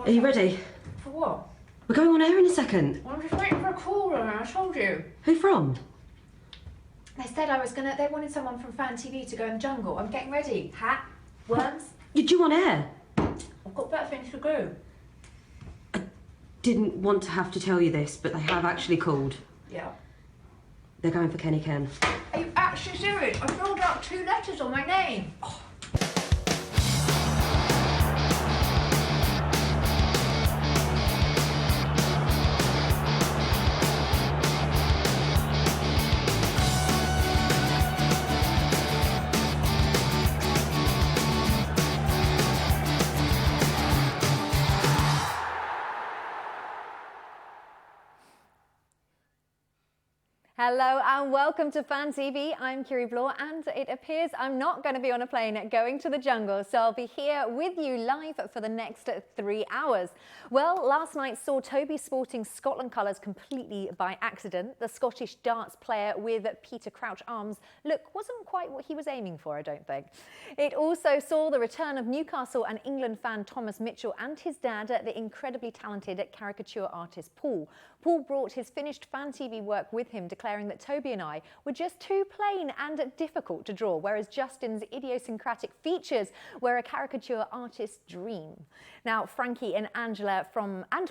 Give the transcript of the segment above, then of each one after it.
Are you ready? For what? We're going on air in a second. Well, I'm just waiting for a call, I told you. Who from? They said they wanted someone from Fan TV to go in the jungle. I'm getting ready. Hat, worms. You're due on air. I've got better things to do. I didn't want to have to tell you this, but they have actually called. Yeah. They're going for Kenny Ken. Are you actually serious? I filled out 2 letters on my name. Oh. Hello and welcome to Fan TV. I'm Kiri Blore and it appears I'm not going to be on a plane going to the jungle, so I'll be here with you live for the next 3 hours. Well, last night saw Toby sporting Scotland colours completely by accident. The Scottish darts player with Peter Crouch arms look wasn't quite what he was aiming for, I don't think. It also saw the return of Newcastle and England fan Thomas Mitchell and his dad, the incredibly talented caricature artist Paul. Paul brought his finished Fan TV work with him, declaring that Toby and I were just too plain and difficult to draw, whereas Justin's idiosyncratic features were a caricature artist's dream. Now, Frankie and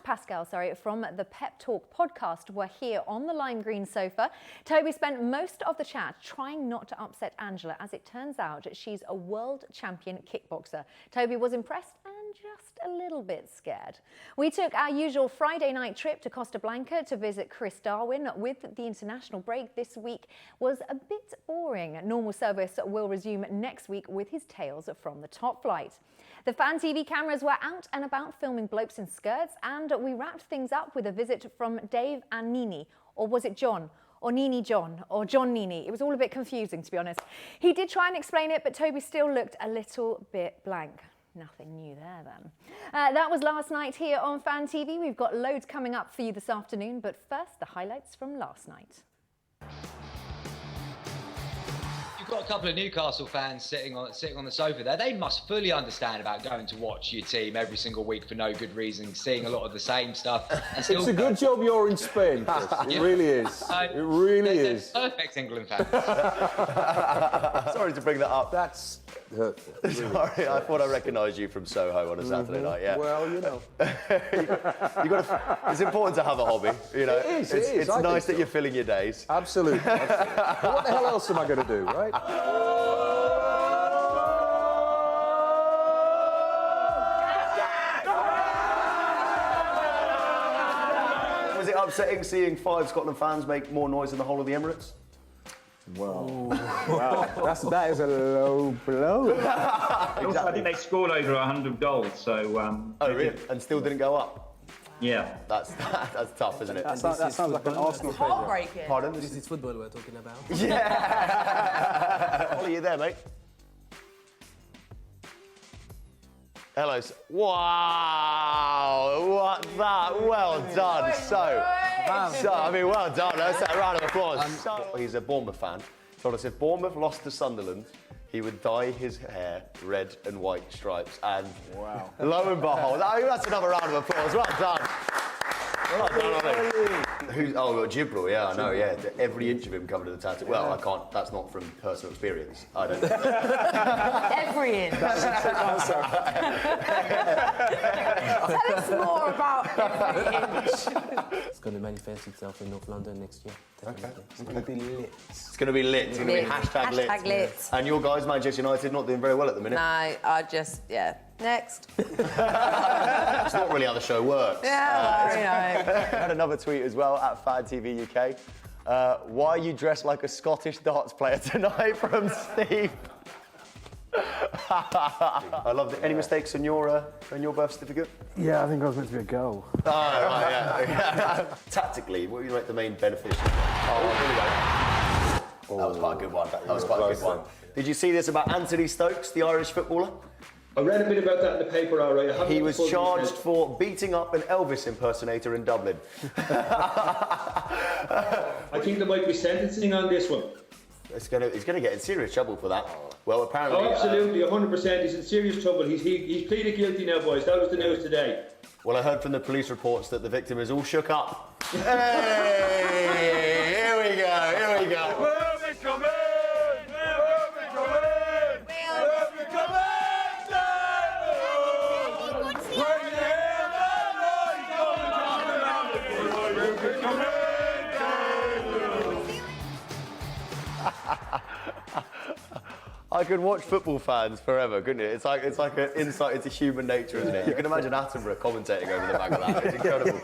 Pascal from the Pep Talk podcast were here on the lime green sofa. Toby spent most of the chat trying not to upset Angela, as it turns out she's a world champion kickboxer. Toby was impressed and just a little bit scared. We took our usual Friday night trip to Costa Blanca to visit Chris Darwin. With the international break this week was a bit boring. Normal service will resume next week with his tales from the top flight. The Fan TV cameras were out and about filming blokes in skirts, and we wrapped things up with a visit from Dave and Nini, or was it John? Or Nini John, or John Nini. It was all a bit confusing, to be honest. He did try and explain it, but Toby still looked a little bit blank. Nothing new there then. That was last night here on Fan TV. We've got loads coming up for you this afternoon, but first, the highlights from last night. You've got a couple of Newcastle fans sitting on the sofa there. They must fully understand about going to watch your team every single week for no good reason, seeing a lot of the same stuff. It's a good job you're in Spain, Chris. It really is. It really is. Perfect England fans. Sorry to bring that up. That's hurtful. Really. Sorry, I thought I recognised you from Soho on a Saturday night. Yeah. Well, you know. It's important to have a hobby. You know, It is. It's I nice think that you're filling your days. Absolutely. What the hell else am I going to do, right? Was it upsetting seeing 5 Scotland fans make more noise than the whole of the Emirates? Wow. That is a low blow. Exactly. I think they scored over 100 goals, so... Oh, really? And still didn't go up? Yeah. That's tough, isn't it? That sounds like an Arsenal failure. Heartbreaking. Pardon? This is football we're talking about. Yeah! Ollie, you there, mate? Hello. Wow! What that? Well done. I mean, well done. Let's have a round of applause. He's a Bournemouth fan. Told us if Bournemouth lost to Sunderland, he would dye his hair red and white stripes. And wow. Lo and behold, that's another round of applause. Well done. Well done, Ollie. Oh, Gibril, yeah, I know, yeah. Every inch of him covered in the tattoo. Well, I can't, that's not from personal experience. I don't know. Every inch. That's a trick answer. Tell us more about every inch. It's going to manifest itself in North London next year. Definitely. It's going to be lit. It's going to be lit. It's going to be hashtag lit. Hashtag lit. And your guys, Manchester United, not doing very well at the minute. No, I just, yeah. Next. It's not really how the show works. Yeah, well, you know. I had another tweet as well at Fan TV UK. Why are you dressed like a Scottish darts player tonight from Steve? I loved it. Any mistakes on your birth certificate? Yeah, I think I was meant to be a girl. Oh, right, yeah. Tactically, what would you make the main beneficiary? Oh, here we go. That was quite a good one. That was quite a good one. Did you see this about Anthony Stokes, the Irish footballer? I read a bit about that in the paper, all right. He was charged for beating up an Elvis impersonator in Dublin. I think there might be sentencing on this one. He's going to get in serious trouble for that. Well, apparently... Oh, absolutely, 100%. He's in serious trouble. He's pleaded guilty now, boys. That was the news today. Well, I heard from the police reports that the victim is all shook up. Hey, here we go, here we go. Where we coming? Where we coming? Where we coming? I could watch football fans forever, couldn't it? It's like an insight into human nature, isn't it? You can imagine Attenborough commentating over the back of that. It's incredible.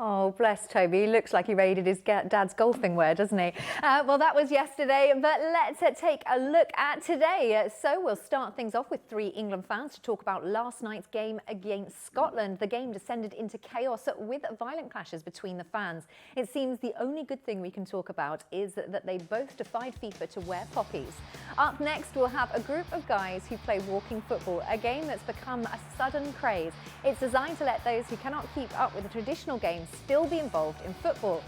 Oh, bless Toby. He looks like he raided his dad's golfing wear, doesn't he? Well, that was yesterday, but let's take a look at today. So we'll start things off with 3 England fans to talk about last night's game against Scotland. The game descended into chaos with violent clashes between the fans. It seems the only good thing we can talk about is that they both defied FIFA to wear poppies. Up next, we'll have a group of guys who play walking football, a game that's become a sudden craze. It's designed to let those who cannot keep up with the traditional games still be involved in football.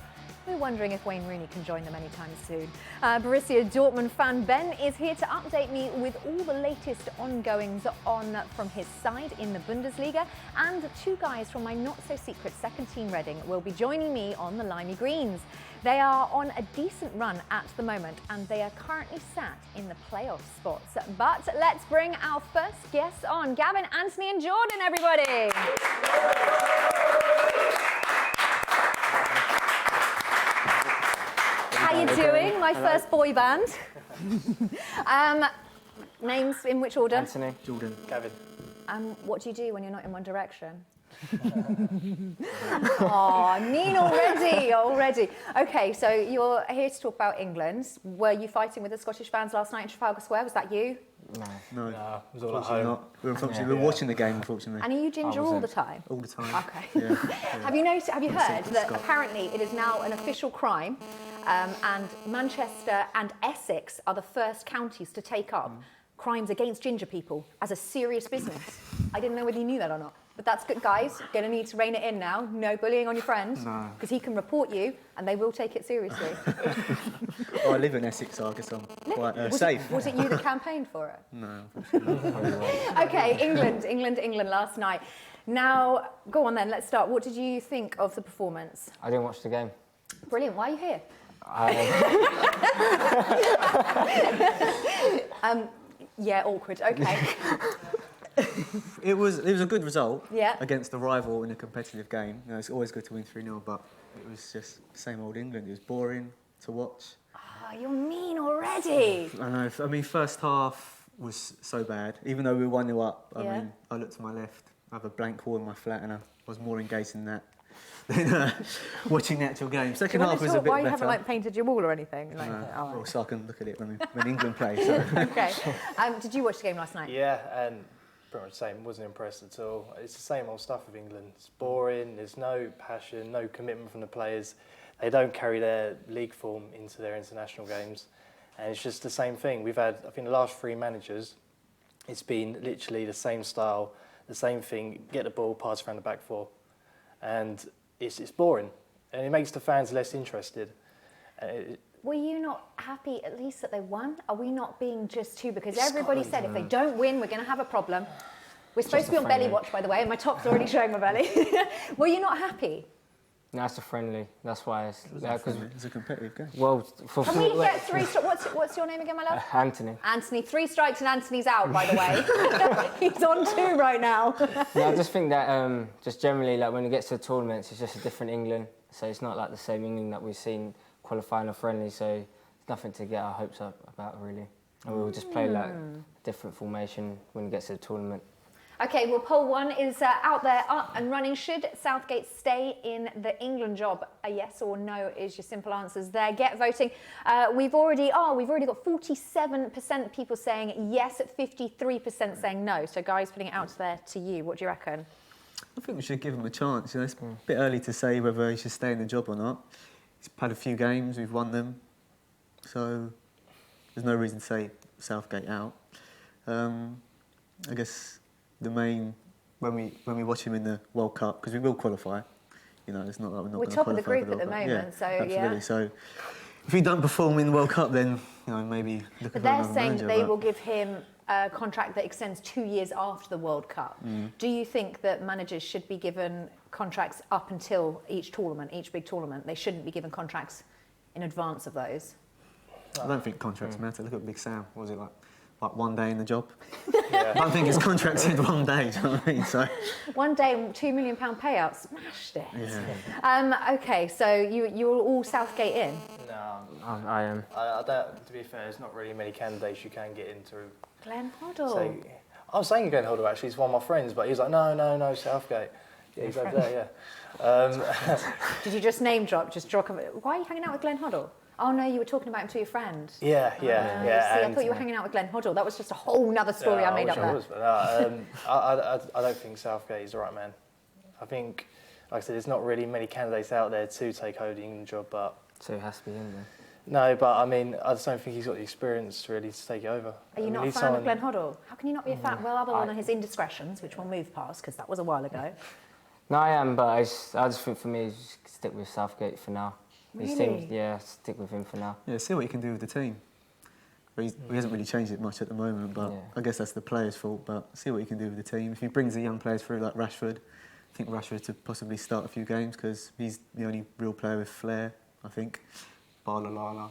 We're wondering if Wayne Rooney can join them anytime soon. Borussia Dortmund fan Ben is here to update me with all the latest ongoings from his side in the Bundesliga, and 2 guys from my not-so-secret second team Reading will be joining me on the Limey Greens. They are on a decent run at the moment, and they are currently sat in the playoff spots. But let's bring our first guests on. Gavin, Anthony and Jordan, everybody. How you doing? My first boy band. Names in which order? Anthony, Jordan, Gavin. What do you do when you're not in one direction? Oh, mean already. Okay, so you're here to talk about England. Were you fighting with the Scottish fans last night in Trafalgar Square? Was that you? No, it was all at home. We were watching the game, unfortunately. And are you ginger all the time? All the time. Okay. Yeah. Have you heard that apparently it is now an official crime, and Manchester and Essex are the first counties to take up crimes against ginger people as a serious business? I didn't know whether you knew that or not. But that's good, guys. Going to need to rein it in now. No bullying on your friend. No. Because he can report you and they will take it seriously. Well, I live in Essex, so I guess I'm quite safe. Was it you that campaigned for it? No. Okay, England last night. Now, go on then, let's start. What did you think of the performance? I didn't watch the game. Brilliant. Why are you here? Yeah, awkward. Okay. It was a good result Yeah. against a rival in a competitive game. You know, it's always good to win 3-0, but it was just the same old England. It was boring to watch. Oh, you're mean already. I know. I mean, first half was so bad. Even though we were 1-0 up, I mean, I looked to my left. I have a blank wall in my flat, and I was more engaged in that than watching the actual game. Second half was a bit Why better. you haven't painted your wall or anything? Well, so I can look at it when England plays. So. Okay. Did you watch the game last night? Yeah, and pretty much the same. Wasn't impressed at all. It's the same old stuff with England. It's boring. There's no passion, no commitment from the players. They don't carry their league form into their international games, and it's just the same thing. We've had, I think, the last 3 managers. It's been literally the same style, the same thing. Get the ball, pass around the back 4, and it's boring, and it makes the fans less interested. Were you not happy at least that they won? Are we not being just too... Because everybody said if they don't win, we're going to have a problem. We're supposed to be on belly watch, by the way, and my top's already showing my belly. Were you not happy? No, it's a friendly. That's why it's... It's a competitive game. Well, Can we get 3 strikes? What's your name again, my love? Anthony. Anthony. 3 strikes and Anthony's out, by the way. He's on 2 right now. Yeah, I just think that just generally, like when it gets to tournaments, it's just a different England. So it's not like the same England that we've seen qualifying or friendly. So it's nothing to get our hopes up about, really. And we will just play like a different formation when it gets to the tournament. Okay, well, poll 1 is out there, up and running. Should Southgate stay in the England job? A yes or no is your simple answers there. Get voting. We've already got 47% people saying yes, 53% saying no. So, guys, putting it out there to you. What do you reckon? I think we should give him a chance. You know, it's a bit early to say whether he should stay in the job or not. He's had a few games, we've won them, so there's no reason to say Southgate out. I guess the main, when we watch him in the World Cup, because we will qualify, you know, it's not like we're not going to qualify. We're top of the group at the moment, so absolutely. yeah. So if he don't perform in the World Cup, then you know maybe look at another manager. But they're saying they will give him a contract that extends 2 years after the World Cup. Do you think that managers should be given contracts up until each tournament, each big tournament? They shouldn't be given contracts in advance of those? I don't think contracts matter. Look at Big Sam. What was it like 1 day in the job? I don't think his contract said 1 day. Do you know what I mean? So 1 day, £2 million payout, smashed it. Yeah. Okay, so you're all Southgate in. No, I am. I don't, to be fair, there's not really many candidates you can get into. Glenn Hoddle. So, I was saying Glenn Hoddle actually, he's one of my friends, but he's like, no, Southgate. Yeah, he's over there, yeah. Did you just name drop? Why are you hanging out with Glenn Hoddle? Oh no, you were talking about him to your friend. Yeah. See, I thought you were hanging out with Glenn Hoddle. That was just a whole nother story I made up there. I wish I was, but I don't think Southgate is the right man. I think, like I said, there's not really many candidates out there to take over the England job, but... So he has to be in there. No, but I mean, I just don't think he's got the experience really to take it over. Are you not a fan of Glenn Hoddle? How can you not be a fan? Well, other than his indiscretions, which we'll move past, because that was a while ago. No, I am, but I just think for me, just stick with Southgate for now. Really? Stick with him for now. Yeah, see what he can do with the team. He hasn't really changed it much at the moment, but I guess that's the players' fault. But see what he can do with the team. If he brings the young players through like Rashford, I think Rashford to possibly start a few games because he's the only real player with flair, I think. Bar Lala.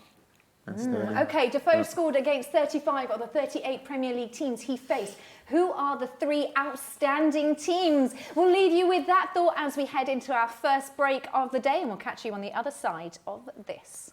Okay, Defoe scored against 35 of the 38 Premier League teams he faced. Who are the 3 outstanding teams? We'll leave you with that thought as we head into our first break of the day, and we'll catch you on the other side of this.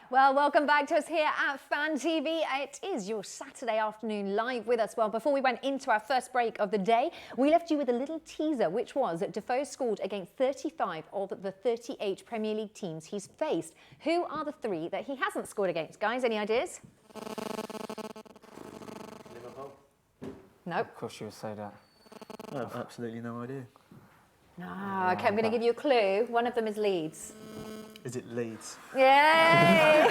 Well, welcome back to us here at Fan TV. It is your Saturday afternoon live with us. Well, before we went into our first break of the day, we left you with a little teaser, which was that Defoe scored against 35 of the 38 Premier League teams he's faced. Who are the 3 that he hasn't scored against? Guys, any ideas? Liverpool? No. Of course you would say that. I have absolutely no idea. No. Okay, I'm going to give you a clue. One of them is Leeds. Is it Leeds? Yay!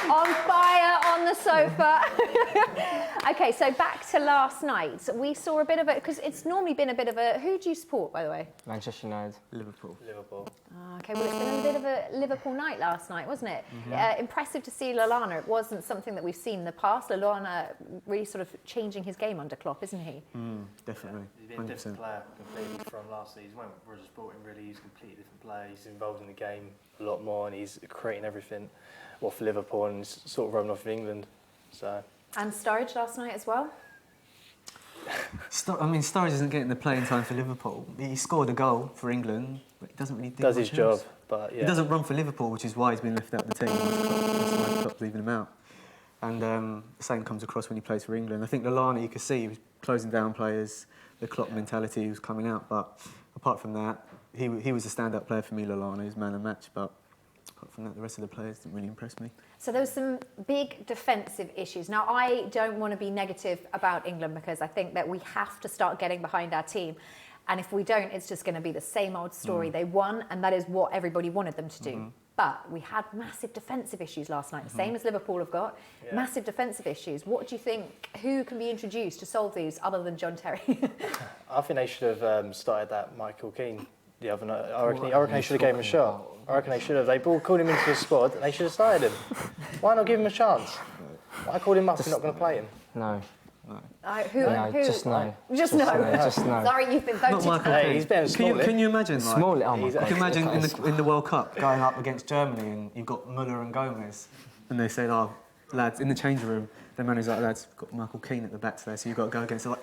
On fire on the sofa. Okay, so back to last night. We saw a bit of it, because it's normally been a bit of a... Who do you support, by the way? Manchester United. Liverpool. Okay, well, it's been a bit of a Liverpool night last night, wasn't it? Impressive to see Lallana. It wasn't something that we've seen in the past. Lallana really sort of changing his game under Klopp, isn't he? Definitely. He's been a different player completely from last season. When Borussia Dortmund really, he's a completely different player. He's involved in the game a lot more, and he's creating everything. Well, for Liverpool, and he's sort of rubbing off in England. So. And Sturridge last night as well. Sturridge isn't getting the playing time for Liverpool. He scored a goal for England, but he doesn't really do does much his job, else. but yeah. He doesn't run for Liverpool, which is why he's been left out of the team. That's why Klopp's leaving him out. And the same comes across when he plays for England. I think Lallana, you could see, he was closing down players. The Klopp mentality was coming out, but apart from that, he was a stand-up player for me, Lallana. He was man of the match, but apart from that, the rest of the players didn't really impress me. So there were some big defensive issues. Now, I don't want to be negative about England because I think that we have to start getting behind our team. And if we don't, it's just going to be the same old story. They won, and that is what everybody wanted them to do. But we had massive defensive issues last night, the same as Liverpool have got. Yeah. Massive defensive issues. What do you think, who can be introduced to solve these other than John Terry? I think they should have started that Michael Keane the other night. I reckon they should have gave him a shot. I reckon they should have. They called him into the squad, and they should have started him. Why not give him a chance? Why call him up if you're not going to play him? No. Who? Just no. Just no. Just no. Sorry, you've been voted. Not Michael Keane. He's better than Smalling. Can you imagine? Like, Smalling, oh my God. Can you imagine in the World Cup going up against Germany and you've got Müller and Gomez, and they say, "Oh, lads," in the changing room, the manager's like, "Lads, we've got Michael Keane at the back today, so you've got to go against it."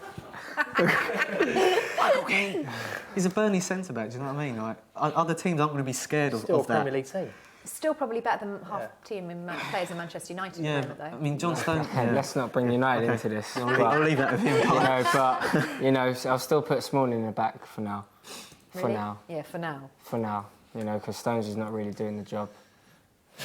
Michael Keane. He's a Burnley centre back. Do you know what I mean? Like, other teams aren't going to be scared of that. Still a Premier League team. Still probably better than half team in players in Manchester United at the moment, though. I mean, John Stones... Let's not bring United into this. I'll leave that with him. I'll still put Smalling in the back for now. Really? For now. Yeah, for now. For now, because Stones is not really doing the job.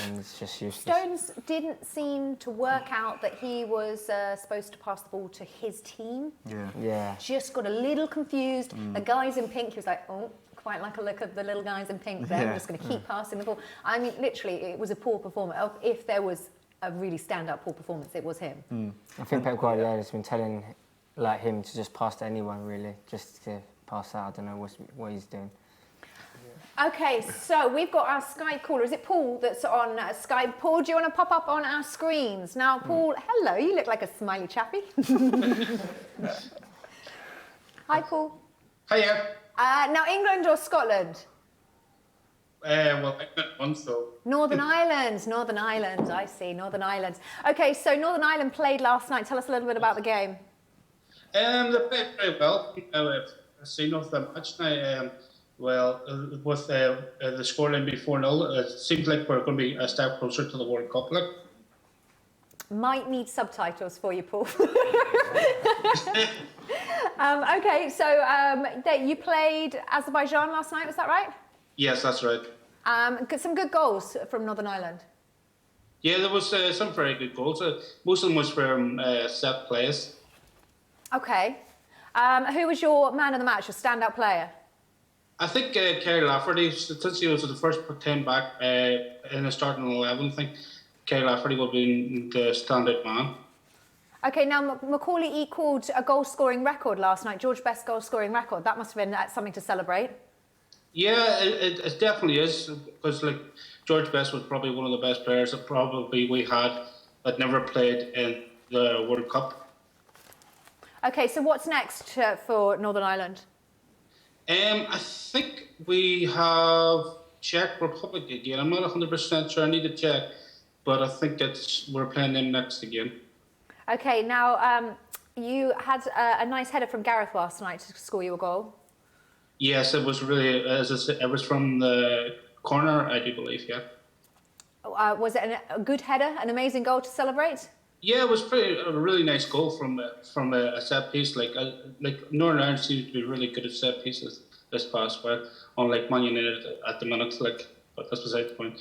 And it's just useless. Stones didn't seem to work out that he was supposed to pass the ball to his team. Yeah. Just got a little confused. The guys in pink, he was like, oh, quite like a look at the little guys in pink there. I'm just going to keep passing the ball. I mean, literally, it was a poor performance. If there was a really stand-up poor performance, it was him. I think Pep Guardiola's been telling him to just pass to anyone, really, just to pass out. I don't know what he's doing. Okay, so we've got our Skype caller. Is it Paul that's on Skype? Paul, do you want to pop up on our screens? Now, Paul, hello, you look like a smiley chappy. Hi, Paul. Hiya. Now, England or Scotland? Well, England won, so... Northern Ireland, I see, Northern Ireland. Okay, so Northern Ireland played last night. Tell us a little bit about the game. They played very well. I've seen of the match now. With the scoreline being 4-0, it seems like we're going to be a step closer to the World Cup. Might need subtitles for you, Paul. Okay, so you played Azerbaijan last night, was that right? Yes, that's right. Some good goals from Northern Ireland. Yeah, there was some very good goals. Most of them was from set plays. Okay. Who was your man of the match, your standout player? I think Kerry Lafferty, since he was the first 10 back in the starting 11, I think Kerry Lafferty will be the standout man. Okay, now Macaulay equalled a goal-scoring record last night, George Best's goal-scoring record. That must have been something to celebrate. Yeah, it definitely is, because George Best was probably one of the best players that probably we had that never played in the World Cup. Okay, so what's next for Northern Ireland? I think we have Czech Republic again. I'm not 100% sure. I need to check, but I think we're playing them next again. Okay, now you had a nice header from Gareth last night to score you a goal. Yes, it was really. It was from the corner, I do believe. Yeah. Was it a good header, an amazing goal to celebrate? Yeah, it was a really nice goal from a set piece. Like Northern Ireland seems to be really good at set pieces this past while, unlike Man United at the minute. But that's beside the point.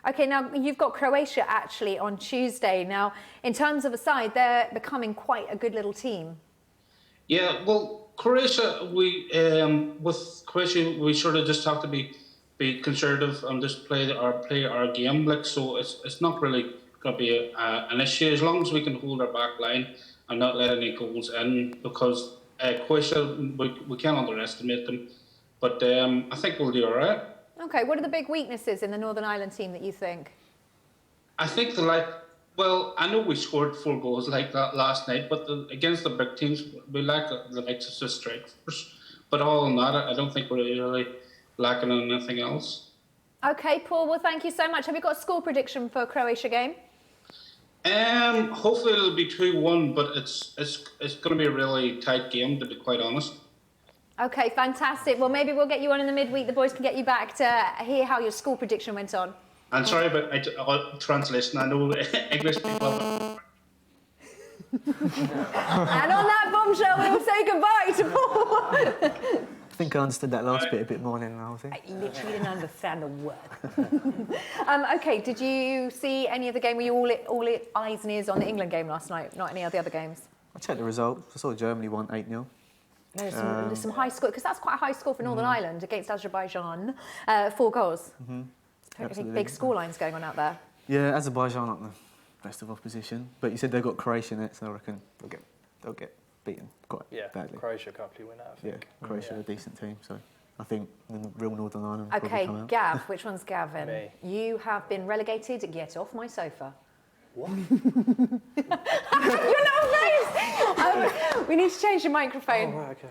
Okay, now you've got Croatia actually on Tuesday. Now, in terms of a side, they're becoming quite a good little team. Yeah, well, Croatia, with Croatia, we sort of just have to be conservative and just play our game. So it's not really going to be an issue as long as we can hold our back line and not let any goals in, because Croatia, we can't underestimate them. But I think we'll do all right. Okay, what are the big weaknesses in the Northern Ireland team that you think? I think I know we scored 4 goals like that last night, but against the big teams, we lack the likes of the strikers. But other than that, I don't think we're really lacking on anything else. Okay, Paul, well, thank you so much. Have you got a score prediction for Croatia game? Hopefully it'll be 2-1, but it's going to be a really tight game, to be quite honest. Okay, fantastic. Well, maybe we'll get you on in the midweek. The boys can get you back to hear how your score prediction went on. I'm sorry about translation. I know English people. And on that bombshell, we will say goodbye to Paul. I think I understood that last bit a bit more than the whole thing. I literally didn't understand a word. Okay, did you see any of the game? Were you all eyes and ears on the England game last night? Not any of the other games? I checked the results. I saw Germany won 8-0. There's some high score, because that's quite a high score for Northern Ireland against Azerbaijan. 4 goals. Big score lines going on out there. Yeah, Azerbaijan aren't the best of opposition, but you said they've got Croatia in it, so I reckon they'll get beaten quite badly. Croatia can't really win that, I think. Yeah, Croatia are a decent team, so I think the real Northern Ireland will Okay, probably come out. Gav, which one's Gavin? Me. You have been relegated. Get off my sofa. What? Your little face! We need to change your microphone. Oh, right, okay.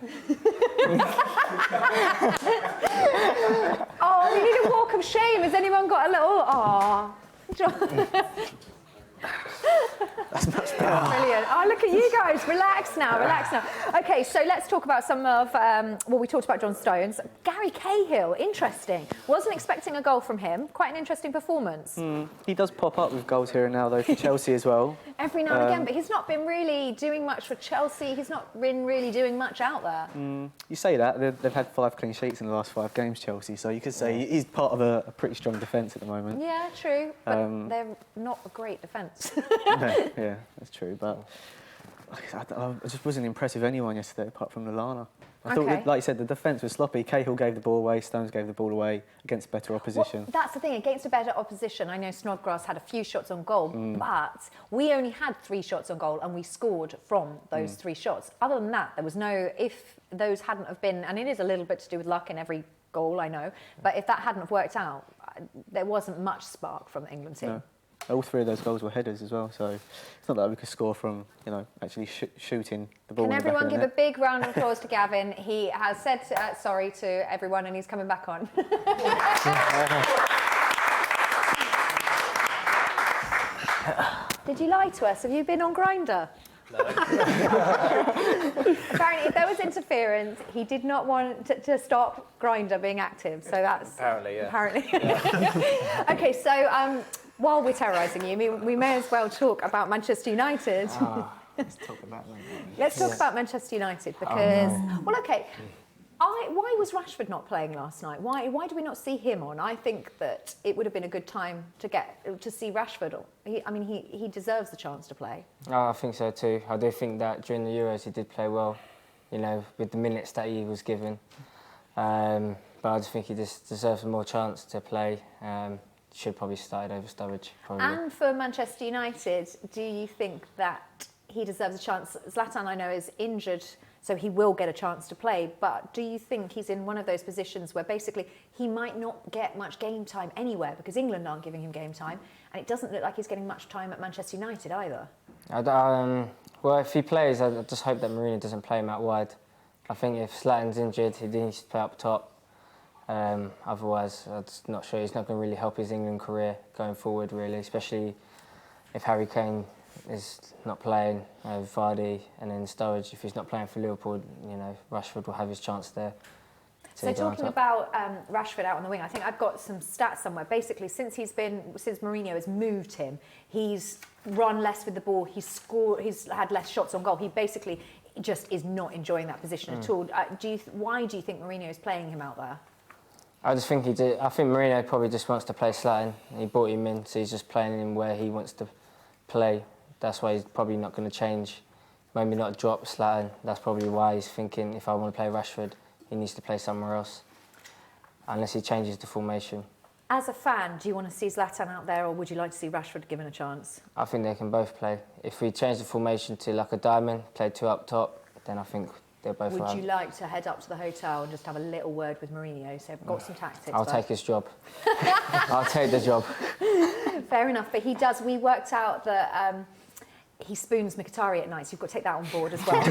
Oh, we need a walk of shame. Has anyone got a little... Oh. That's much better. Brilliant. Oh, look at you guys. Relax now, relax now. Okay, so let's talk about some of, well, we talked about John Stones. Gary Cahill, interesting. Wasn't expecting a goal from him. Quite an interesting performance. He does pop up with goals here and now, though, for Chelsea as well. Every now and again, but he's not been really doing much for Chelsea. He's not been really doing much out there. You say that, they've had 5 clean sheets in the last 5 games, Chelsea, so you could say he's part of a pretty strong defence at the moment. Yeah, true, but they're not a great defence. Yeah, that's true, but I just wasn't impressed with anyone yesterday apart from Lallana. I thought, like you said, the defence was sloppy. Cahill gave the ball away, Stones gave the ball away against better opposition. Well, that's the thing, against a better opposition. I know Snodgrass had a few shots on goal, but we only had 3 shots on goal and we scored from those 3 shots. Other than that, there was no, if those hadn't have been, and it is a little bit to do with luck in every goal, I know, but if that hadn't have worked out, there wasn't much spark from the England team. No. All 3 of those goals were headers as well, so it's not that we could score from, actually shooting the ball. Can in the back everyone of the give a net. big round of applause to Gavin? He has said sorry to everyone and he's coming back on. Did you lie to us? Have you been on Grindr? No. Apparently, if there was interference, he did not want to stop Grindr being active. So that's apparently, yeah. Apparently. Okay, so while we're terrorising you, we may as well talk about Manchester United. Let's talk about that. Let's talk about Manchester United because, well, okay. Why was Rashford not playing last night? Why do we not see him on? I think that it would have been a good time to see Rashford. He deserves the chance to play. Oh, I think so too. I do think that during the Euros he did play well, with the minutes that he was given. But I just think he just deserves more chance to play. Should probably started over Sturridge. Probably. And for Manchester United, do you think that he deserves a chance? Zlatan, I know, is injured, so he will get a chance to play. But do you think he's in one of those positions where basically he might not get much game time anywhere because England aren't giving him game time, and it doesn't look like he's getting much time at Manchester United either? Well, if he plays, I just hope that Mourinho doesn't play him out wide. I think if Zlatan's injured, he needs to play up top. Otherwise, I'm just not sure he's not going to really help his England career going forward, really, especially if Harry Kane is not playing, Vardy, and then Sturridge. If he's not playing for Liverpool, Rashford will have his chance there. So talking about Rashford out on the wing, I think I've got some stats somewhere. Basically, since Mourinho has moved him, he's run less with the ball. He's had less shots on goal. He basically just is not enjoying that position at all. Why do you think Mourinho is playing him out there? I just think he did. I think Mourinho probably just wants to play Zlatan. He brought him in, so he's just playing him where he wants to play. That's why he's probably not going to change. Maybe not drop Zlatan. That's probably why he's thinking, if I want to play Rashford, he needs to play somewhere else, unless he changes the formation. As a fan, do you want to see Zlatan out there, or would you like to see Rashford given a chance? I think they can both play. If we change the formation to like a diamond, play 2 up top, then I think they're both Would around. you like to head up to the hotel and just have a little word with Mourinho? So I've got some tactics. I'll take his job. I'll take the job. Fair enough, but he does. We worked out that he spoons Mkhitaryan at night, so you've got to take that on board as well.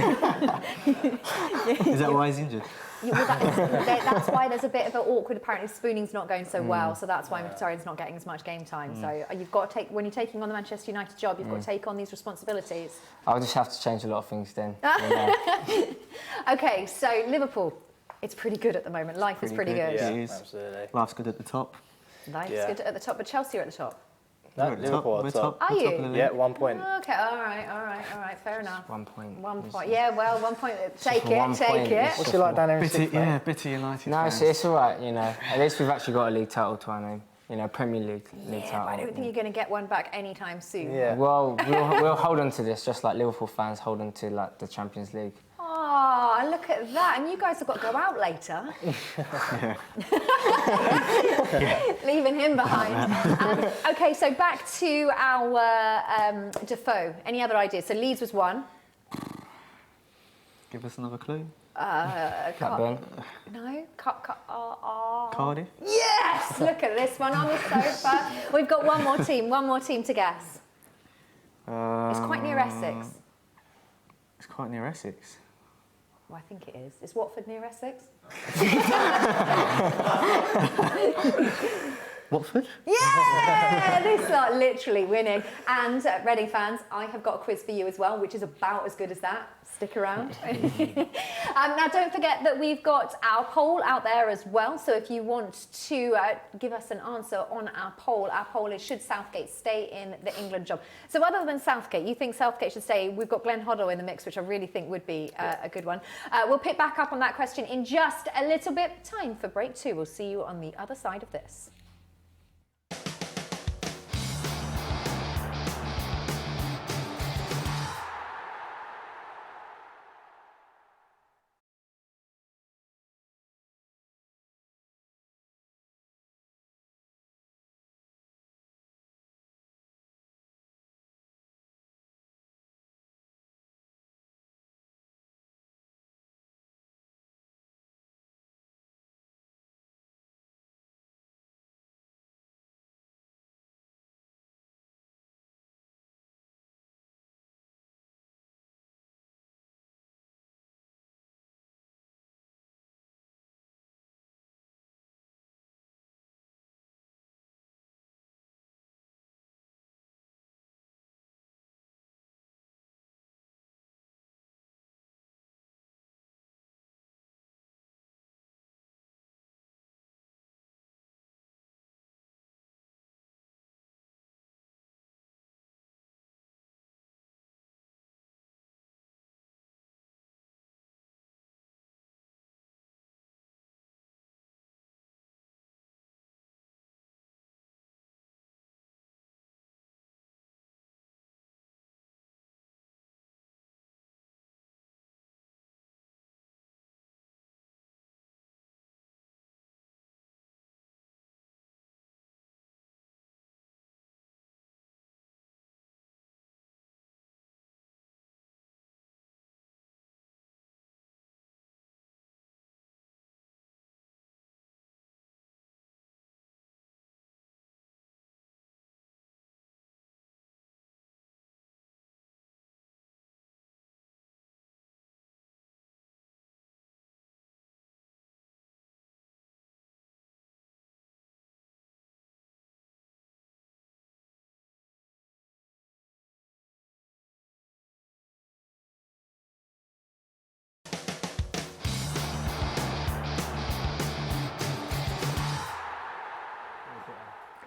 Is that why he's injured? That's why there's a bit of an awkward. Apparently, spooning's not going so well, so that's why Mkhitaryan's not getting as much game time. So you've got to take, when you're taking on the Manchester United job, you've got to take on these responsibilities. I'll just have to change a lot of things then. Okay, so Liverpool, it's pretty good at the moment. Life is pretty good. Yeah, it is. Absolutely. Life's good at the top. Life's good at the top, but Chelsea are at the top. No, Liverpool are top. Are you? Yeah, 1 point. Okay, all right, fair enough. 1 point. 1 point. Yeah, well, 1 point. Take it. What's your like down there in sixth, mate? Yeah, bitter United. No, it's all right. You know, at least we've actually got a league title to our name. You know, Premier League title. I don't think you're going to get one back anytime soon. Yeah. Well, we'll hold on to this, just like Liverpool fans hold on to like the Champions League. Oh, look at that. And you guys have got to go out later. Leaving him behind. Okay, so back to our Defoe. Any other ideas? So Leeds was one. Give us another clue. Blackburn. No? Cardiff. Yes! Look at this one on the sofa. We've got one more team to guess. It's quite near Essex. It's quite near Essex. Well, I think it is. Is Watford near Essex? Watford? Yeah! This lot literally winning. And Reading fans, I have got a quiz for you as well, which is about as good as that. Stick around. Now, don't forget that we've got our poll out there as well. So if you want to give us an answer on our poll is, should Southgate stay in the England job? So other than Southgate, you think Southgate should stay? We've got Glenn Hoddle in the mix, which I really think would be a good one. We'll pick back up on that question in just a little bit. Time for break 2. We'll see you on the other side of this.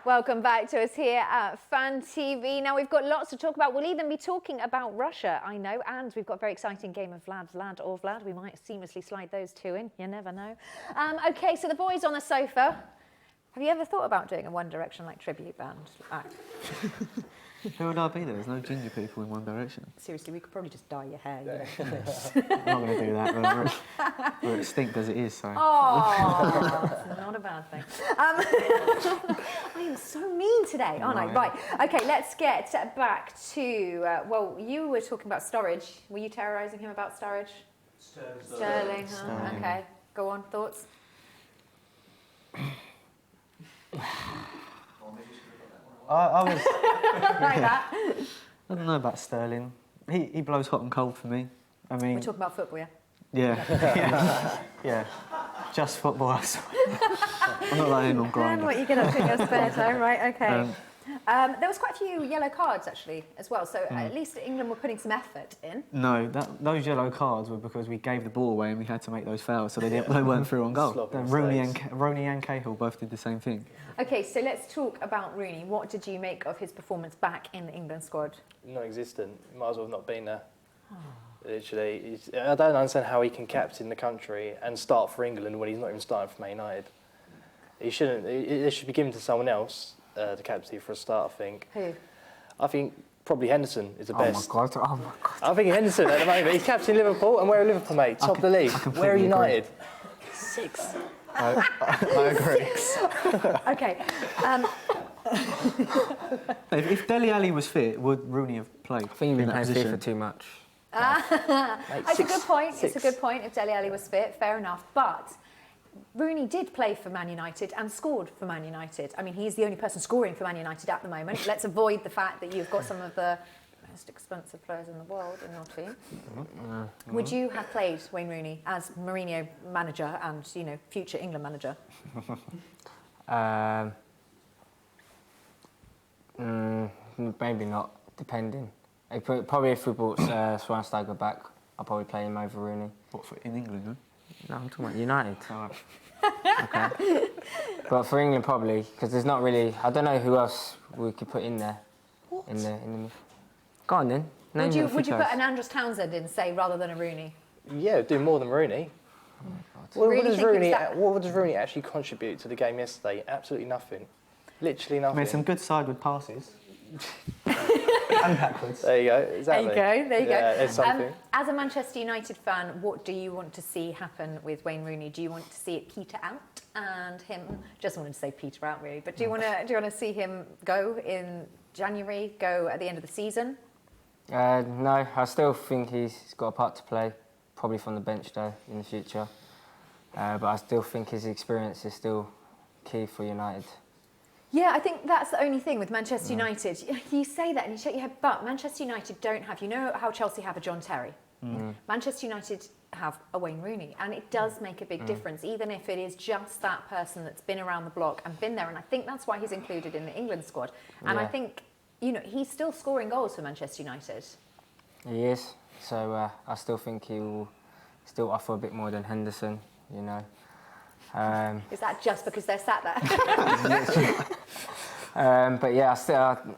Welcome back to us here at Fan TV. Now, we've got lots to talk about. We'll even be talking about Russia, I know, and we've got a very exciting game of Lad or Vlad. We might seamlessly slide those two in. You never know. OK, so the boys on the sofa. Have you ever thought about doing a One Direction like tribute band act? Who would I be there? There's no ginger people in One Direction. Seriously, we could probably just dye your hair. I'm not going to do that. We're extinct as it is, so. Oh, it's not a bad thing. I am so mean today, aren't I? Right. OK, let's get back to, well, you were talking about Sturridge. Were you terrorising him about Sturridge? Sterling. Huh? OK, go on. Thoughts? I was... Like that? I don't know about Sterling. He blows hot and cold for me. I mean, We're talking about football, yeah? Yeah. Yeah. Just football. I'm not letting on grind. And what you get up to in your spare time, right? Okay. There was quite a few yellow cards actually as well, so at least England were putting some effort in. No, those yellow cards were because we gave the ball away and we had to make those fouls, so they weren't through on goal. Rooney and Cahill both did the same thing. Okay, so let's talk about Rooney. What did you make of his performance back in the England squad? Non-existent. Might as well have not been there. Literally, I don't understand how he can captain the country and start for England when he's not even starting for Man United. He shouldn't. It should be given to someone else, the captaincy for a start, I think. Who? I think probably Henderson is the best. Oh my God! I think Henderson at the moment. He's captain Liverpool, and where are Liverpool, mate? Top of the league. Where are United? 6. I agree. Okay. If Dele Alli was fit, would Rooney have played? I think he's been playing position? FIFA too much. It's a good point. It's a good point. If Dele Alli was fit, fair enough. But Rooney did play for Man United and scored for Man United. I mean, he's the only person scoring for Man United at the moment. Let's avoid the fact that you've got some of the most expensive players in the world in your team. Would you have played Wayne Rooney as Mourinho manager and, future England manager? Maybe not, depending. Probably if we brought Swansea back, I'll probably play him over Rooney. What, in England, huh? No, I'm talking about United. Okay. But for England, probably, because there's not really... I don't know who else we could put in there. What? In the... Go on then. Would you put an Andros Townsend in, say, rather than a Rooney? Yeah, do more than Rooney. What does Rooney actually contribute to the game yesterday? Absolutely nothing. Literally nothing. Made some good sideward passes. And backwards. There you go, exactly. There you go. It's something. As a Manchester United fan, what do you want to see happen with Wayne Rooney? Do you want to see it peter out and him? Just wanted to say peter out, really. But do you want to see him go in January? Go at the end of the season? No, I still think he's got a part to play. Probably from the bench though in the future. But I still think his experience is still key for United. Yeah, I think that's the only thing with Manchester United. You say that and you shake your head, but Manchester United don't have, how Chelsea have a John Terry. Manchester United have a Wayne Rooney, and it does make a big difference, even if it is just that person that's been around the block and been there. And I think that's why he's included in the England squad. And I think, he's still scoring goals for Manchester United. He is. So I still think he will still offer a bit more than Henderson, Is that just because they're sat there? But yeah,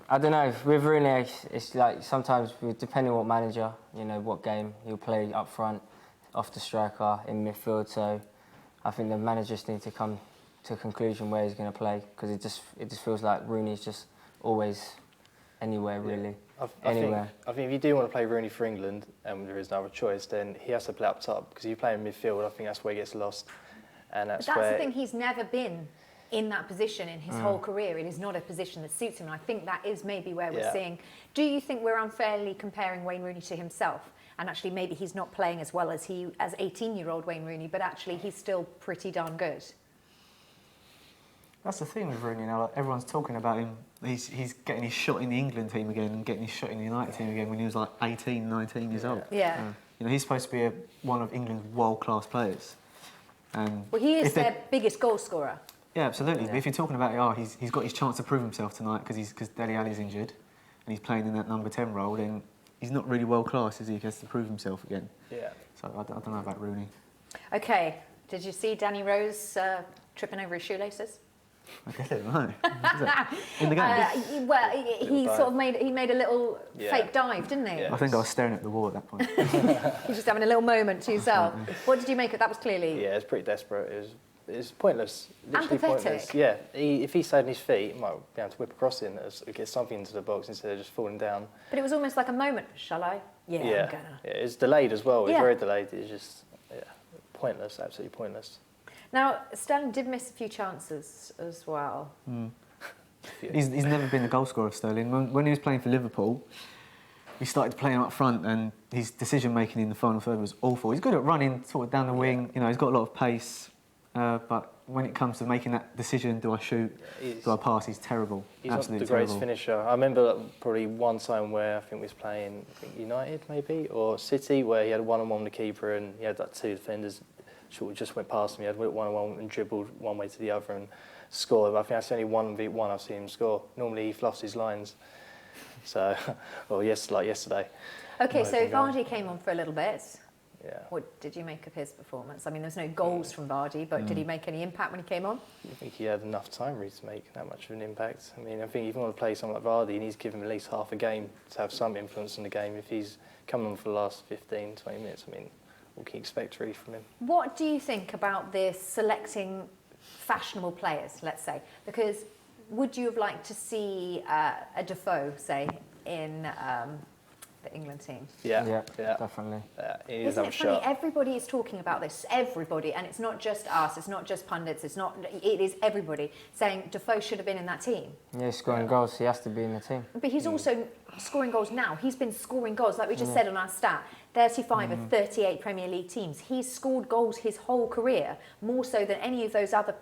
I don't know. With Rooney, it's like sometimes, depending on what manager, what game he'll play up front, off the striker, in midfield. So I think the managers need to come to a conclusion where he's going to play, because it just feels like Rooney's just always anywhere, really. Anywhere. I think if you do want to play Rooney for England, and there is no other choice, then he has to play up top, because if you play in midfield, I think that's where he gets lost. And that's the thing, he's never been in that position in his whole career. It is not a position that suits him, and I think that is maybe where we're seeing... Do you think we're unfairly comparing Wayne Rooney to himself? And actually maybe he's not playing as well as 18-year-old Wayne Rooney, but actually he's still pretty darn good. That's the thing with Rooney now. Like, everyone's talking about him. He's getting his shot in the England team again and getting his shot in the United team again when he was like 18, 19 years old. Yeah. He's supposed to be one of England's world-class players. Well, he is their biggest goal scorer. Yeah, absolutely. But if you're talking about, he's got his chance to prove himself tonight because Dele Alli's injured and he's playing in that number 10 role, then he's not really world-class, is he? He has to prove himself again. Yeah. So I don't know about Rooney. OK. Did you see Danny Rose tripping over his shoelaces? I don't know. In the game? Well, he sort of made a little fake dive, didn't he? I think I was staring at the wall at that point. You're just having a little moment to yourself. What did you make of that? Was clearly... Yeah, it's pretty desperate. It was pointless. And pathetic. Pointless. Yeah, if he stayed on his feet, he might be able to whip across it and get something into the box instead of just falling down. But it was almost like a moment. Shall I? Yeah, I'm gonna. Yeah, it's delayed as well. It's very delayed. It's just pointless, absolutely pointless. Now, Sterling did miss a few chances as well. He's never been the goal scorer, Sterling. When he was playing for Liverpool, we started playing up front and his decision-making in the final third was awful. He's good at running sort of down the wing. He's got a lot of pace. But when it comes to making that decision, do I shoot, do I pass, he's terrible. He's not Absolutely the greatest terrible. finisher. I remember probably one time where I think we was playing United maybe, or City, where he had one-on-one with the keeper and he had like 2 defenders sort of just went past him. He had one-on-one and dribbled one way to the other and scored. I think that's the only 1v1 I've seen him score. Normally he fluffs his lines. So, well, like yesterday. Okay, so Vardy came on for a little bit. Yeah. What did you make of his performance? I mean, there's no goals from Vardy, but did he make any impact when he came on? I think he had enough time really to make that much of an impact. I mean, I think if you want to play someone like Vardy, he needs to give him at least half a game to have some influence in the game. If he's coming on for the last 15, 20 minutes, I mean, what can you expect really from him? What do you think about this selecting fashionable players, let's say? Because would you have liked to see a Defoe, say, in the England team? Yeah, definitely. Isn't it funny? Everybody is talking about this. Everybody, and it's not just us. It's not just pundits. It is everybody saying Defoe should have been in that team. Yeah, he's scoring goals. He has to be in the team. But he's also scoring goals now. He's been scoring goals, like we just said on our stat. 35 of 38 Premier League teams. He's scored goals his whole career, more so than any of those other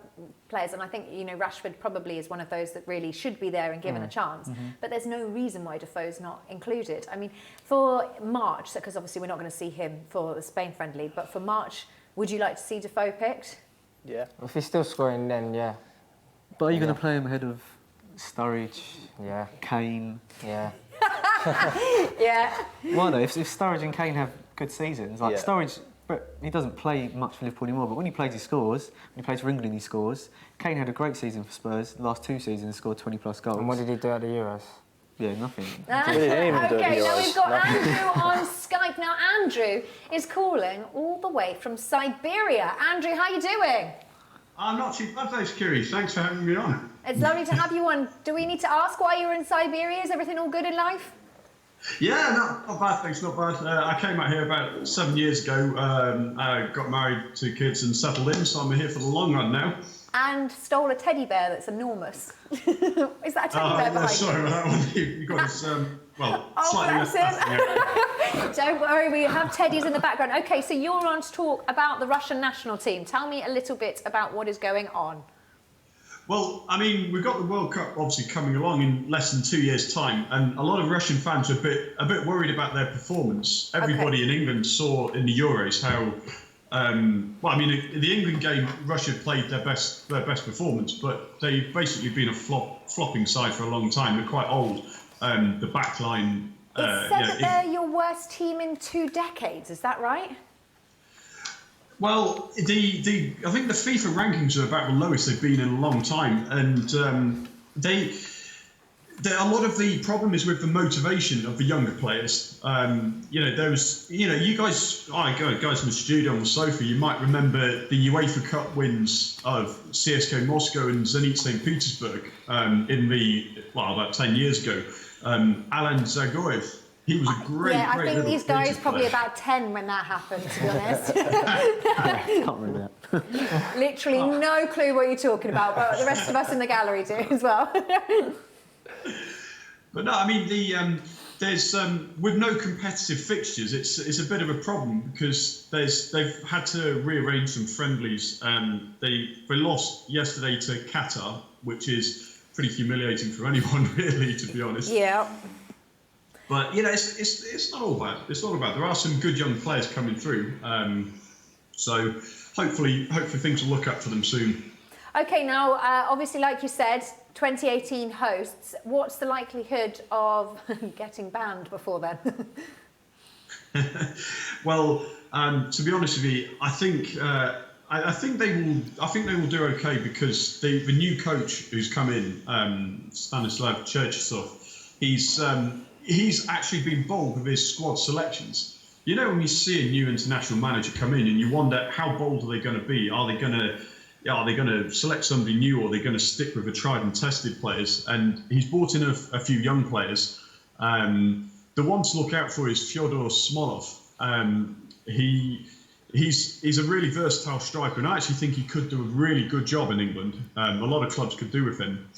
players. And I think, Rashford probably is one of those that really should be there and given a chance. But there's no reason why Defoe's not included. I mean, for March, because obviously we're not going to see him for the Spain friendly, but for March, would you like to see Defoe picked? Yeah. If he's still scoring, then yeah. But are you going to play him ahead of Sturridge, Kane? Yeah. Yeah. Why though? If Sturridge and Kane have good seasons, like Sturridge, but he doesn't play much for Liverpool anymore. But when he plays, he scores. When he plays for England, he scores. Kane had a great season for Spurs. The last 2 seasons, scored 20+ goals. And what did he do at the Euros? Yeah, nothing. Okay, now we've got Andrew on Skype. Now Andrew is calling all the way from Siberia. Andrew, how are you doing? I'm not too bad, thanks, Curie. Thanks for having me on. It's lovely to have you on. Do we need to ask why you're in Siberia? Is everything all good in life? Yeah, not bad, thanks, not bad. I came out here about 7 years ago. I got married, 2 kids and settled in, so I'm here for the long run now. And stole a teddy bear that's enormous. Is that a teddy bear behind sorry you? about that one. You got this, slightly bless him. Don't worry, we have teddies in the background. Okay, so you're on to talk about the Russian national team. Tell me a little bit about what is going on. Well, I mean, we've got the World Cup obviously coming along in less than 2 years' time, and a lot of Russian fans are a bit worried about their performance. Everybody in England saw in the Euros how, the England game, Russia played their best performance, but they've basically been a flopping side for a long time. They're quite old. The back line. It's said that they're your worst team in 2 decades. Is that right? Well, I think the FIFA rankings are about the lowest they've been in a long time, and a lot of the problem is with the motivation of the younger players. You guys, guys in the studio on the sofa, you might remember the UEFA Cup wins of CSKA Moscow and Zenit St. Petersburg about 10 years ago. Alan Zagoyev. He was a great, I think these guys probably about 10 when that happened, to be honest. Can't remember that. Literally no clue what you're talking about, but the rest of us in the gallery do as well. But no, I mean, there's with no competitive fixtures, it's a bit of a problem because they've had to rearrange some friendlies. They lost yesterday to Qatar, which is pretty humiliating for anyone, really, to be honest. Yeah. But it's not all bad. It's not all bad. There are some good young players coming through, so hopefully things will look up for them soon. Okay, now obviously, like you said, 2018 hosts. What's the likelihood of getting banned before then? Well, to be honest with you, I think they will do okay because the new coach who's come in, Stanislav Cherchesov, he's actually been bold with his squad selections. You know, when you see a new international manager come in and you wonder how bold are they going to be? Are they going to select somebody new, or are they going to stick with the tried and tested players? And he's brought in a few young players. The one to look out for is Fyodor Smolov. He's a really versatile striker, and I actually think he could do a really good job in England. A lot of clubs could do with him.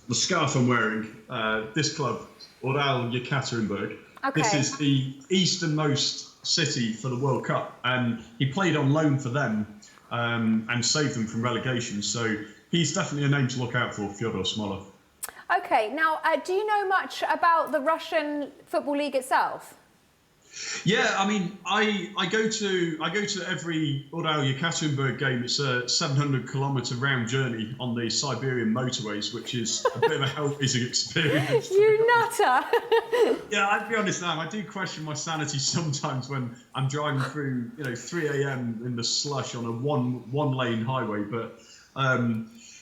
The scarf I'm wearing, this club, Ural Yekaterinburg. Okay. This is the easternmost city for the World Cup, and he played on loan for them and saved them from relegation. So he's definitely a name to look out for, Fyodor Smolov. Okay, now, do you know much about the Russian Football League itself? Yeah, I mean, I go to every Ural-Yekaterinburg game. It's a 700-kilometre round journey on the Siberian motorways, which is a bit of a hell-raising experience. You nutter! Yeah, I'll be honest now, I do question my sanity sometimes when I'm driving through, 3 a.m. in the slush on a one-lane highway. But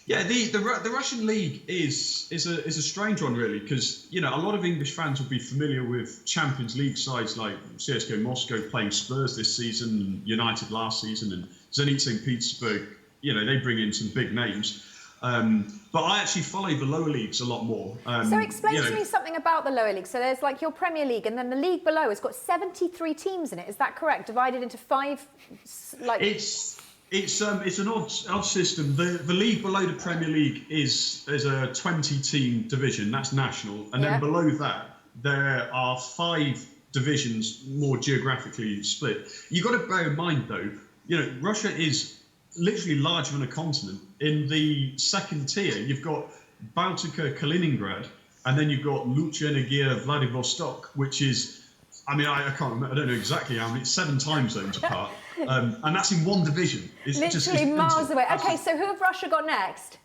yeah, the Russian league is a strange one, really, because a lot of English fans will be familiar with Champions League sides like CSKA Moscow playing Spurs this season, United last season, and Zenit St. Petersburg. They bring in some big names. But I actually follow the lower leagues a lot more. So explain to me something about the lower league. So there's like your Premier League, and then the league below has got 73 teams in it. Is that correct? Divided into 5, like. It's an odd system. The league below the Premier League is a 20-team division. That's national, and then below that there are 5 divisions more geographically split. You've got to bear in mind, though, Russia is literally larger than a continent. In the second tier, you've got Baltica, Kaliningrad, and then you've got Lucha, Nagia, Vladivostok, which is, I can't remember. I don't know exactly how many. It's 7 time zones apart. And that's in one division. It's literally miles away. Okay, so who have Russia got next?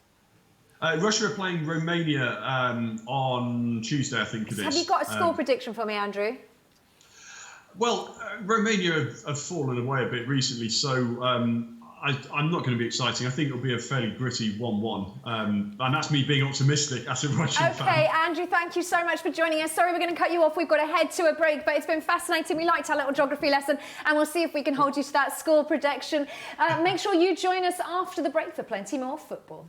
Russia are playing Romania on Tuesday, I think it is. Have you got a score prediction for me, Andrew? Well, Romania have fallen away a bit recently, so I'm not going to be exciting. I think it'll be a fairly gritty 1-1. And that's me being optimistic as a Russian fan. Okay, Andrew, thank you so much for joining us. Sorry we're going to cut you off. We've got to head to a break, but it's been fascinating. We liked our little geography lesson, and we'll see if we can hold you to that score prediction. Make sure you join us after the break for plenty more football.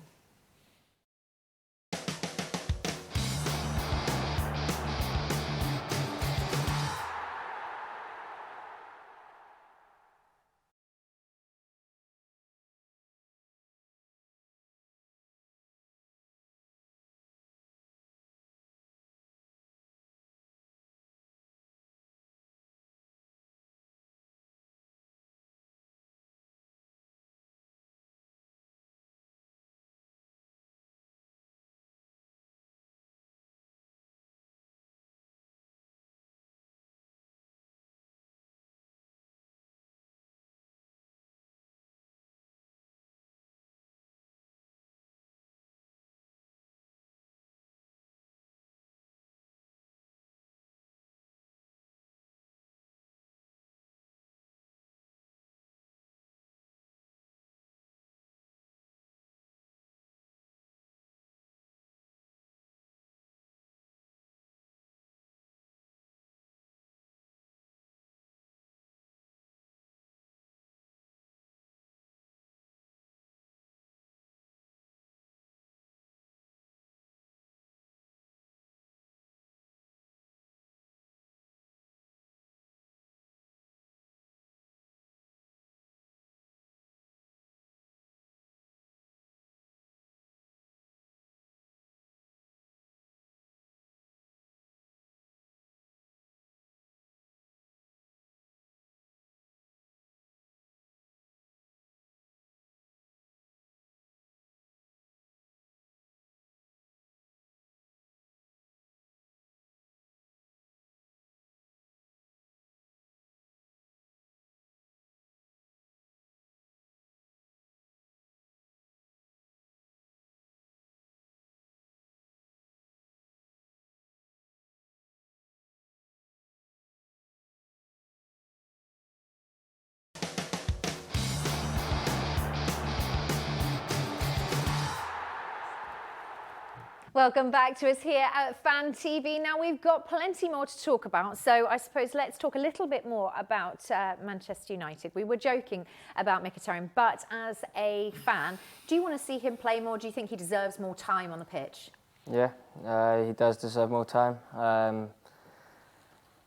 Welcome back to us here at Fan TV. Now, we've got plenty more to talk about, so I suppose let's talk a little bit more about Manchester United. We were joking about Mkhitaryan, but as a fan, do you want to see him play more? Do you think he deserves more time on the pitch? Yeah, he does deserve more time.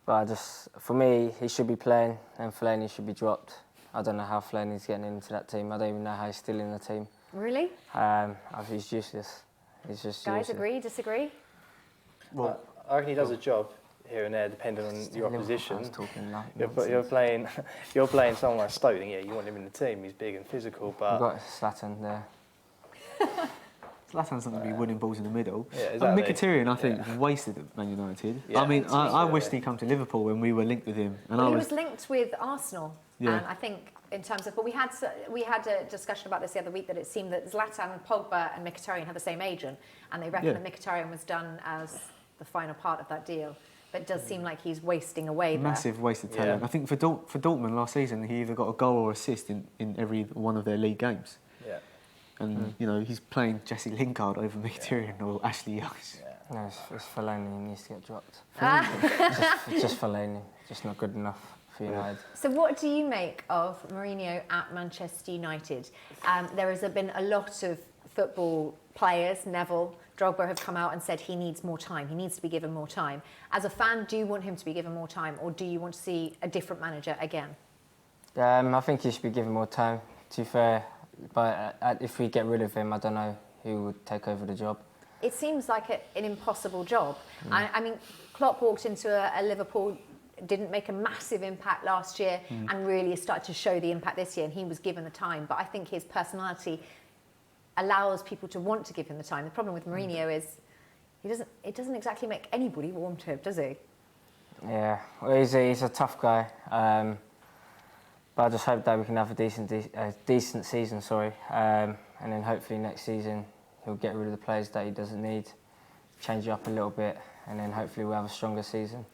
But for me, he should be playing, and Fellaini should be dropped. I don't know how Fellaini's getting into that team. I don't even know how he's still in the team. Really? I think he's useless. He's just Guys, useless. agree, disagree? Well, I reckon he does a job. here and there, depending on your opposition. You're You're playing someone like Stoke. Yeah, you want him in the team. He's big and physical, but We've got Zlatan there. Zlatan's not going to be winning balls in the middle. Yeah, exactly. Mkhitaryan, I think, wasted at Man United. Yeah, I mean, I wished he'd come to Liverpool when we were linked with him. And Well, I he was was linked with Arsenal, Yeah. and I think in terms of, but we had a discussion about this the other week that it seemed that Zlatan, Pogba, and Mkhitaryan had the same agent, and they reckon that Mkhitaryan was done as the final part of that deal. But it does seem like he's wasting away there. massive wasted talent. I think for Dortmund last season, he either got a goal or assist in every one of their league games. Yeah. And you know, he's playing Jesse Lingard over Mkhitaryan or Ashley Young. No, it's Fellaini. He needs to get dropped. just Fellaini. Just not good enough for United. So what do you make of Mourinho at Manchester United? There has been a lot of football players, Neville, Drogba, have come out and said he needs more time. He needs to be given more time. As a fan, do you want him to be given more time, or do you want to see a different manager again? I think he should be given more time, to be fair. But if we get rid of him, I don't know who would take over the job. It seems like an impossible job. I mean, Klopp walked into a Liverpool, didn't make a massive impact last year, and really started to show the impact this year, and he was given the time. But I think his personality allows people to want to give him the time. The problem with Mourinho is it doesn't exactly make anybody warm to him, does he? Yeah, well, he's a tough guy. But I just hope that we can have a decent season, and then hopefully next season he'll get rid of the players that he doesn't need, change it up a little bit, and then hopefully we'll have a stronger season.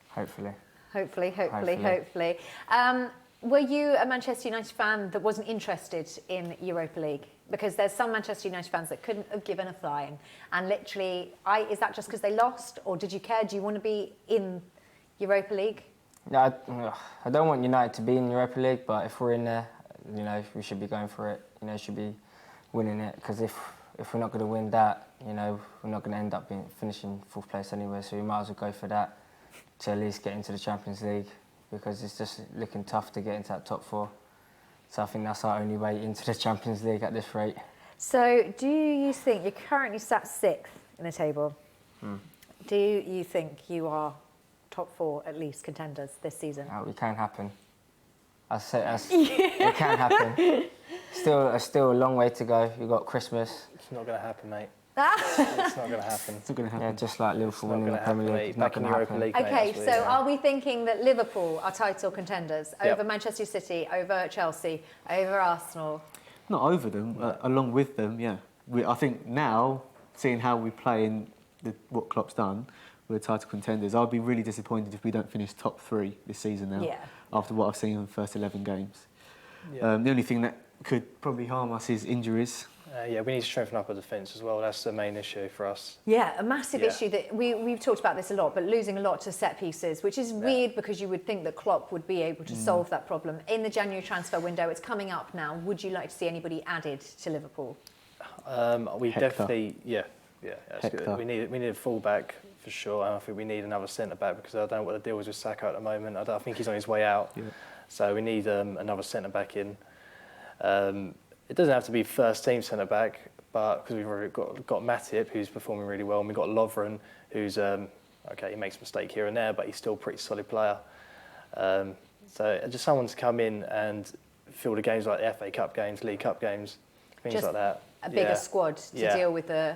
Hopefully. Hopefully. Were you a Manchester United fan that wasn't interested in Europa League? Because there's some Manchester United fans that couldn't have given a flying. And literally, is that just because they lost, or did you care? Do you want to be in Europa League? No, I don't want United to be in Europa League, but if we're in there, we should be going for it. Should be winning it. Because if we're not going to win that, we're not going to end up finishing fourth place anyway. So we might as well go for that to at least get into the Champions League, because it's just looking tough to get into that top four. So I think that's our only way into the Champions League at this rate. So do you think you're currently sat 6th in the table? Do you think you are top 4 at least contenders this season? It can happen. It can happen. Still a long way to go. You've got Christmas. It's not going to happen, mate. It's not going to happen. It's not going to happen. Yeah, just like Liverpool winning the Premier League. It's not going to happen. Okay, so are we thinking that Liverpool are title contenders over Manchester City, over Chelsea, over Arsenal? Not over them, along with them, yeah. I think now, seeing how we play in what Klopp's done, we're title contenders. I'd be really disappointed if we don't finish top 3 this season now, after what I've seen in the first 11 games. Yeah. The only thing that could probably harm us is injuries. We need to strengthen up our defence as well. That's the main issue for us. Yeah, a massive issue that we've talked about this a lot, but losing a lot to set pieces, which is weird because you would think that Klopp would be able to solve that problem. In the January transfer window, it's coming up now. Would you like to see anybody added to Liverpool? We Hector. Definitely, that's good. We need a full-back for sure, and I think we need another centre-back because I don't know what the deal is with Saka at the moment. I think he's on his way out, so we need another centre-back in. It doesn't have to be first-team centre-back, but because we've already got Matip, who's performing really well, and we've got Lovren, who's, he makes a mistake here and there, but he's still a pretty solid player. So just someone to come in and fill the games like the FA Cup games, League Cup games, things like that. A bigger squad to deal with the...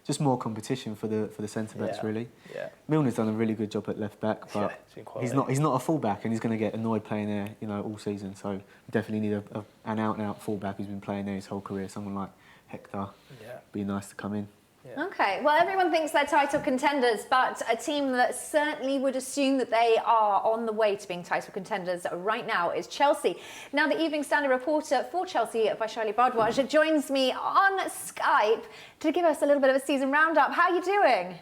Just more competition for the centre-backs, really. Yeah. Milner's done a really good job at left-back, but he's not a full-back, and he's going to get annoyed playing there, all season. So we definitely need an out-and-out full-back who's been playing there his whole career. Someone like Hector. Yeah. Be nice to come in. Yeah. Okay, well, everyone thinks they're title contenders, but a team that certainly would assume that they are on the way to being title contenders right now is Chelsea. Now, the Evening Standard reporter for Chelsea, Vaishali Bhardwaj, joins me on Skype to give us a little bit of a season roundup. How are you doing?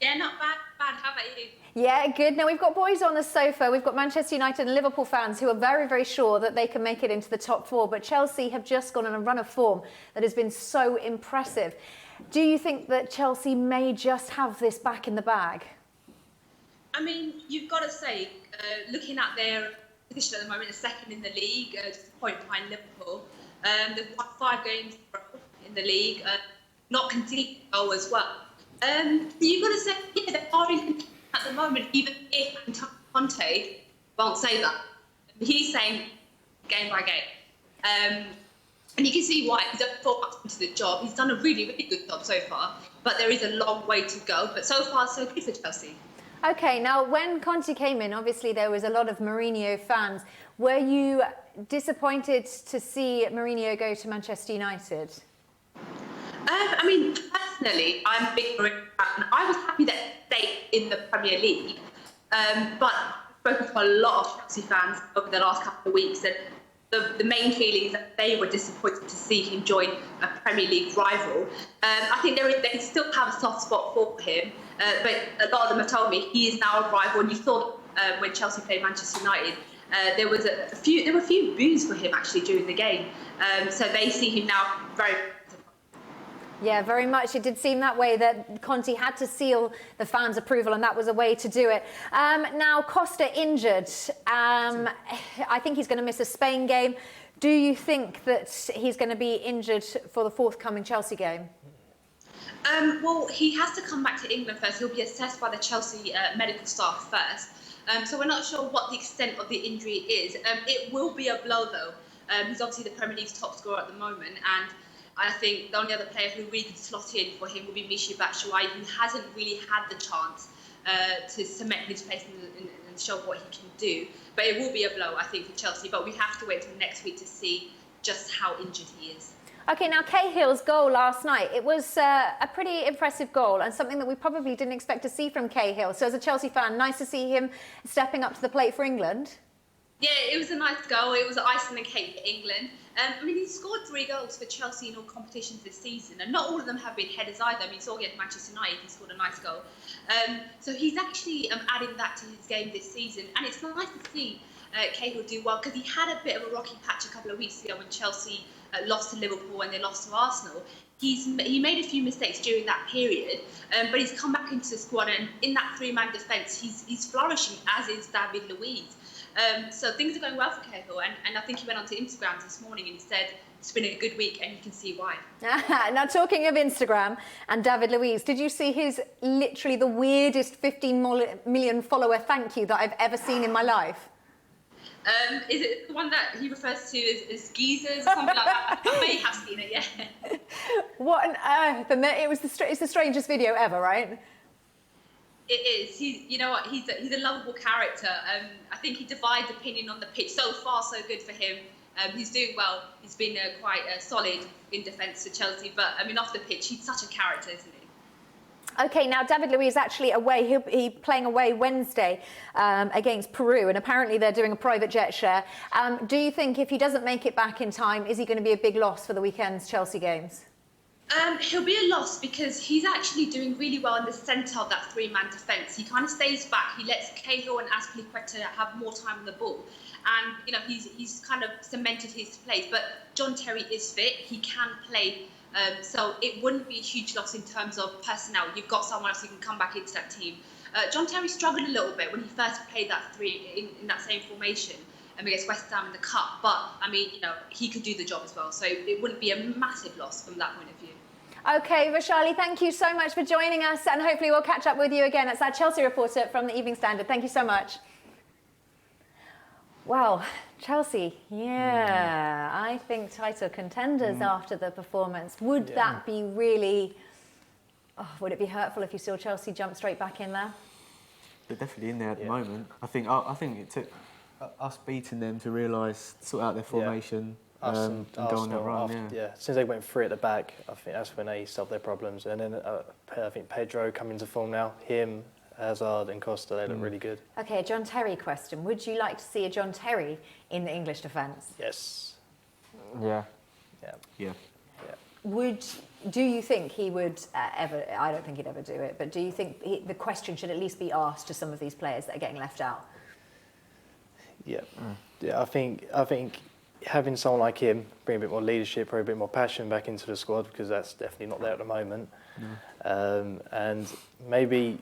Yeah, not bad. How about you? Yeah, good. Now, we've got boys on the sofa. We've got Manchester United and Liverpool fans who are very, very sure that they can make it into the top 4, but Chelsea have just gone on a run of form that has been so impressive. Do you think that Chelsea may just have this back in the bag? I mean, you've got to say, looking at their position at the moment, they're second in the league, just a point behind Liverpool. They've won 5 games in the league, not conceding a goal as well. You've got to say, they are in at the moment, even if Antonio Conte won't say that, he's saying game by game. And you can see why. He's done 4 months into the job. He's done a really, really good job so far. But there is a long way to go. But so far, so good for Chelsea. Okay, now when Conte came in, obviously there was a lot of Mourinho fans. Were you disappointed to see Mourinho go to Manchester United? I mean, personally, I'm a big Mourinho fan. I was happy that he stayed in the Premier League. But I've spoken to a lot of Chelsea fans over the last couple of weeks, and the main feeling is that they were disappointed to see him join a Premier League rival. I think they still have a soft spot for him, but a lot of them have told me he is now a rival. And you saw when Chelsea played Manchester United, there were a few boos for him actually during the game. So they see him now very. Yeah, very much. It did seem that way, that Conte had to seal the fans' approval, and that was a way to do it. Now, Costa injured. I think he's going to miss a Spain game. Do you think that he's going to be injured for the forthcoming Chelsea game? Well, he has to come back to England first. He'll be assessed by the Chelsea medical staff first. So we're not sure what the extent of the injury is. It will be a blow, though. He's obviously the Premier League's top scorer at the moment, and I think the only other player who really could slot in for him will be Michy Batshuayi, who hasn't really had the chance to cement his place and show what he can do. But it will be a blow, I think, for Chelsea. But we have to wait till next week to see just how injured he is. Okay, now Cahill's goal last night, it was a pretty impressive goal and something that we probably didn't expect to see from Cahill. So as a Chelsea fan, nice to see him stepping up to the plate for England. Yeah, it was a nice goal. It was icing the cake for England. I mean, he's scored 3 goals for Chelsea in all competitions this season, and not all of them have been headers either. I mean, you saw against Manchester United, he scored a nice goal. So he's actually adding that to his game this season, and it's nice to see Cahill do well, because he had a bit of a rocky patch a couple of weeks ago when Chelsea lost to Liverpool and they lost to Arsenal. He made a few mistakes during that period, but he's come back into the squad, and in that 3-man defence, he's flourishing, as is David Luiz. So things are going well for Cahill, and I think he went onto Instagram this morning and he said it's been a good week, and you can see why. Now, talking of Instagram and David Luiz, did you see his literally the weirdest 15 million follower thank you that I've ever seen in my life? Is it the one that he refers to as geezers or something like that? I may have seen it, yeah. What on earth? It's the strangest video ever, right? It is. You know what? He's a lovable character. I think he divides opinion on the pitch. So far, so good for him. He's doing well. He's been quite solid in defence for Chelsea. But I mean, off the pitch, he's such a character, isn't he? Okay, now David Luiz is actually away. He's playing away Wednesday against Peru, and apparently they're doing a private jet share. Do you think if he doesn't make it back in time, is he going to be a big loss for the weekend's Chelsea games? He'll be a loss because he's actually doing really well in the centre of that 3-man defence. He kind of stays back. He lets Cahill and Azpilicueta have more time on the ball. And, you know, he's kind of cemented his place. But John Terry is fit. He can play. So it wouldn't be a huge loss in terms of personnel. You've got someone else who can come back into that team. John Terry struggled a little bit when he first played that 3 in that same formation against West Ham in the Cup. But, I mean, you know, he could do the job as well. So it wouldn't be a massive loss from that point of view. Okay, Vaishali, thank you so much for joining us, and hopefully we'll catch up with you again. It's our Chelsea reporter from the Evening Standard. Thank you so much. Well, Chelsea, yeah, I think title contenders after the performance. Would that be really... Oh, would it be hurtful if you saw Chelsea jump straight back in there? They're definitely in there at the moment. I think it took us beating them to realise, sort out their formation. And go on that run, as soon as they went free at the back, I think that's when they solved their problems. And then I think Pedro coming into form now. Him, Hazard and Costa, they look really good. Okay, a John Terry question. Would you like to see a John Terry in the English defence? Yes. Yeah. Do you think he would ever... I don't think he'd ever do it, but do you think the question should at least be asked to some of these players that are getting left out? Yeah. Yeah, I think having someone like him bring a bit more leadership, probably a bit more passion back into the squad, because that's definitely not there at the moment. And maybe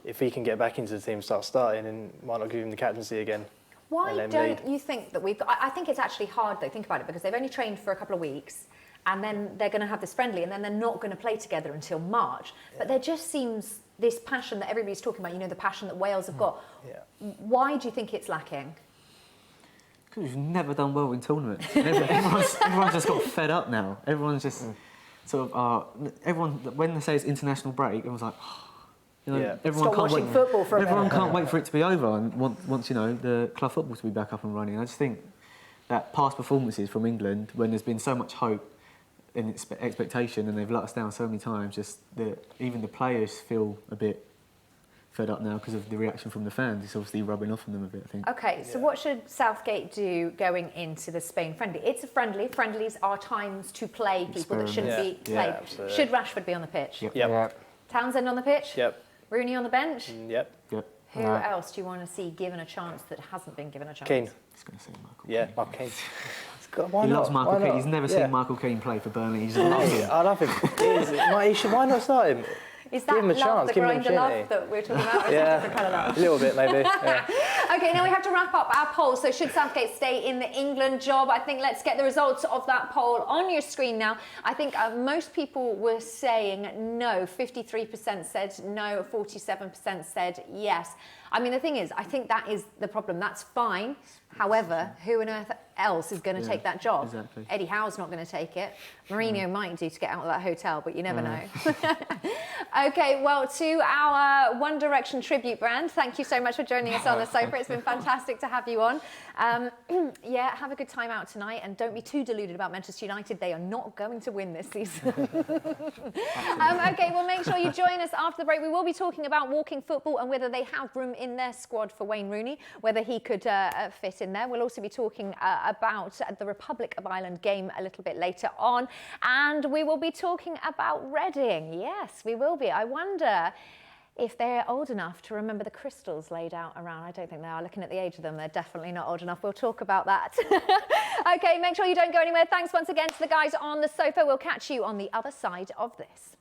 if he can get back into the team, start starting, and might not give him the captaincy again. Why don't you think that we've got... I think it's actually hard, though, think about it, because they've only trained for a couple of weeks, and then they're going to have this friendly, and then they're not going to play together until March. But there just seems this passion that everybody's talking about, you know, the passion that Wales have got. Why do you think it's lacking? Because we've never done well in tournaments. Everyone's just got fed up now. Everyone's just sort of, everyone, when they say it's international break, everyone's like, you know, everyone Stop watching football for a everyone minute. can't wait for it to be over and wants, you know, the club football to be back up and running. I just think that past performances from England, when there's been so much hope and expectation and they've let us down so many times, just even the players feel a bit fed up now because of the reaction from the fans. It's obviously rubbing off on them a bit, I think. Okay, so what should Southgate do going into the Spain friendly? It's a friendly. Friendlies are times to play people that shouldn't be played. Should Rashford be on the pitch? Yep. Townsend on the pitch? Yep. Rooney on the bench? Yep. Who else do you want to see given a chance that hasn't been given a chance? Keane. He's going to say Michael Keane. Michael Keane. Why he not? loves Michael Keane. He's never seen Michael Keane play for Burnley. He just loves him. I love him. Why not start him? Is that give him a love, chance, the give him an grinder love opportunity. that we're talking about? Or is it a different kind of love? A little bit maybe. Yeah. Okay, now we have to wrap up our poll. So should Southgate stay in the England job? I think let's get the results of that poll on your screen now. I think most people were saying no. 53% said no, 47% said yes. I mean, the thing is, I think that is the problem. That's fine. However, who on earth else is going to take that job? Exactly. Eddie Howe's not going to take it. Mourinho might do to get out of that hotel, but you never know. Okay, well, to our One Direction tribute band, thank you so much for joining us on the sofa. It's been fantastic to have you on. Yeah, have a good time out tonight and don't be too deluded about Manchester United. They are not going to win this season. Okay, well, make sure you join us after the break. We will be talking about walking football and whether they have room in their squad for Wayne Rooney, whether he could fit in there. We'll also be talking about the Republic of Ireland game a little bit later on. And we will be talking about Reading. Yes, we will be. I wonder if they're old enough to remember the crystals laid out around. I don't think they are. Looking at the age of them, they're definitely not old enough. We'll talk about that. Okay, make sure you don't go anywhere. Thanks once again to the guys on the sofa. We'll catch you on the other side of this.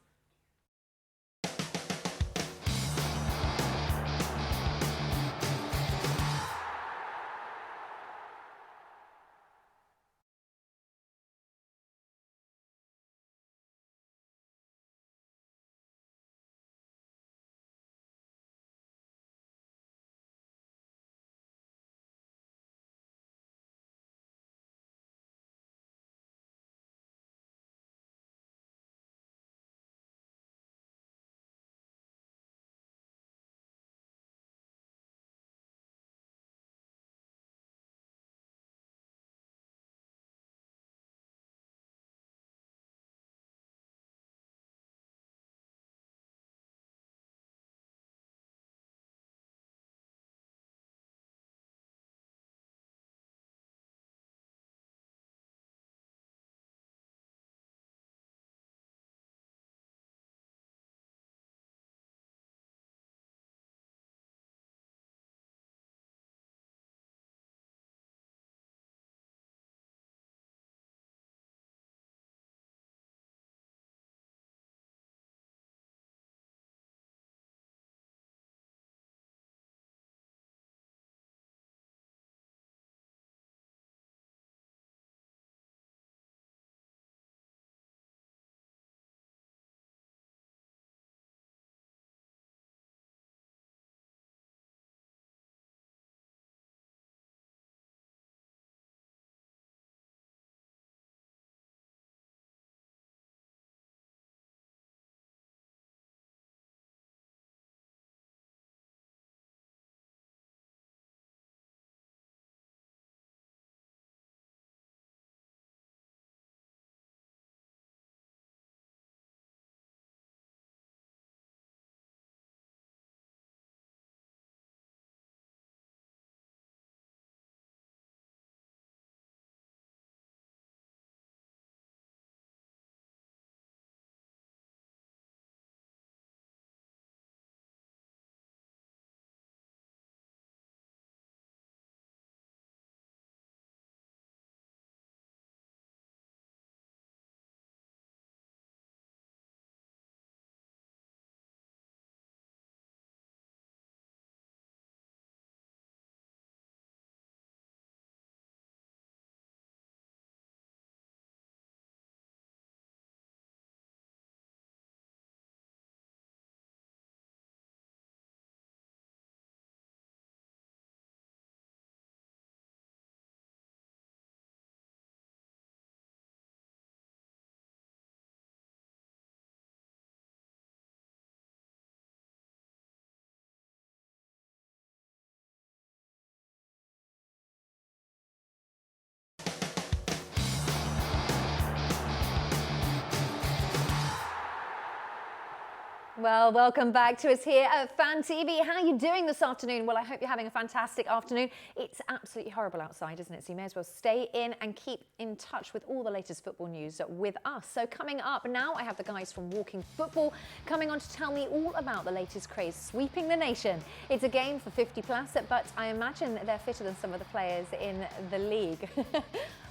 Well, welcome back to us here at Fan TV. How are you doing this afternoon? Well, I hope you're having a fantastic afternoon. It's absolutely horrible outside, isn't it? So you may as well stay in and keep in touch with all the latest football news with us. So coming up now, I have the guys from Walking Football coming on to tell me all about the latest craze sweeping the nation. It's a game for 50 plus, but I imagine they're fitter than some of the players in the league.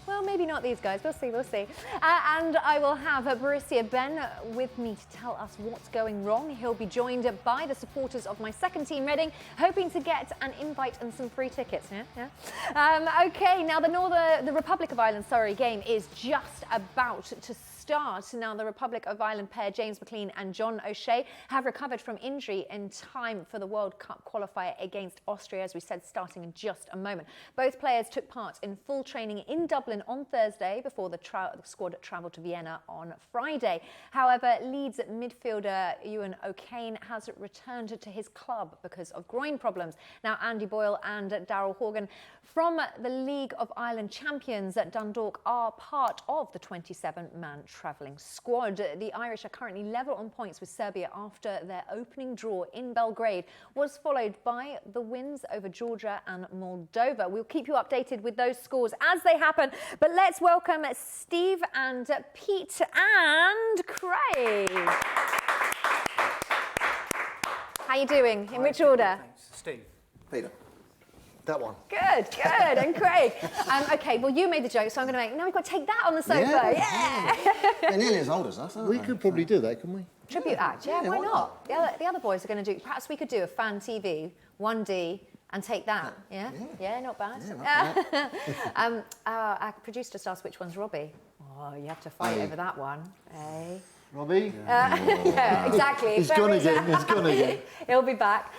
Well, maybe not these guys. We'll see, we'll see. And I will have Borussia Ben with me to tell us what's going wrong. He'll be joined by the supporters of my second team, Reading, hoping to get an invite and some free tickets. Okay, now the Republic of Ireland, game is just about to start. Now, the Republic of Ireland pair, James McLean and John O'Shea, have recovered from injury in time for the World Cup qualifier against Austria, as we said, starting in just a moment. Both players took part in full training in Dublin on Thursday before the squad travelled to Vienna on Friday. However, Leeds midfielder Ewan O'Kane has returned to his club because of groin problems. Now, Andy Boyle and Darrell Horgan from the League of Ireland champions at Dundalk are part of the 27-man travelling squad. The Irish are currently level on points with Serbia after their opening draw in Belgrade was followed by the wins over Georgia and Moldova. We'll keep you updated with those scores as they happen, but let's welcome Steve and Pete and Craig. How you doing? In which order? Thanks. Steve. Peter. That one. Good, good. And Craig. Okay, well, you made the joke, so I'm going to make... No, we've got to take that on the sofa. Yeah. They're nearly as old as us, aren't they? We could probably do that, couldn't we? Tribute act, yeah, why not? The other boys are going to do... Perhaps we could do a Fan TV, 1D, and take that, yeah? Yeah, not bad. Yeah, our producer just asked which one's Robbie. Oh, you have to fight over that one, eh? Robbie? Yeah, exactly. He's gone again, he's gone again. He'll be back.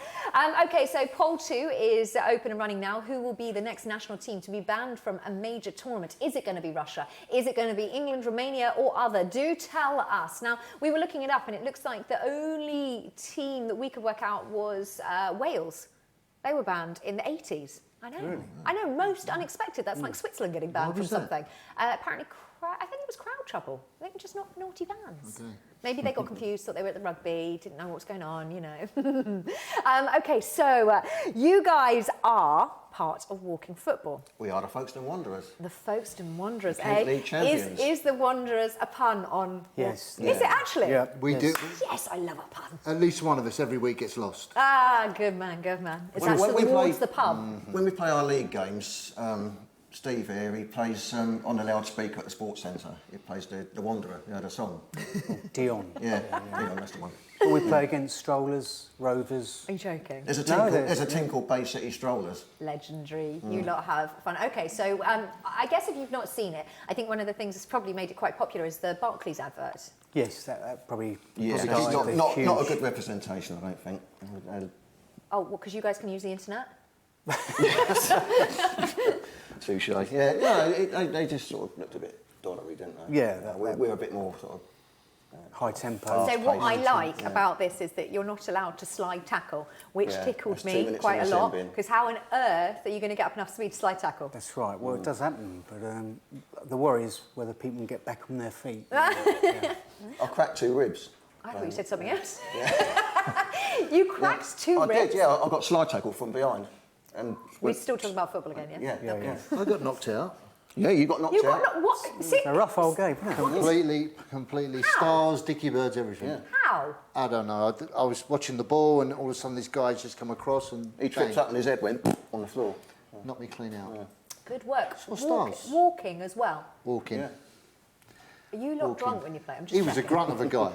Okay, so poll 2 is open and running now. Who will be the next national team to be banned from a major tournament? Is it going to be Russia? Is it going to be England, Romania, or other? Do tell us. Now, we were looking it up, and it looks like the only team that we could work out was Wales. They were banned in the 80s. I know. Really? I know, most unexpected. That's like Switzerland getting banned from something. Apparently, I think it was crowd trouble. I think just not naughty bans. Okay. Maybe they got confused, thought they were at the rugby, didn't know what was going on, you know. Okay, so you guys are part of Walking Football. We are the Folkestone Wanderers. The Folkestone Wanderers, the Kent League champions. Is the Wanderers a pun on... Yes. Is it actually? Yeah, we do. Yes, I love a pun. At least one of us every week gets lost. Ah, good man, good man. Is that towards the pub? When we play our league games, Steve here, he plays on the loudspeaker at the sports centre. He plays the Wanderer, you know, the song. Dion. Yeah, Dion, that's the one. But we play against Strollers, Rovers. Are you joking? There's a team called Bay City Strollers. Legendary. You lot have fun. Okay, so I guess if you've not seen it, I think one of the things that's probably made it quite popular is the Barclays advert. Yes, that probably... Yeah, it's not a good representation, I don't think. Oh, well, because you guys can use the internet? Touche. Yeah, no, they just sort of looked a bit dollery, didn't they? Yeah. We're a bit more sort of... high tempo. So what I like about this is that you're not allowed to slide tackle, which tickled me quite a lot, because how on earth are you going to get up enough speed to slide tackle? That's right. Well, it does happen, but the worry is whether people can get back on their feet. I cracked 2 ribs. I thought you said something else. You cracked 2 ribs? I did, yeah. I got slide tackled from behind. And we're still talking about football again, yeah? Yeah. I got knocked out. Yeah, you got knocked out. What? It's a rough old game, completely. How? Stars, dicky birds, everything. Yeah. How? I don't know. I was watching the ball and all of a sudden this guy just come across and... He tripped up and his head went on the floor. Knocked me clean out. Yeah. Good work. Stars. Walking as well? Walking. Yeah. Are you not drunk when you play? I'm just He was a grunt of a guy.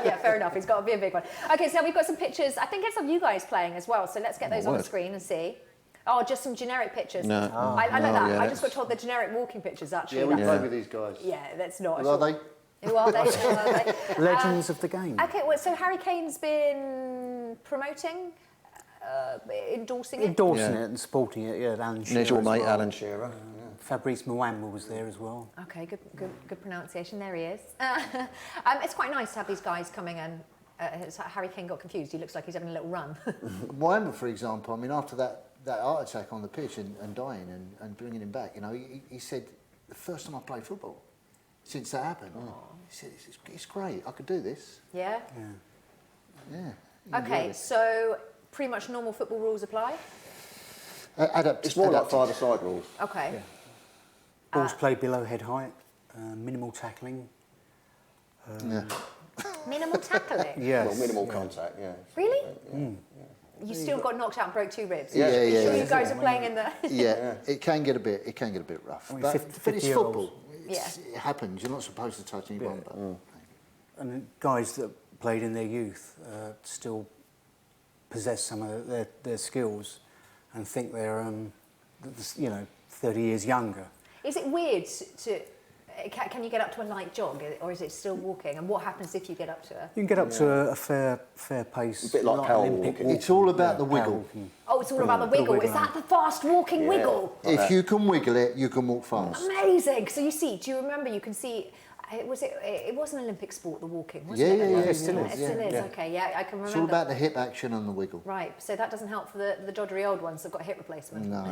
Yeah, fair enough. He's got to be a big one. Okay, so we've got some pictures. I think it's of you guys playing as well, so let's get those on the screen and see. Oh, just some generic pictures. No. I like that. Yeah, I just got told the generic walking pictures, actually. Yeah, we play with these guys. Yeah, that's not... Who are they? Who are they? Legends of the game. Okay, well, so Harry Kane's been promoting, endorsing it? Endorsing it and supporting it, yeah. Alan Shearer. There's your mate, Alan Shearer. Fabrice Muamba was there as well. Okay, good pronunciation. There he is. It's quite nice to have these guys coming in. Harry Kane got confused. He looks like he's having a little run. Muamba, for example, I mean, after that heart attack on the pitch and dying and bringing him back, you know, he said, the first time I played football since that happened, he said, it's great, I could do this. Yeah? Yeah. Okay, so pretty much normal football rules apply? It's more like five-a-side rules. Okay. Yeah. Balls played below head height, minimal tackling. Minimal tackling? Yes. Well, minimal contact, yeah. Really? Yeah. You still got knocked out and broke 2 ribs? Yeah, Are you yeah, sure yeah. you guys are playing in the... Yeah, it can get a bit rough. I mean, but 50 it's year olds. football. It happens. You're not supposed to touch anyone. But And the guys that played in their youth still possess some of their skills and think they're, 30 years younger. Is it weird to... Can you get up to a light jog, or is it still walking? And what happens if you get up to a... You can get up to a fair pace. A bit like power walking. it's all about the wiggle. Oh, it's all about the wiggle. Is that the fast walking wiggle? If you can wiggle it, you can walk fast. Amazing. So you see, do you remember, you can see... It was an Olympic sport, the walking, wasn't it? Yeah. It still is. Okay, yeah, I can remember. It's all about the hip action and the wiggle. Right, so that doesn't help for the doddery old ones that've got a hip replacement. No.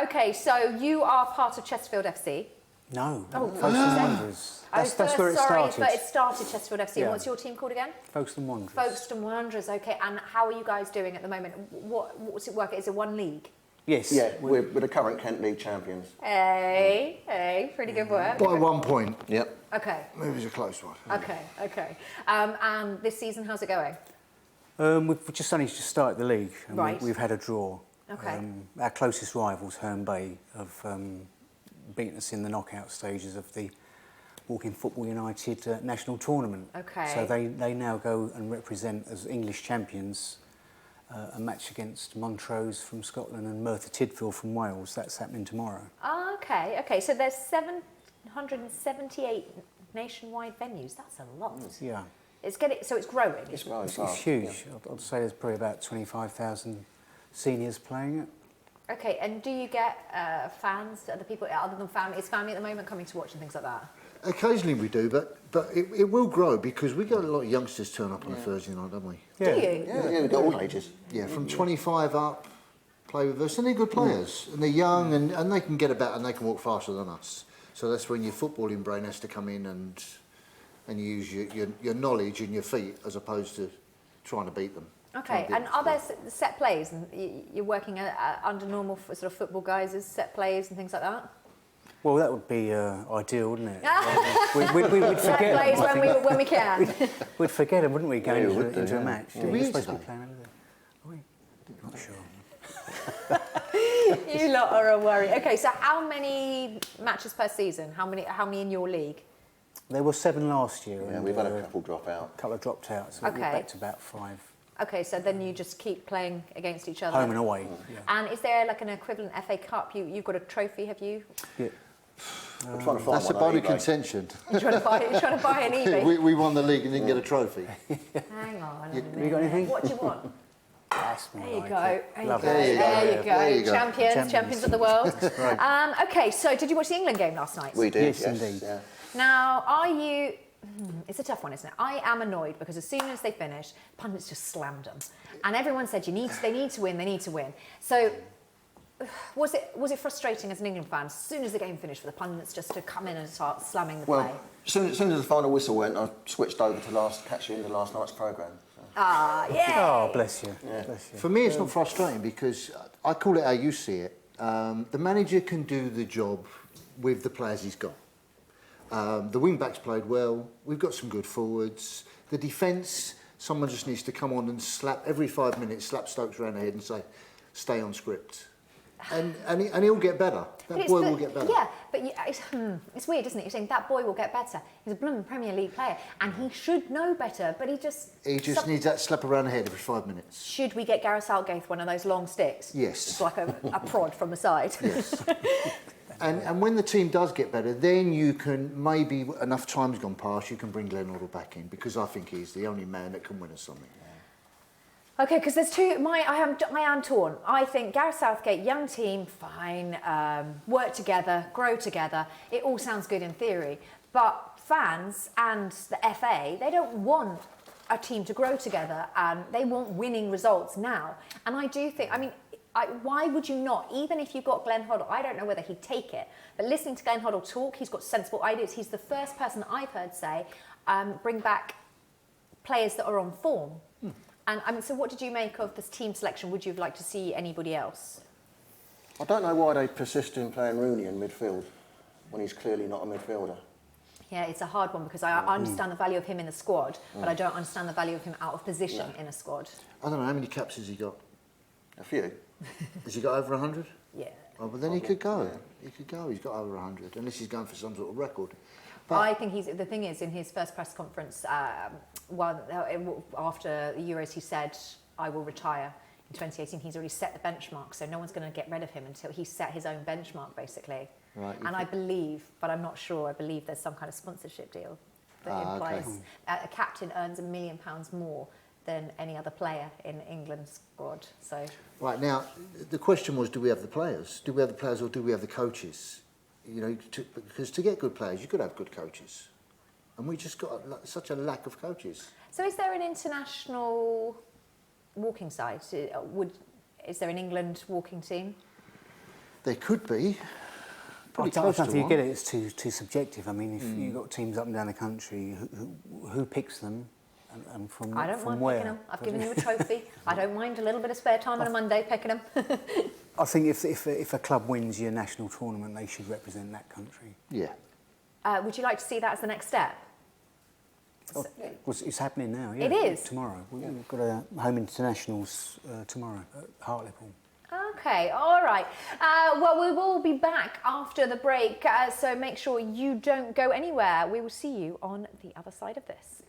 Okay, so you are part of Chesterfield FC. No, Oh, Folkestone Wanderers. That's where it started. But it started Chesterfield FC. Yeah. What's your team called again? Folkestone Wanderers. Folkestone Wanderers, okay. And how are you guys doing at the moment? What's it work? Is it one league? Yes. Yeah, we're the current Kent League champions. Hey, pretty good work. By 1 point. Yep. Okay. It was a close one. Okay. And this season, how's it going? We've just only started the league. And Right. We've had a draw. Okay. Our closest rivals, Herne Bay, have beaten us in the knockout stages of the Walking Football United national tournament. Okay. So they now go and represent as English champions a match against Montrose from Scotland and Merthyr Tydfil from Wales. That's happening tomorrow. Oh, okay. So there's 778 nationwide venues. That's a lot. Yeah. It's growing. It's growing It's fast. huge. I'd say there's probably about 25,000 seniors playing it. Okay, and do you get fans, other people other than family? Is family at the moment coming to watch and things like that? Occasionally we do, but it will grow because we get a lot of youngsters turn up on a Thursday night, don't we? Do you? Yeah, we've got all ages. Yeah, from 25 up, play with us, and they're good players, and they're young, and they can get about, and they can walk faster than us. So that's when your footballing brain has to come in and use your knowledge and your feet as opposed to trying to beat them. Okay, and are there set plays, and you're working under normal sort of football guys as set plays and things like that? Well, that would be ideal, wouldn't it? We'd Set forget plays them, when we can. We'd forget them, wouldn't we, going into a match? Did we We're eat supposed to be today? playing over there. Not sure. You lot are a worry. Okay, so how many matches per season? How many in your league? There were 7 last year. Yeah, and, we've had a couple drop out. A couple of dropped out, so we're back to about 5. Okay, so then you just keep playing against each other. Home and away. Yeah. And is there like an equivalent FA Cup? You've got a trophy, have you? Yeah. I'm trying to find That's a one bone on of eBay. contention. You're trying to buy an eBay? we won the league and didn't get a trophy. Hang on. Have you got anything? What do you want? That's There you go. There you go. Champions of the world. Okay, so did you watch the England game last night? We did, Yes, indeed. Yeah. Now, are you... It's a tough one, isn't it? I am annoyed because as soon as they finished, pundits just slammed them. And everyone said, they need to win. So... Was it frustrating as an England fan as soon as the game finished for the pundits just to come in and start slamming the play? Well, as soon as the final whistle went, I switched over to catch you into last night's programme. So. Yeah. Oh, bless you. Yeah. Bless you. For me, it's not frustrating because I call it how you see it. The manager can do the job with the players he's got. The wing-backs played well. We've got some good forwards. The defence, someone just needs to come on and every 5 minutes, slap Stokes around the head and say, stay on script. And he'll get better. That boy will get better. Yeah, but it's weird, isn't it? You're saying that boy will get better. He's a blooming Premier League player, and he should know better, but he just needs that slap around the head every 5 minutes. Should we get Gareth Southgate one of those long sticks? Yes. It's like a prod from the side. Yes. And when the team does get better, then you can, maybe enough time's gone past, you can bring Glenn Hoddle back in, because I think he's the only man that can win us something. Okay, because there's two. I am torn. I think Gareth Southgate, young team, fine, work together, grow together. It all sounds good in theory, but fans and the FA, they don't want a team to grow together, and they want winning results now. And I do think, why would you not? Even if you got Glenn Hoddle, I don't know whether he'd take it, but listening to Glenn Hoddle talk, he's got sensible ideas. He's the first person that I've heard say, bring back players that are on form. And I mean, so what did you make of this team selection? Would you have liked to see anybody else? I don't know why they persist in playing Rooney in midfield when he's clearly not a midfielder. Yeah, it's a hard one because I understand the value of him in the squad, but I don't understand the value of him out of position in a squad. I don't know, how many caps has he got? A few. Has he got over 100? Yeah. Oh, but then he could go. He could go. He's got over 100, unless he's going for some sort of record. But I think the thing is, in his first press conference, after the Euros, he said, I will retire. In 2018, he's already set the benchmark, so no one's going to get rid of him until he's set his own benchmark, basically. Right, and I believe, but I'm not sure, I believe there's some kind of sponsorship deal that implies a captain earns £1 million more than any other player in England's squad. So. Right, now, the question was, do we have the players? Do we have the players or do we have the coaches? You know, because to get good players, you've got to have good coaches. And we just got such a lack of coaches. So is there an international walking side? Is there an England walking team? There could be. I don't think you get it. It's too subjective. I mean, if you've got teams up and down the country, who picks them and from I don't mind where? picking them. I've given you a trophy. I don't mind a little bit of spare time on a Monday picking them. I think if a club wins your national tournament, they should represent that country. Yeah. Would you like to see that as the next step? It's happening now. Yeah. It is? Tomorrow. We've got a home internationals tomorrow at Hartlepool. Okay, all right. Well, we will be back after the break, so make sure you don't go anywhere. We will see you on the other side of this.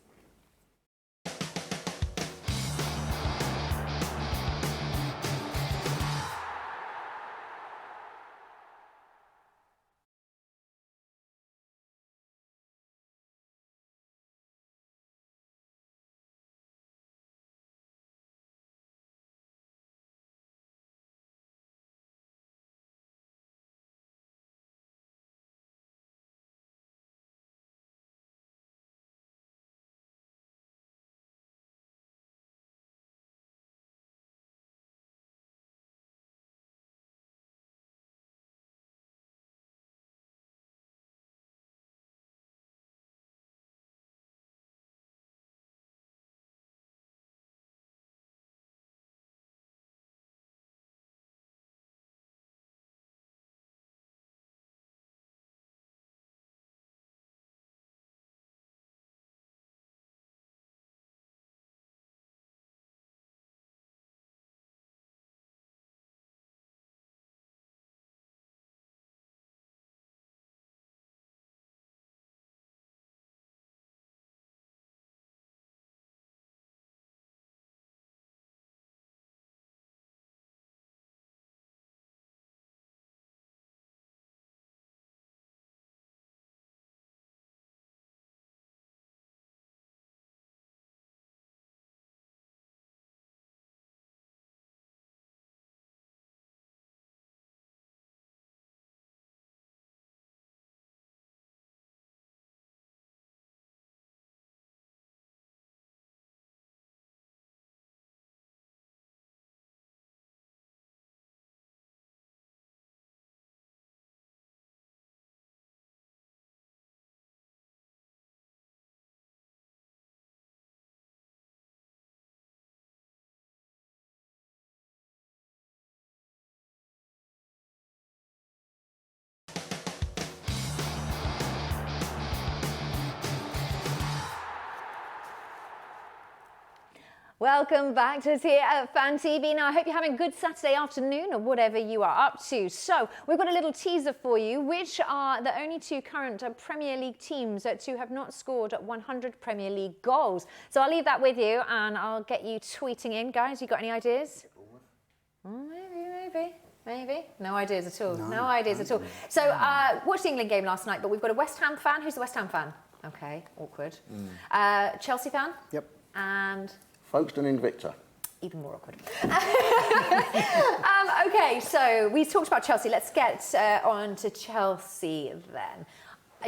Welcome back to us here at Fan TV. Now, I hope you're having a good Saturday afternoon or whatever you are up to. So, we've got a little teaser for you, which are the only two current Premier League teams to have not scored 100 Premier League goals. So, I'll leave that with you and I'll get you tweeting in. Guys, you got any ideas? Maybe. No ideas at all. No ideas at all. So, watched the England game last night, but we've got a West Ham fan. Who's the West Ham fan? Okay, awkward. Chelsea fan? Yep. And... Folkestone Invicta. Even more awkward. Okay, so we talked about Chelsea. Let's get on to Chelsea then.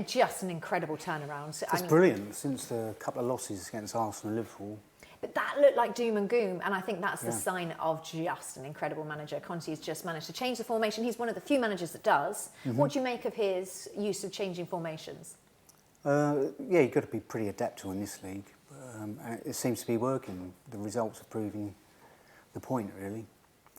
Just an incredible turnaround. It's brilliant since the couple of losses against Arsenal and Liverpool. But that looked like doom and gloom, and I think that's the sign of just an incredible manager. Conte's just managed to change the formation. He's one of the few managers that does. What do you make of his use of changing formations? Yeah, you've got to be pretty adaptable in this league. But, and it seems to be working. The results are proving the point, really.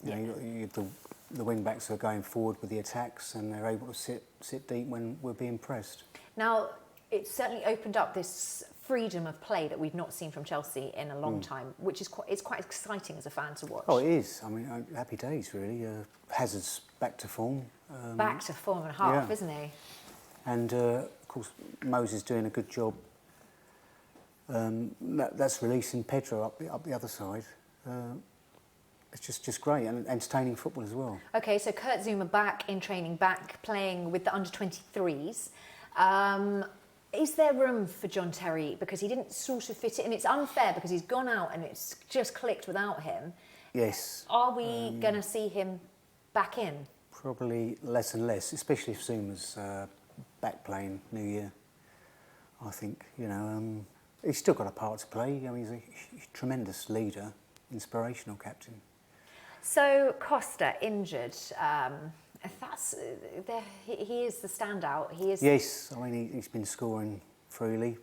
You know, the wing backs are going forward with the attacks, and they're able to sit deep when we're being pressed. Now, it's certainly opened up this freedom of play that we've not seen from Chelsea in a long time, which is quite exciting as a fan to watch. Oh, it is. I mean, happy days, really. Hazard's back to form. Back to form and a half, isn't he? And, of course, Moses is doing a good job. That's releasing Pedro up the other side. It's just great and entertaining football as well. Okay, so Kurt Zuma back in training, back playing with the under-23s. Is there room for John Terry? Because he didn't sort of fit it, and it's unfair because he's gone out and it's just clicked without him. Yes. Are we going to see him back in? Probably less and less, especially if Zuma's back playing New Year. I think, you know, he's still got a part to play. I mean, he's a tremendous leader, inspirational captain. So Costa injured. He is the standout. He is. Yes, I mean he's been scoring freely.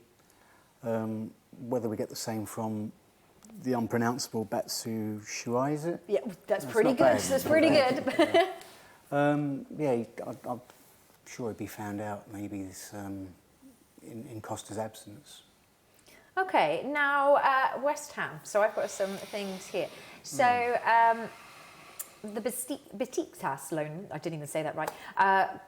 Whether we get the same from the unpronounceable Batsu Shuai, is it? Yeah, that's pretty good. That's pretty good. Yeah, I'm sure he'd be found out maybe this, in Costa's absence. Okay, now West Ham. So I've got some things here. So the Besiktas loan, I didn't even say that right,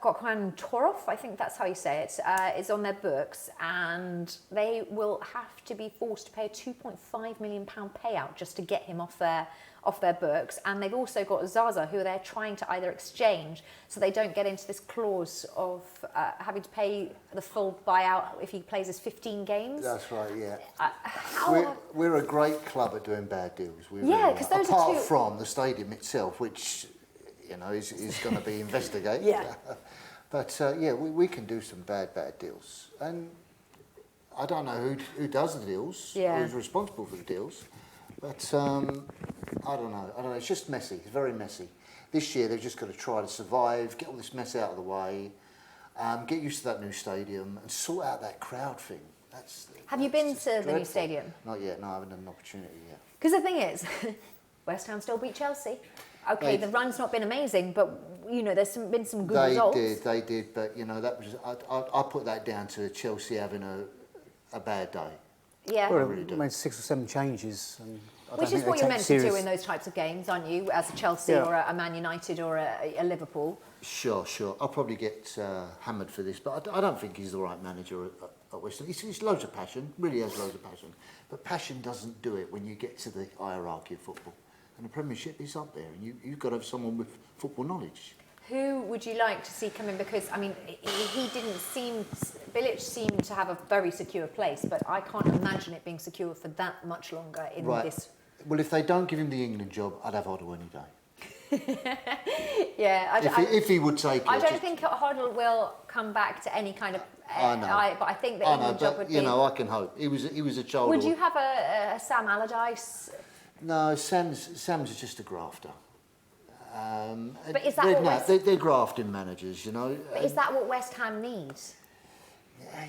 Gökhan Torov, I think that's how you say it, is on their books, and they will have to be forced to pay a £2.5 million payout just to get him off their books. And they've also got Zaza, who they're trying to either exchange so they don't get into this clause of having to pay the full buyout if he plays his 15 games. That's right, yeah. We're a great club at doing bad deals. Yeah, because those apart are two... from the stadium itself, which, you know, is going to be investigated. Yeah. But yeah, we can do some bad deals. And I don't know who does the deals, who's responsible for the deals. But I don't know. It's just messy. It's very messy. This year they've just got to try to survive, get all this mess out of the way, get used to that new stadium, and sort out that crowd thing. Have you been to the new stadium? Not yet. No, I haven't had an opportunity yet. Because the thing is, West Ham still beat Chelsea. Okay, the run's not been amazing, but you know there's been some good results. They did, but you know that was I put that down to Chelsea having a bad day. Yeah. I really do. Made 6 or 7 changes. And which is what you're meant to do in those types of games, aren't you? As a Chelsea or a Man United or a Liverpool. Sure. I'll probably get hammered for this, but I don't think he's the right manager at West Ham. He's loads of passion, really has loads of passion. But passion doesn't do it when you get to the hierarchy of football. And the Premiership is up there, and you've got to have someone with football knowledge. Who would you like to see come in? Because, I mean, Bilic seemed to have a very secure place, but I can't imagine it being secure for that much longer in this. Well, if they don't give him the England job, I'd have Hoddle any day. Yeah. If he would take it. I don't think Hoddle will come back to any kind of... I know. But I think the England job would be... You know, I can hope. He was a child... Would you have a Sam Allardyce? No, Sam's just a grafter. But is that they're grafting managers, you know. But is that what West Ham needs?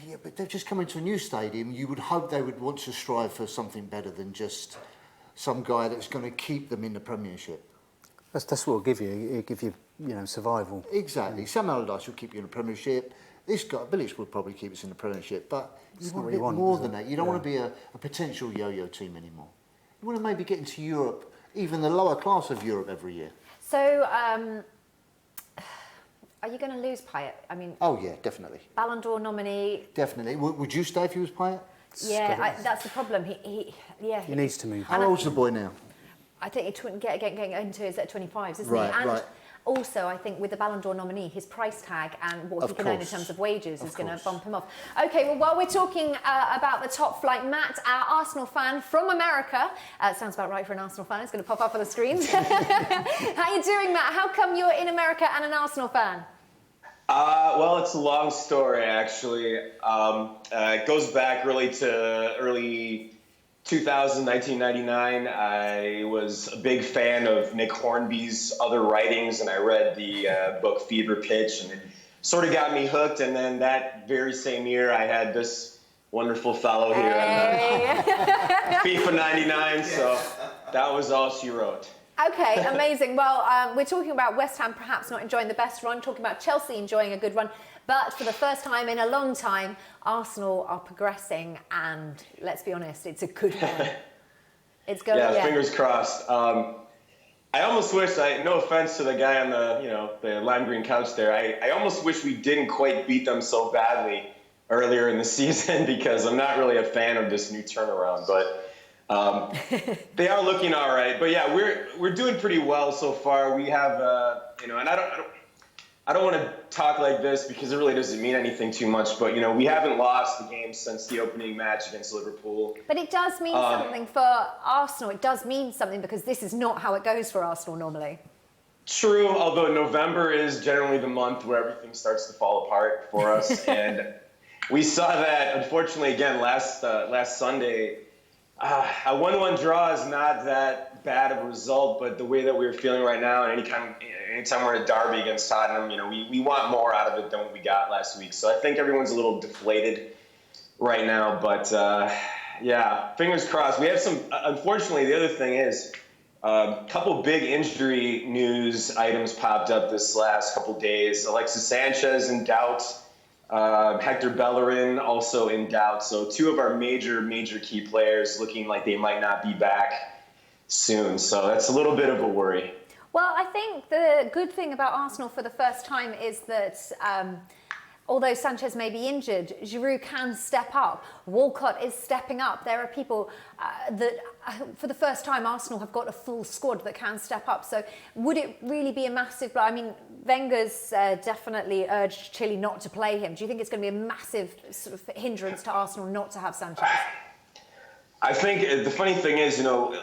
Yeah, but they've just come into a new stadium. You would hope they would want to strive for something better than just some guy that's going to keep them in the Premiership. That's what it'll give you. It'll give you, you know, survival. Exactly. Sam Allardyce will keep you in the Premiership. This guy, Bilic, will probably keep us in the Premiership. But you want a bit more than that. You don't want to be a potential yo-yo team anymore. You want to maybe get into Europe, even the lower class of Europe every year. So, are you going to lose Payet? I mean... Oh, yeah, definitely. Ballon d'Or nominee... Definitely. Would you stay if he was Payet? Yeah, that's the problem. He needs to move. How old's the boy now? I think he's getting into his 25s, isn't he? And also, I think with the Ballon d'Or nominee, his price tag and what he can earn in terms of wages is going to bump him off. Okay, well, while we're talking about the top flight, Matt, our Arsenal fan from America, sounds about right for an Arsenal fan, it's going to pop up on the screens. How you doing, Matt? How come you're in America and an Arsenal fan? Well, it's a long story, actually. It goes back really to early 2000, 1999. I was a big fan of Nick Hornby's other writings, and I read the book Fever Pitch, and it sort of got me hooked. And then that very same year, I had this wonderful fellow here at FIFA 99. So that was all she wrote. Okay, amazing. Well, we're talking about West Ham perhaps not enjoying the best run, talking about Chelsea enjoying a good run, but for the first time in a long time, Arsenal are progressing, and let's be honest, it's a good one. It's going. Yeah, fingers crossed. I almost wish, no offense to the guy on the lime green couch there, I almost wish we didn't quite beat them so badly earlier in the season, because I'm not really a fan of this new turnaround, but they are looking all right. But yeah, we're doing pretty well so far. We have, and I don't want to talk like this because it really doesn't mean anything too much, but we haven't lost the game since the opening match against Liverpool. But it does mean something for Arsenal. It does mean something because this is not how it goes for Arsenal normally. True, although November is generally the month where everything starts to fall apart for us, and we saw that unfortunately again last Sunday. A 1-1 draw is not that bad of a result, but the way that we're feeling right now, and anytime we're at Derby against Tottenham, we want more out of it than what we got last week. So I think everyone's a little deflated right now, but yeah, fingers crossed. We have some, unfortunately, the other thing is a couple big injury news items popped up this last couple days. Alexis Sanchez in doubt. Hector Bellerin also in doubt. So two of our major key players looking like they might not be back soon. So that's a little bit of a worry. Well, I think the good thing about Arsenal for the first time is that although Sanchez may be injured, Giroud can step up. Walcott is stepping up. There are people that, for the first time, Arsenal have got a full squad that can step up. So would it really be a massive blow? I mean, Wenger's definitely urged Chile not to play him. Do you think it's going to be a massive sort of hindrance to Arsenal not to have Sanchez? I think the funny thing is,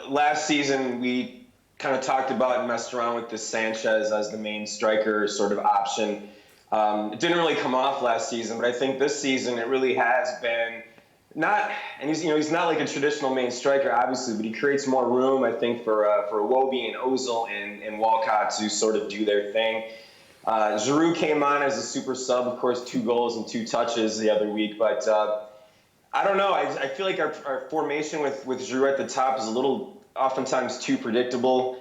last season we kind of talked about and messed around with this Sanchez as the main striker sort of option. It didn't really come off last season, but I think this season it really has been not. And he's not like a traditional main striker, obviously, but he creates more room, I think, for Iwobi and Ozil and Walcott to sort of do their thing. Giroud came on as a super sub, of course, 2 goals and 2 touches the other week, but I don't know. I feel like our formation with Giroud at the top is a little oftentimes too predictable.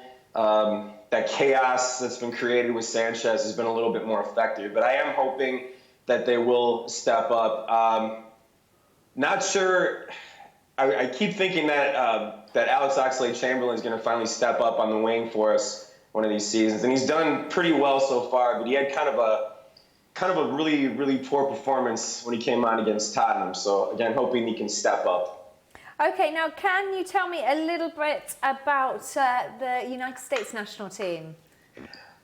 That chaos that's been created with Sanchez has been a little bit more effective. But I am hoping that they will step up. Not sure. I keep thinking that that Alex Oxlade-Chamberlain is going to finally step up on the wing for us one of these seasons, and he's done pretty well so far. But he had kind of a really poor performance when he came on against Tottenham. So again, hoping he can step up. Okay, now can you tell me a little bit about the United States national team?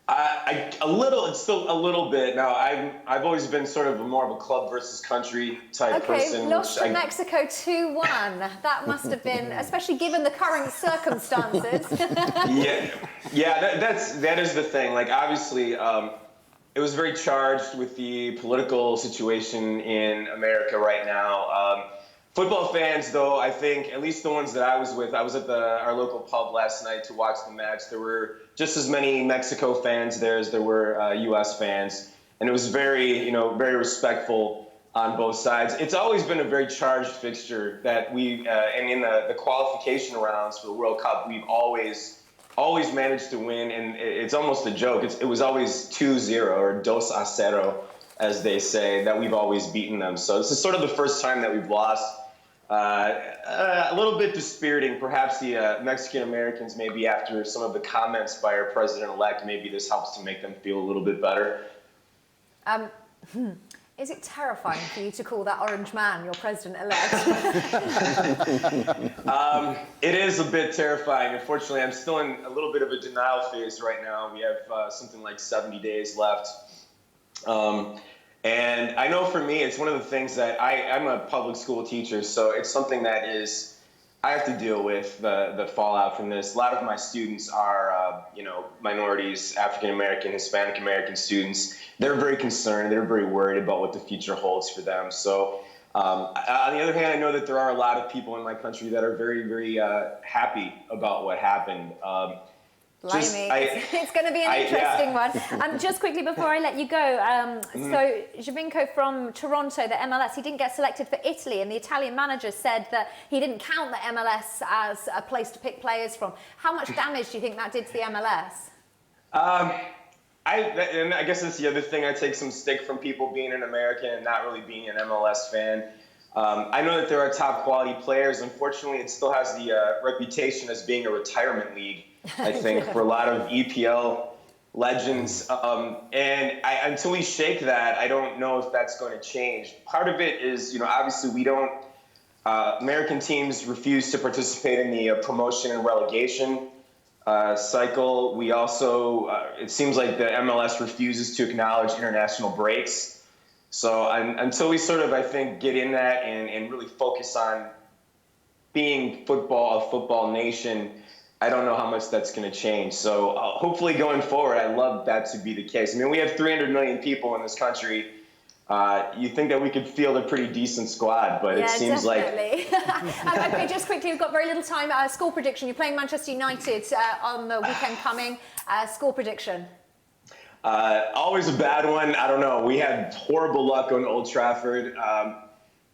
It's still a little bit. Now, I've always been sort of more of a club versus country type person. Okay, lost to Mexico 2-1. That must have been, especially given the current circumstances. That is the thing. Like, obviously, it was very charged with the political situation in America right now. Football fans, though, I think, at least the ones that I was with, I was at our local pub last night to watch the match. There were just as many Mexico fans there as there were U.S. fans. And it was very respectful on both sides. It's always been a very charged fixture that and in the qualification rounds for the World Cup, we've always managed to win. And it's almost a joke. It was always 2-0 or 2-0, as they say, that we've always beaten them. So this is sort of the first time that we've lost. A little bit dispiriting. Perhaps the Mexican Americans, maybe after some of the comments by our president-elect, maybe this helps to make them feel a little bit better. Is it terrifying for you to call that orange man your president-elect? It is a bit terrifying. Unfortunately, I'm still in a little bit of a denial phase right now. We have something like 70 days left. And I know for me, it's one of the things that I'm a public school teacher, so it's something that I have to deal with the fallout from this. A lot of my students are, minorities, African-American, Hispanic-American students. They're very concerned. They're very worried about what the future holds for them. So on the other hand, I know that there are a lot of people in my country that are very, very happy about what happened. Blimey. It's going to be an interesting one. Just quickly before I let you go, so Giovinco from Toronto, the MLS, he didn't get selected for Italy, and the Italian manager said that he didn't count the MLS as a place to pick players from. How much damage do you think that did to the MLS? And I guess that's the other thing. I take some stick from people being an American and not really being an MLS fan. I know that there are top quality players. Unfortunately, it still has the reputation as being a retirement league, I think, for a lot of EPL legends. And until we shake that, I don't know if that's going to change. Part of it is, obviously we don't, American teams refuse to participate in the promotion and relegation cycle. We also, it seems like the MLS refuses to acknowledge international breaks. So until we sort of, I think, get in that and really focus on being a football nation, I don't know how much that's going to change. So hopefully going forward, I'd love that to be the case. I mean, we have 300 million people in this country. You think that we could field a pretty decent squad, but it seems definitely. Okay, just quickly, we've got very little time. Score prediction. You're playing Manchester United on the weekend coming. Score prediction. Always a bad one. I don't know. We had horrible luck on Old Trafford.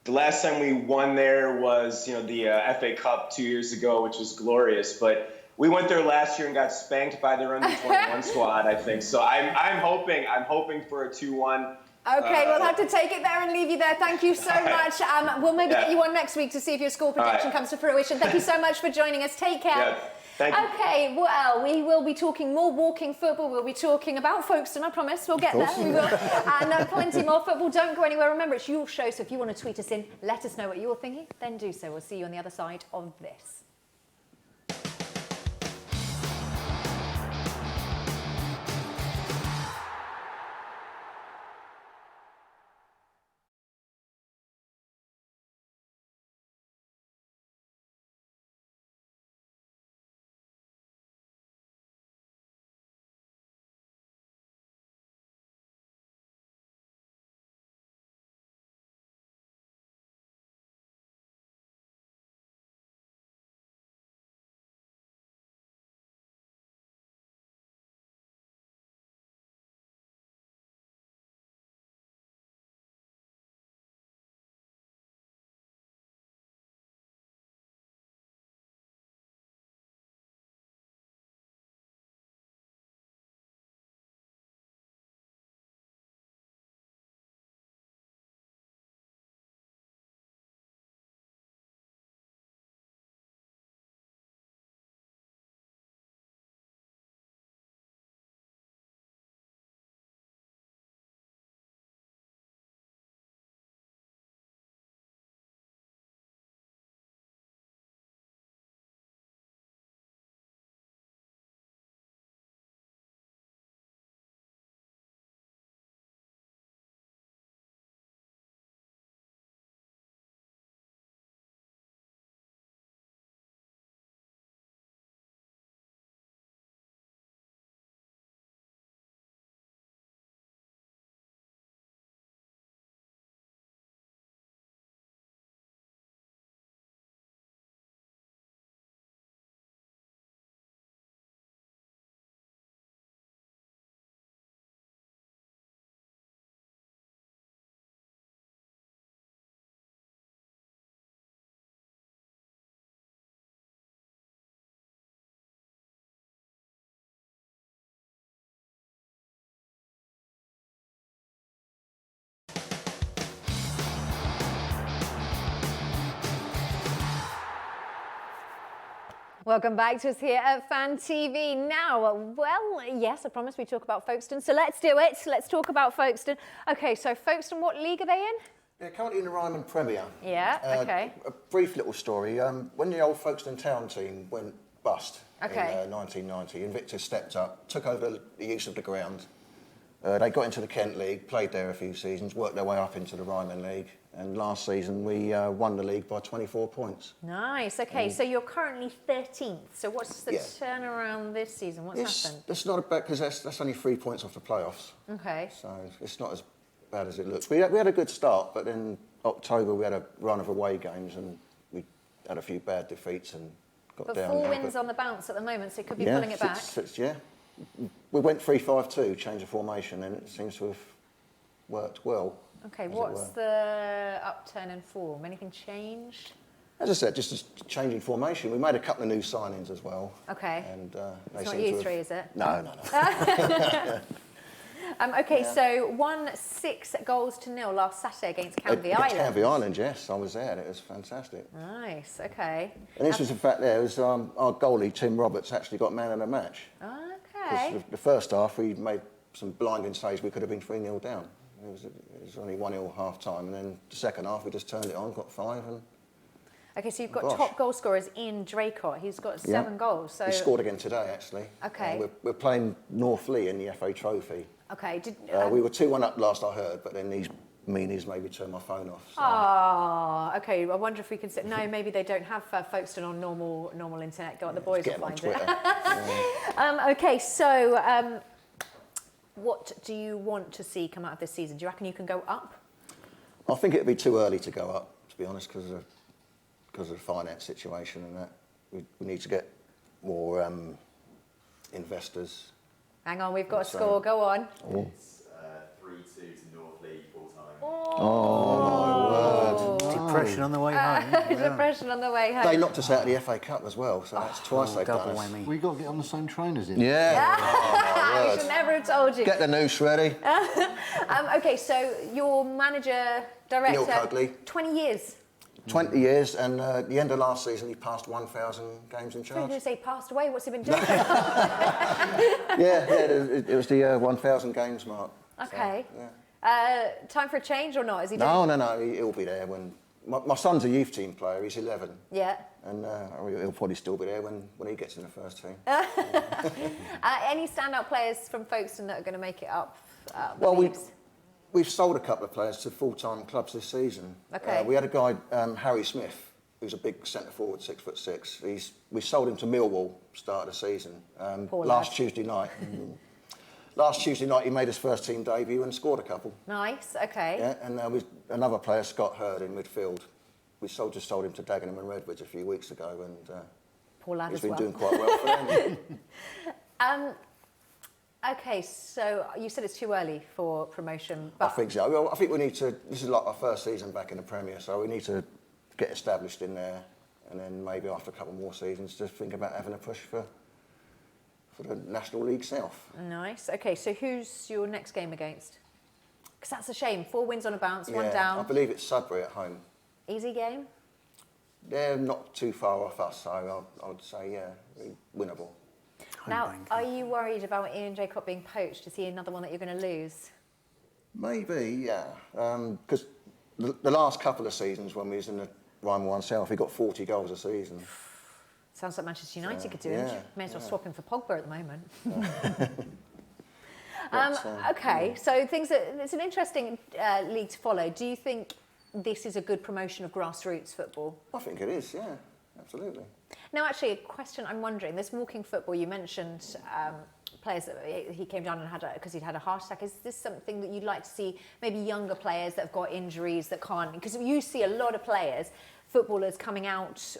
The last time we won there was, the FA Cup 2 years ago, which was glorious. But we went there last year and got spanked by their under-21 squad, I think. So I'm hoping for a 2-1. Okay, we'll have to take it there and leave you there. Thank you so much. We'll maybe get you on next week to see if your score prediction comes to fruition. Thank you so much for joining us. Take care. Yeah. Thank you. Okay, well, we will be talking more walking football. We'll be talking about Folkestone, I promise. We'll get there. We will. And plenty more football. Don't go anywhere. Remember, it's your show, so if you want to tweet us in, let us know what you're thinking, then do so. We'll see you on the other side of this. Welcome back to us here at Fan TV. Now, well, yes, I promised we'd talk about Folkestone, so let's do it. Let's talk about Folkestone. Okay, so Folkestone, what league are they in? They're currently in the Ryman Premier. Yeah, okay. A brief little story. When the old Folkestone Town team went bust in 1990, Invictus stepped up, took over the use of the ground. They got into the Kent League, played there a few seasons, worked their way up into the Ryman League. And last season, we won the league by 24 points. Nice. Okay, so you're currently 13th. So what's the turnaround this season? What's happened? It's not bad because that's only 3 points off the playoffs. Okay. So it's not as bad as it looks. We had a good start, but in October we had a run of away games and we had a few bad defeats and But 4 wins on the bounce at the moment, so it could be pulling it back. Yeah. We went 3-5-2, change of formation, and it seems to have worked well. Okay, what's the upturn in form? Anything changed? As I said, just a changing formation. We made a couple of new signings as well. Okay. And it's not you three, is it? No. Okay, so won 6 goals to 0 last Saturday against Canvey Island. Canvey Island, yes, I was there. And it was fantastic. Nice. Okay. And this was, in fact, our goalie Tim Roberts actually got man of the match. Okay. The first half we made some blinding saves. We could have been 3-0 down. It was only 1-0 half time, and then the second half we just turned it on, got 5. And okay, so you've got top goal scorers Ian Draycott. He's got 7 goals. So he scored again today, actually. Okay. We're playing North Lee in the FA Trophy. Okay. We were 2-1 up last I heard, but then these meanies made me turn my phone off. So. Oh, okay. I wonder if we could say no. Maybe they don't have Folkestone on normal internet. Go on, the boys will find it. Okay, so what do you want to see come out of this season? Do you reckon you can go up? I think it'd be too early to go up, to be honest, because of the finance situation and that. We need to get more investors. Hang on, we've got a score. Go on. It's 3-2 to North League full time. Oh my word! Depression on the way home. Depression on the way home. They knocked us out of the FA Cup as well, so that's twice they've done us. We got to get on the same train as him. Yeah. I should never have told you. Get the noose ready. Okay, so your manager, director, Neil Cugley. 20 years. 20 years, and at the end of last season, he passed 1,000 games in I was charge. going to say passed away. What's he been doing? It was the 1,000 games mark. Okay. So, yeah. Time for a change or not? Is he doing? No. He'll be there when. My son's a youth team player. He's 11. Yeah. And he'll probably still be there when he gets in the first team. Any standout players from Folkestone that are going to make it up? We've sold a couple of players to full-time clubs this season. Okay. We had a guy, Harry Smith, who's a big centre forward, 6'6". We sold him to Millwall start of the season last Tuesday night. Last Tuesday night, he made his first team debut and scored a couple. Nice. Okay. Yeah, and another player, Scott Hurd, in midfield. We just sold him to Dagenham and Redbridge a few weeks ago, and poor lad he's as been doing quite well for them. Okay, so you said it's too early for promotion, but I think so. Well, I think we need to. This is like our first season back in the Premier, so we need to get established in there, and then maybe after a couple more seasons, just think about having a push for the National League South. Nice. Okay, so who's your next game against? Because that's a shame. 4 wins on a bounce, 1 down. I believe it's Sudbury at home. Easy game? They're not too far off us, so I would say, winnable. Now, are you worried about Ian Draycott being poached? Is he another one that you're going to lose? Maybe, yeah. Because the last couple of seasons when we was in the Rhine 1 South, he got 40 goals a season. Sounds like Manchester United could do it. May as well swap him for Pogba at the moment. Okay, so it's an interesting league to follow. Do you think this is a good promotion of grassroots football? I think it is, yeah, absolutely. Now, actually, a question I'm wondering, this walking football, you mentioned players that he came down and had because he'd had a heart attack. Is this something that you'd like to see, maybe younger players that have got injuries that can't, because you see a lot of players, footballers coming out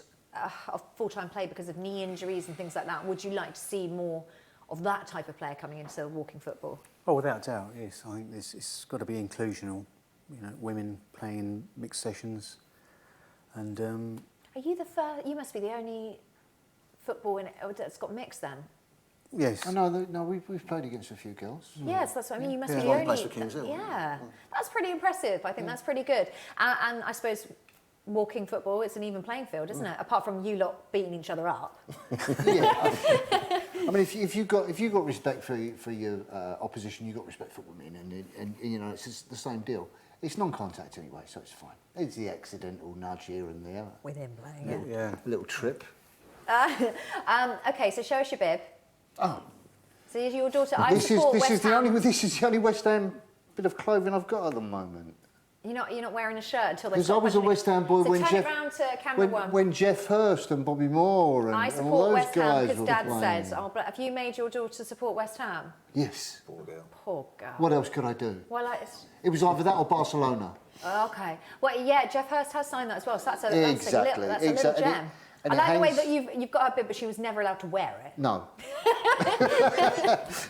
of full-time play because of knee injuries and things like that. Would you like to see more of that type of player coming into walking football? Oh, without doubt, yes. I think it's got to be inclusional. You know, women playing mixed sessions, and. Are you the first? You must be the only football in it that's got mixed then. Yes. Oh, no, we've played against a few girls. Yes, that's what I mean. You must be the only. Yeah, that's pretty impressive. I think that's pretty good. And I suppose walking football, it's an even playing field, isn't it? Apart from you lot beating each other up. Yeah. I mean, if you've got respect for your opposition, you've got respect for women, and you know it's just the same deal. It's non-contact anyway, so it's fine. It's the accidental nudge here and there. With him playing. Yeah. A little trip. Okay, so show us your bib. Oh. So your daughter. This is the only West Ham bit of clothing I've got at the moment. You're not wearing a shirt until they. Because I was a West Ham boy when Jeff Hurst and Bobby Moore and, I and all support those West Ham guys because were Dad playing. says, have you made your daughter support West Ham? Yes. Poor girl. Poor girl. What else could I do? Well, it was either that or Barcelona. Okay. Well, yeah, Jeff Hurst has signed that as well, so that's a little gem. And I like the way that you've got her bib, but she was never allowed to wear it. No.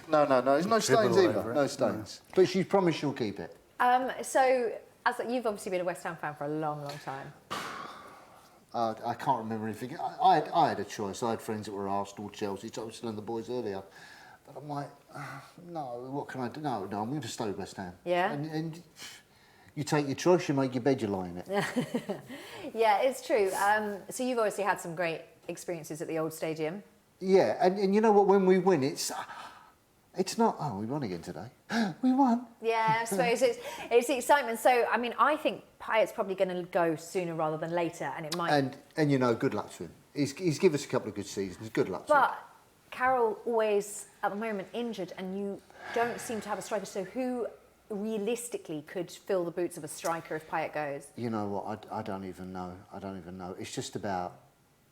no. There's no stains either. No stains. But she promised she'll keep it. So, as you've obviously been a West Ham fan for a long, long time. I can't remember anything. I had a choice. I had friends that were Arsenal, Chelsea. I was telling the boys earlier. But I'm like, no, what can I do? No, I'm going to stay with West Ham. Yeah. And you take your choice, you make your bed, you lie in it. Yeah, it's true. So you've obviously had some great experiences at the old stadium. Yeah, and you know what? When we win, it's not. Oh, we won again today. We won. Yeah, I suppose it's the excitement. So I mean, I think Payet's probably going to go sooner rather than later, and it might. And you know, good luck to him. He's given us a couple of good seasons. Good luck to him. But Carroll always at the moment injured, and you don't seem to have a striker. So who realistically could fill the boots of a striker if Payet goes? You know what? I don't even know. It's just about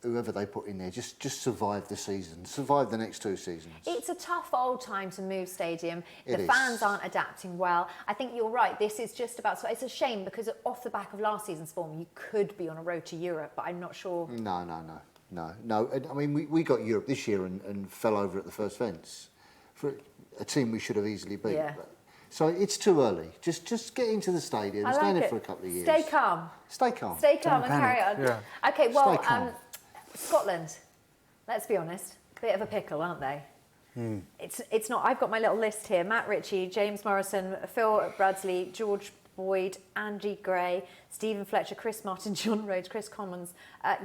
whoever they put in there. Just survive the season. Survive the next 2 seasons. It's a tough old time to move stadium. The It fans is. aren't adapting well. I think you're right. This is just about. So it's a shame because off the back of last season's form, you could be on a road to Europe. But I'm not sure. No. I mean, we got Europe this year and fell over at the first fence for a team we should have easily beat. Yeah. So it's too early. Just get into the stadium. I Stay like in it it. for a couple of years. Stay calm. Stay calm. Stay calm Don't and carry on. panic. Yeah. Okay, well, Stay calm. Scotland, let's be honest, bit of a pickle, aren't they? It's not. I've got my little list here. Matt Ritchie, James Morrison, Phil Bradley, George Boyd, Andy Gray, Stephen Fletcher, Chris Martin, John Rhodes, Chris Commons.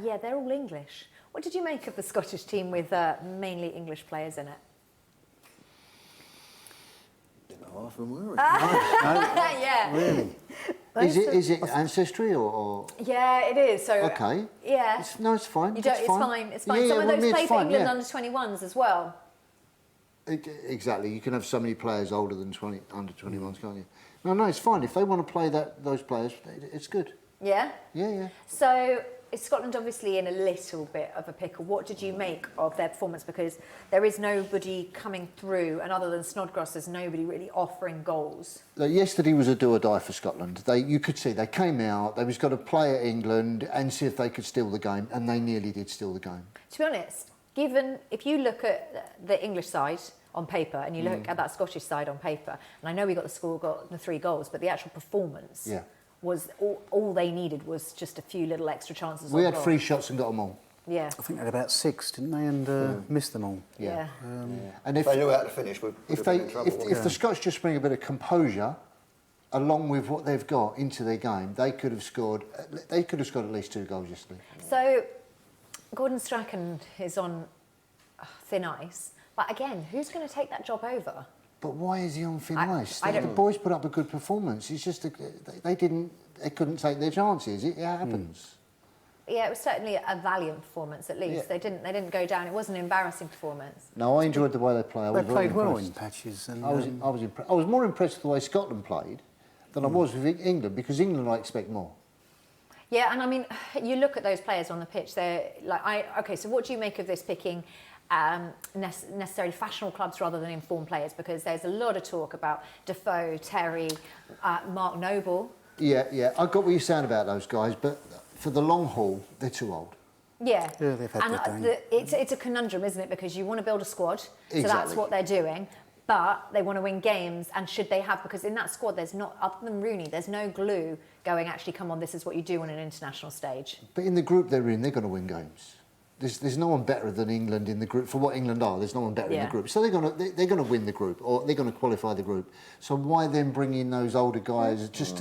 Yeah, they're all English. What did you make of the Scottish team with mainly English players in it? Half of them were. Yeah. Really? Is it ancestry or? Yeah, it is. So. Okay. Yeah. It's fine. You don't. It's fine. It's fine. Some of those play for England under 21s as well. Exactly. You can have so many players older than under 21s, can't you? No, it's fine. If they want to play those players, it's good. Yeah. Yeah. So is Scotland obviously in a little bit of a pickle? What did you make of their performance? Because there is nobody coming through, and other than Snodgrass, there's nobody really offering goals. Yesterday was a do or die for Scotland. You could see they came out. They was going to play at England and see if they could steal the game, and they nearly did steal the game. To be honest, if you look at the English side on paper and you look at that Scottish side on paper, and I know we got the 3 goals, but the actual performance. Yeah. Was all they needed was just a few little extra chances. We had 3 shots and got them all. Yeah. I think they had about 6, didn't they? And missed them all. Yeah. And if they knew how to finish, if the Scots just bring a bit of composure, along with what they've got into their game, they could have scored. They could have scored at least 2 goals yesterday. So, Gordon Strachan is on thin ice, but again, who's going to take that job over? But why is he on thin ice? I The don't. boys put up a good performance. It's just they couldn't take their chances. It happens. Yeah, it was certainly a valiant performance. At least they didn't go down. It wasn't an embarrassing performance. No, I enjoyed the way they played. They played well in patches. And, I was more impressed with the way Scotland played than I was with England, because England I expect more. Yeah, and I mean, you look at those players on the pitch. They're like, okay. So, what do you make of this picking? Necessarily fashionable clubs rather than informed players, because there's a lot of talk about Defoe, Terry, Mark Noble. Yeah, I got what you're saying about those guys, but for the long haul, they're too old. Yeah, they've had their day. It's a conundrum, isn't it? Because you want to build a squad, so Exactly. that's what they're doing. But they want to win games, and should they have? Because in that squad, there's not, other than Rooney, there's no glue going. Actually, come on, this is what you do on an international stage. But in the group they're in, they're going to win games. There's no one better than England in the group. For what England are, there's no one better in the group. So they're going to win the group, or they're going to qualify the group. So why then bring in those older guys just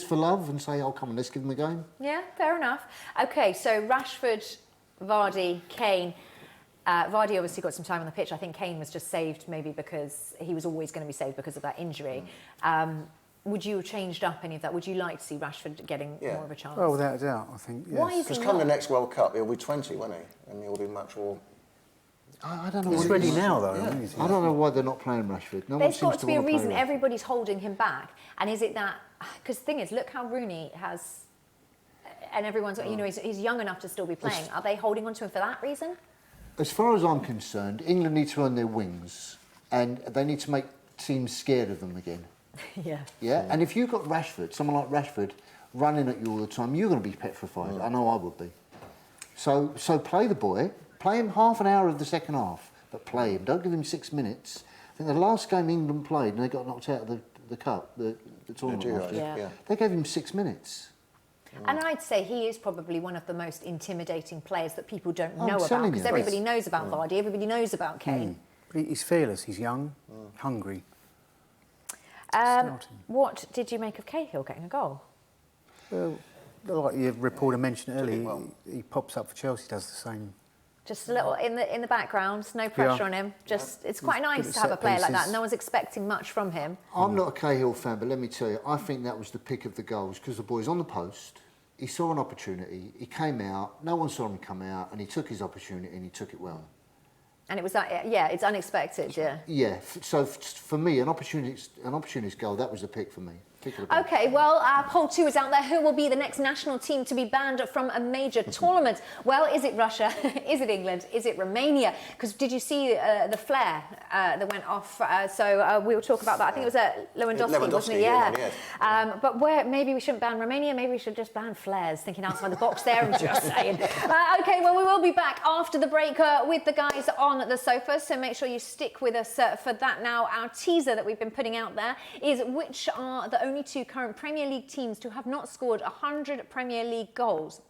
for love and say, oh come on, let's give them a game? Yeah, fair enough. Okay, so Rashford, Vardy, Kane. Vardy obviously got some time on the pitch. I think Kane was just saved maybe because he was always going to be saved because of that injury. Would you have changed up any of that? Would you like to see Rashford getting more of a chance? Oh, without a doubt, I think. Yes. Why is Because he come not? the next World Cup, he'll be 20, won't he? And he'll be much more... I don't know. He's what it ready is. now, though. Yeah. Isn't he? I don't know why they're not playing Rashford. No one There's seems got to be a want play reason Rashford. everybody's holding him back. And is it that... Because the thing is, look how Rooney has... And everyone's... You know, he's young enough to still be playing. Are they holding on to him for that reason? As far as I'm concerned, England need to earn their wings, and they need to make teams scared of them again. Yeah. And if you've got Rashford, someone like Rashford, running at you all the time, you're going to be petrified. I know I would be. So play the boy, play him half an hour of the second half, but play him. Don't give him 6 minutes. I think the last game England played, and they got knocked out of the cup, the tournament. They gave him 6 minutes. And I'd say he is probably one of the most intimidating players that people don't know about, telling you. because everybody knows about Vardy, everybody knows about Kane. But he's fearless, he's young, hungry. What did you make of Cahill getting a goal? Well, like your reporter mentioned earlier, he pops up for Chelsea, does the same. Just a little in the background, no pressure on him. Just it's quite nice to have a player like that. No one's expecting much from him. I'm not a Cahill fan, but let me tell you, I think that was the pick of the goals because the boy's on the post. He saw an opportunity. He came out. No one saw him come out, and he took his opportunity and he took it well. And it was that, yeah, it's unexpected, yeah. Yeah. So for me, an opportunist goal. That was the pick for me. Okay, well, poll 2 is out there. Who will be the next national team to be banned from a major tournament? Well, is it Russia? Is it England? Is it Romania? Because did you see the flare that went off? So we'll talk about that. I think it was Lewandowski, wasn't it? Yeah. But maybe we shouldn't ban Romania. Maybe we should just ban flares. Thinking outside the box there, I'm just saying. Okay, well, we will be back after the break with the guys on the sofa. So make sure you stick with us for that now. Our teaser that we've been putting out there is which are the only 2 current Premier League teams to have not scored 100 Premier League goals.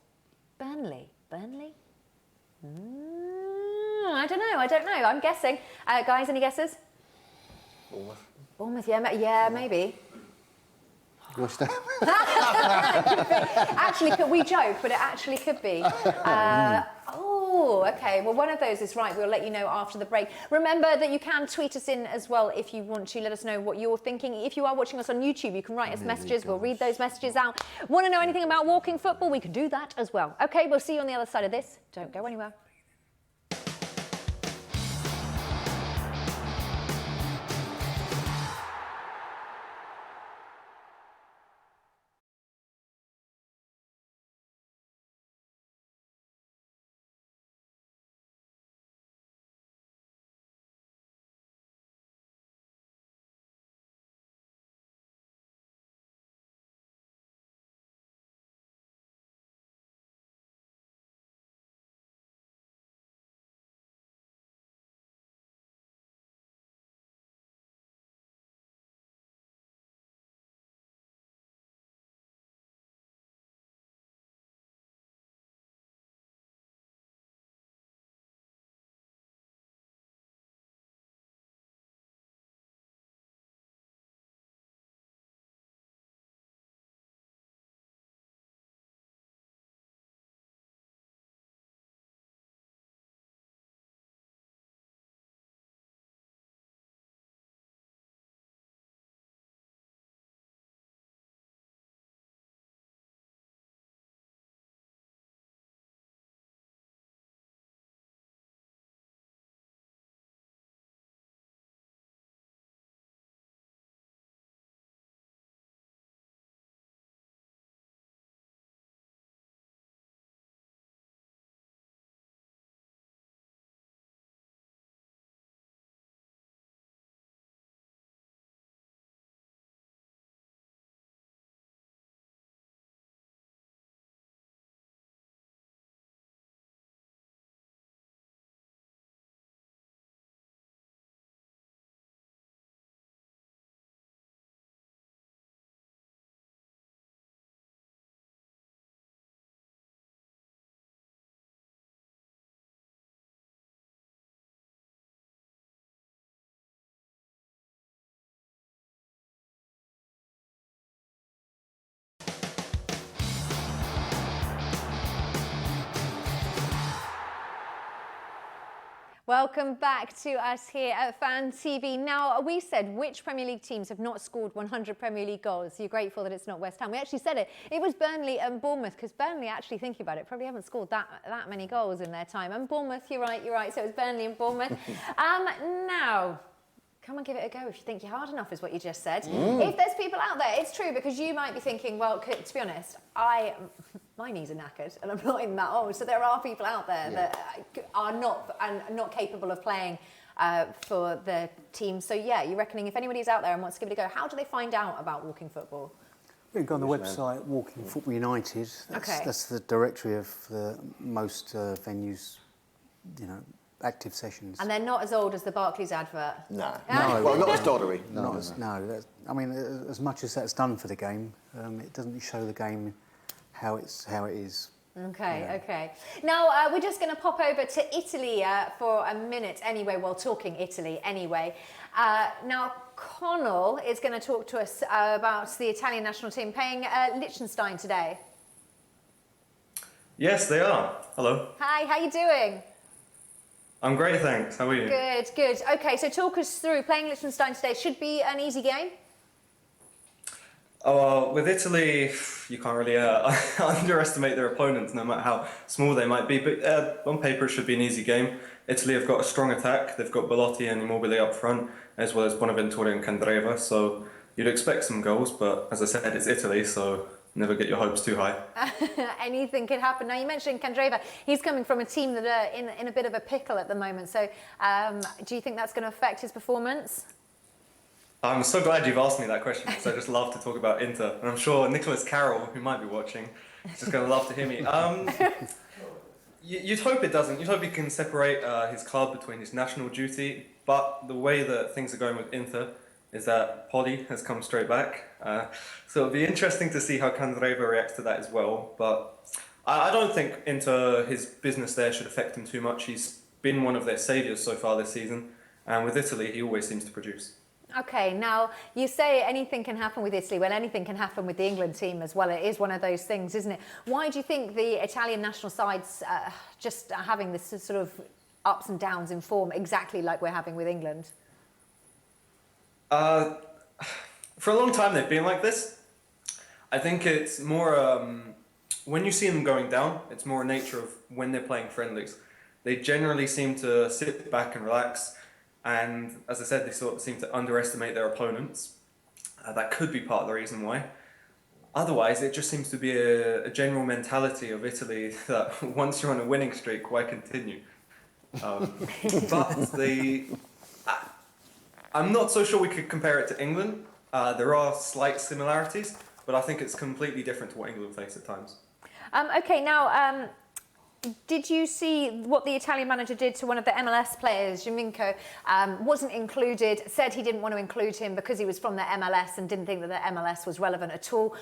Burnley? I don't know. I'm guessing. Guys, any guesses? Bournemouth, yeah, maybe. West Ham. Actually, we joke, but it actually could be. Okay. Well, one of those is right. We'll let you know after the break. Remember that you can tweet us in as well if you want to. Let us know what you're thinking. If you are watching us on YouTube, you can write us messages. We'll read those messages out. Want to know anything about walking football? We can do that as well. Okay, we'll see you on the other side of this. Don't go anywhere. Welcome back to us here at Fan TV. Now, we said which Premier League teams have not scored 100 Premier League goals. You're grateful that it's not West Ham. We actually said it. It was Burnley and Bournemouth, because Burnley, actually thinking about it, probably haven't scored that many goals in their time. And Bournemouth, you're right. So it was Burnley and Bournemouth. Now, come and give it a go if you think you're hard enough, is what you just said. If there's people out there, it's true, because you might be thinking, well, to be honest, my knees are knackered and I'm not even that old. So there are people out there that are not capable of playing for the team. So yeah, you're reckoning if anybody's out there and wants to give it a go, how do they find out about walking football? You can go on the website, Walking Football United. That's the directory of most venues, active sessions. And they're not as old as the Barclays advert? No. Well, not as doddery. I mean, as much as that's done for the game, it doesn't show the game how it is. Okay. Now, we're just going to pop over to Italy for a minute anyway, while talking Italy anyway. Now, Connell is going to talk to us about the Italian national team playing Liechtenstein today. Yes, they are. Hello. Hi, how you doing? I'm great, thanks. How are you? Good. Okay, so talk us through playing Liechtenstein today. Should be an easy game? Oh, with Italy, you can't really underestimate their opponents, no matter how small they might be. But on paper, it should be an easy game. Italy have got a strong attack. They've got Belotti and Immobile up front, as well as Bonaventura and Candreva. So you'd expect some goals, but as I said, it's Italy, so never get your hopes too high. Anything could happen. Now, you mentioned Candreva. He's coming from a team that are in a bit of a pickle at the moment. So do you think that's going to affect his performance? I'm so glad you've asked me that question, because I just love to talk about Inter. And I'm sure Nicholas Carroll, who might be watching, is just going to love to hear me. You'd hope it doesn't. You'd hope he can separate his club between his national duty. But the way that things are going with Inter is that Poli has come straight back. So it'll be interesting to see how Candreva reacts to that as well. But I don't think Inter, his business there should affect him too much. He's been one of their saviours so far this season. And with Italy, he always seems to produce. Okay, now you say anything can happen with Italy. Well, anything can happen with the England team as well. It is one of those things, isn't it? Why do you think the Italian national side's just having this sort of ups and downs in form, exactly like we're having with England? For a long time they've been like this. I think it's more, when you see them going down, it's more a nature of when they're playing friendlies. They generally seem to sit back and relax. And as I said, they sort of seem to underestimate their opponents. That could be part of the reason why. Otherwise, it just seems to be a general mentality of Italy that once you're on a winning streak, why continue? But I'm not so sure we could compare it to England. There are slight similarities, but I think it's completely different to what England face at times. Okay, now, did you see what the Italian manager did to one of the MLS players, Giovinco? Wasn't included, said he didn't want to include him because he was from the MLS and didn't think that the MLS was relevant at all.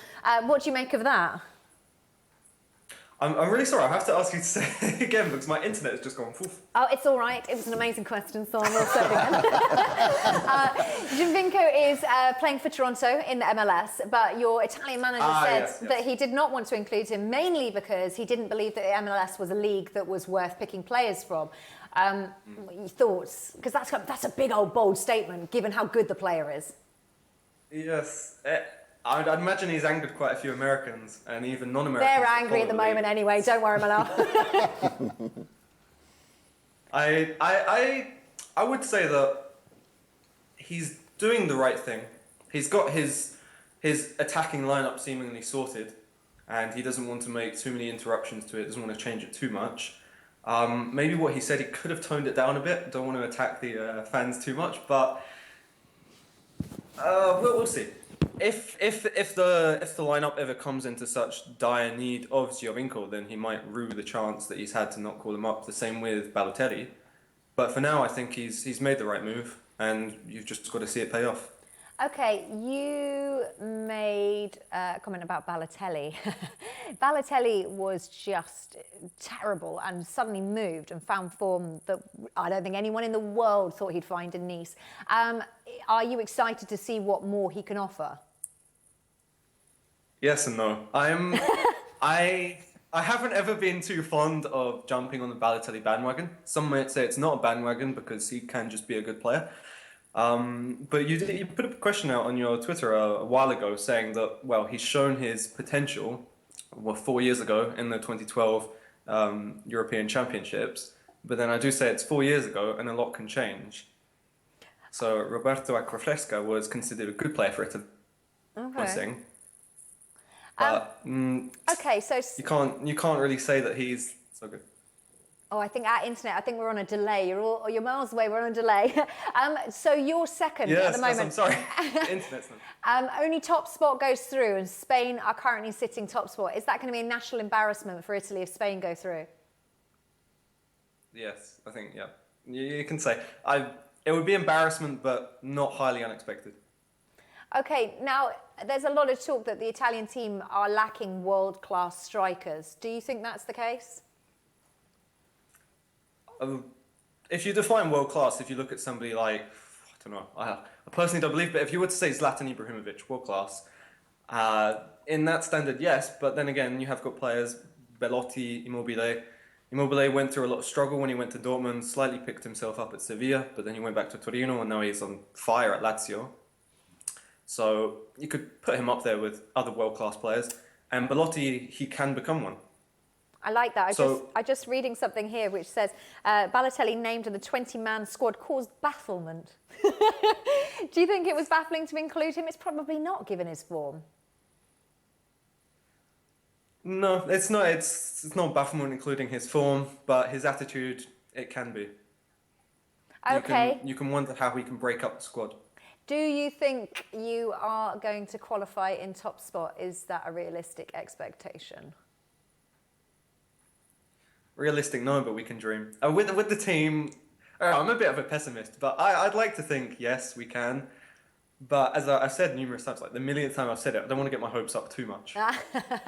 What do you make of that? I'm really sorry, I have to ask you to say it again because my internet has just gone poof. Oh, it's all right. It was an amazing question, so I will say it again. Giovinco is playing for Toronto in the MLS, but your Italian manager said that he did not want to include him, mainly because he didn't believe that the MLS was a league that was worth picking players from. Your thoughts? Because that's a big old bold statement, given how good the player is. Yes. I'd imagine he's angered quite a few Americans and even non-Americans. They're angry at the moment anyway, don't worry, my love. I would say that he's doing the right thing. He's got his attacking lineup seemingly sorted, and he doesn't want to make too many interruptions to it, doesn't want to change it too much. Maybe what he said, he could have toned it down a bit. Don't want to attack the fans too much, but we'll see. If the lineup ever comes into such dire need of Giovinco, then he might rue the chance that he's had to not call him up. The same with Balotelli. But for now, I think he's made the right move, and you've just got to see it pay off. Okay, you made a comment about Balotelli. Balotelli was just terrible and suddenly moved and found form that I don't think anyone in the world thought he'd find in Nice. Are you excited to see what more he can offer? Yes and no. I haven't ever been too fond of jumping on the Balotelli bandwagon. Some might say it's not a bandwagon because he can just be a good player. But you put a question out on your Twitter a while ago saying that, well, he's shown his potential 4 years ago in the 2012 European Championships. But then I do say it's 4 years ago and a lot can change. So Roberto Acquafresca was considered a good player for Italy. Okay. But okay, so you can't really say that he's so good. Oh, I think our internet, I think we're on a delay. You're miles away, we're on a delay. So you're second at the moment. Yes, I'm sorry. Internet's not. Only top spot goes through, and Spain are currently sitting top spot. Is that going to be a national embarrassment for Italy if Spain go through? Yes, I think, yeah. You can say. It would be embarrassment, but not highly unexpected. Okay, now there's a lot of talk that the Italian team are lacking world-class strikers. Do you think that's the case? If you define world-class, if you look at somebody like, I don't know, I personally don't believe, but if you were to say Zlatan Ibrahimovic, world-class, in that standard, yes, but then again, you have got players, Belotti, Immobile. Immobile went through a lot of struggle when he went to Dortmund, slightly picked himself up at Sevilla, but then he went back to Torino, and now he's on fire at Lazio. So you could put him up there with other world-class players, and Belotti, he can become one. I like that. I just reading something here which says Balotelli named in the 20-man squad caused bafflement. Do you think it was baffling to include him? It's probably not, given his form. No, it's not. It's not bafflement including his form, but his attitude, it can be. Okay. You can wonder how he can break up the squad. Do you think you are going to qualify in top spot? Is that a realistic expectation? Realistic, no, but we can dream. With the team, I'm a bit of a pessimist, but I'd like to think, yes, we can. But as I've said numerous times, like the millionth time I've said it, I don't want to get my hopes up too much.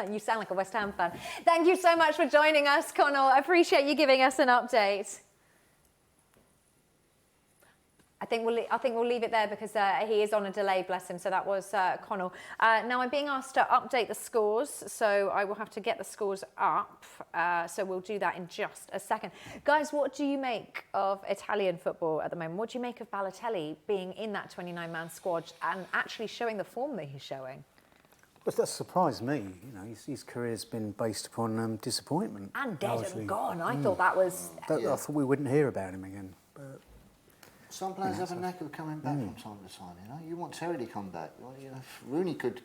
You sound like a West Ham fan. Thank you so much for joining us, Connell. I appreciate you giving us an update. I think we'll leave it there because he is on a delay, bless him. So that was Connell. Now I'm being asked to update the scores, so I will have to get the scores up. So we'll do that in just a second. Guys, what do you make of Italian football at the moment? What do you make of Balotelli being in that 29-man squad and actually showing the form that he's showing? But that surprised me. You know, his career's been based upon disappointment. And dead and gone. I thought that was... I thought we wouldn't hear about him again. But some players have a knack of coming back from time to time, you know. You want Terry to come back. Well, you know, Rooney could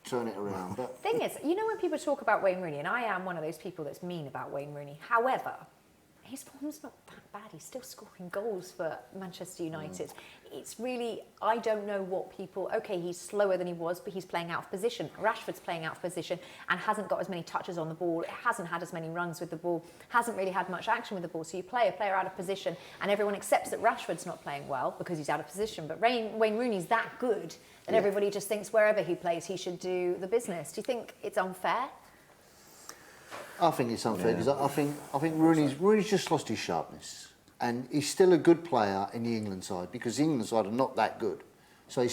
turn it around. But thing is, you know when people talk about Wayne Rooney, and I am one of those people that's mean about Wayne Rooney. However, his form's not that bad. He's still scoring goals for Manchester United. It's really, I don't know what people... OK, he's slower than he was, but he's playing out of position. Rashford's playing out of position and hasn't got as many touches on the ball. Hasn't had as many runs with the ball. Hasn't really had much action with the ball. So you play a player out of position and everyone accepts that Rashford's not playing well because he's out of position. But Wayne Rooney's that good that everybody just thinks wherever he plays, he should do the business. Do you think it's unfair? I think it's unfair because I think Rooney's just lost his sharpness, and he's still a good player in the England side because the England side are not that good. So I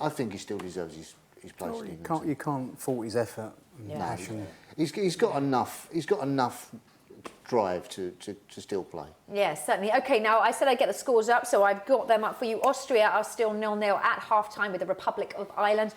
think he still deserves his place. You can't fault his effort and passion. He's got enough. He's got enough drive to still play. Yes, certainly. OK, now I said I'd get the scores up, so I've got them up for you. Austria are still 0-0 at half-time with the Republic of Ireland.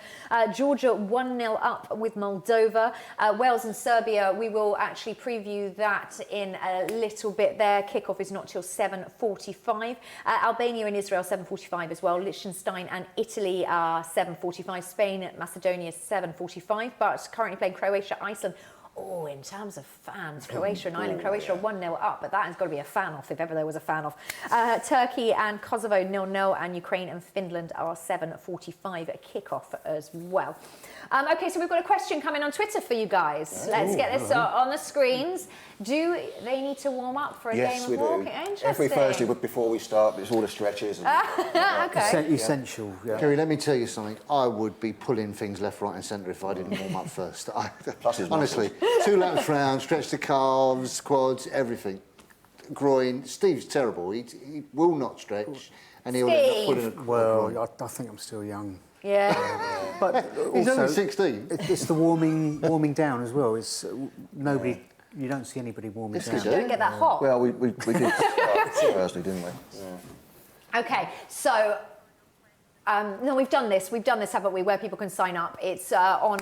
Georgia 1-0 up with Moldova. Wales and Serbia, we will actually preview that in a little bit there. Kickoff is not till 7:45. Albania and Israel 7:45 as well. Liechtenstein and Italy are 7:45. Spain, Macedonia 7:45. But currently playing Croatia, Iceland. Oh, in terms of fans, Croatia and Ireland. Croatia are 1-0 up, but that has got to be a fan-off if ever there was a fan-off. Turkey and Kosovo 0-0, and Ukraine and Finland are 7:45 a kickoff as well. OK, so we've got a question coming on Twitter for you guys. Let's get this on the screens. Do they need to warm up for a game of walking? Interesting. Every Thursday before we start, it's all the stretches. OK. Essential. Yeah. Kerry, let me tell you something. I would be pulling things left, right and centre if I didn't warm up first. Honestly, 2 laps round, stretch the calves, quads, everything. Groin. Steve's terrible. He will not stretch. And he'll end up putting a Well, I think I'm still young. Yeah. But he's also, only 16. It's the warming down as well. It's nobody. You don't see anybody warming down. Don't get that hot. Well, we did start Thursday, didn't we? Yeah. OK, so... no, we've done this, haven't we, where people can sign up. It's on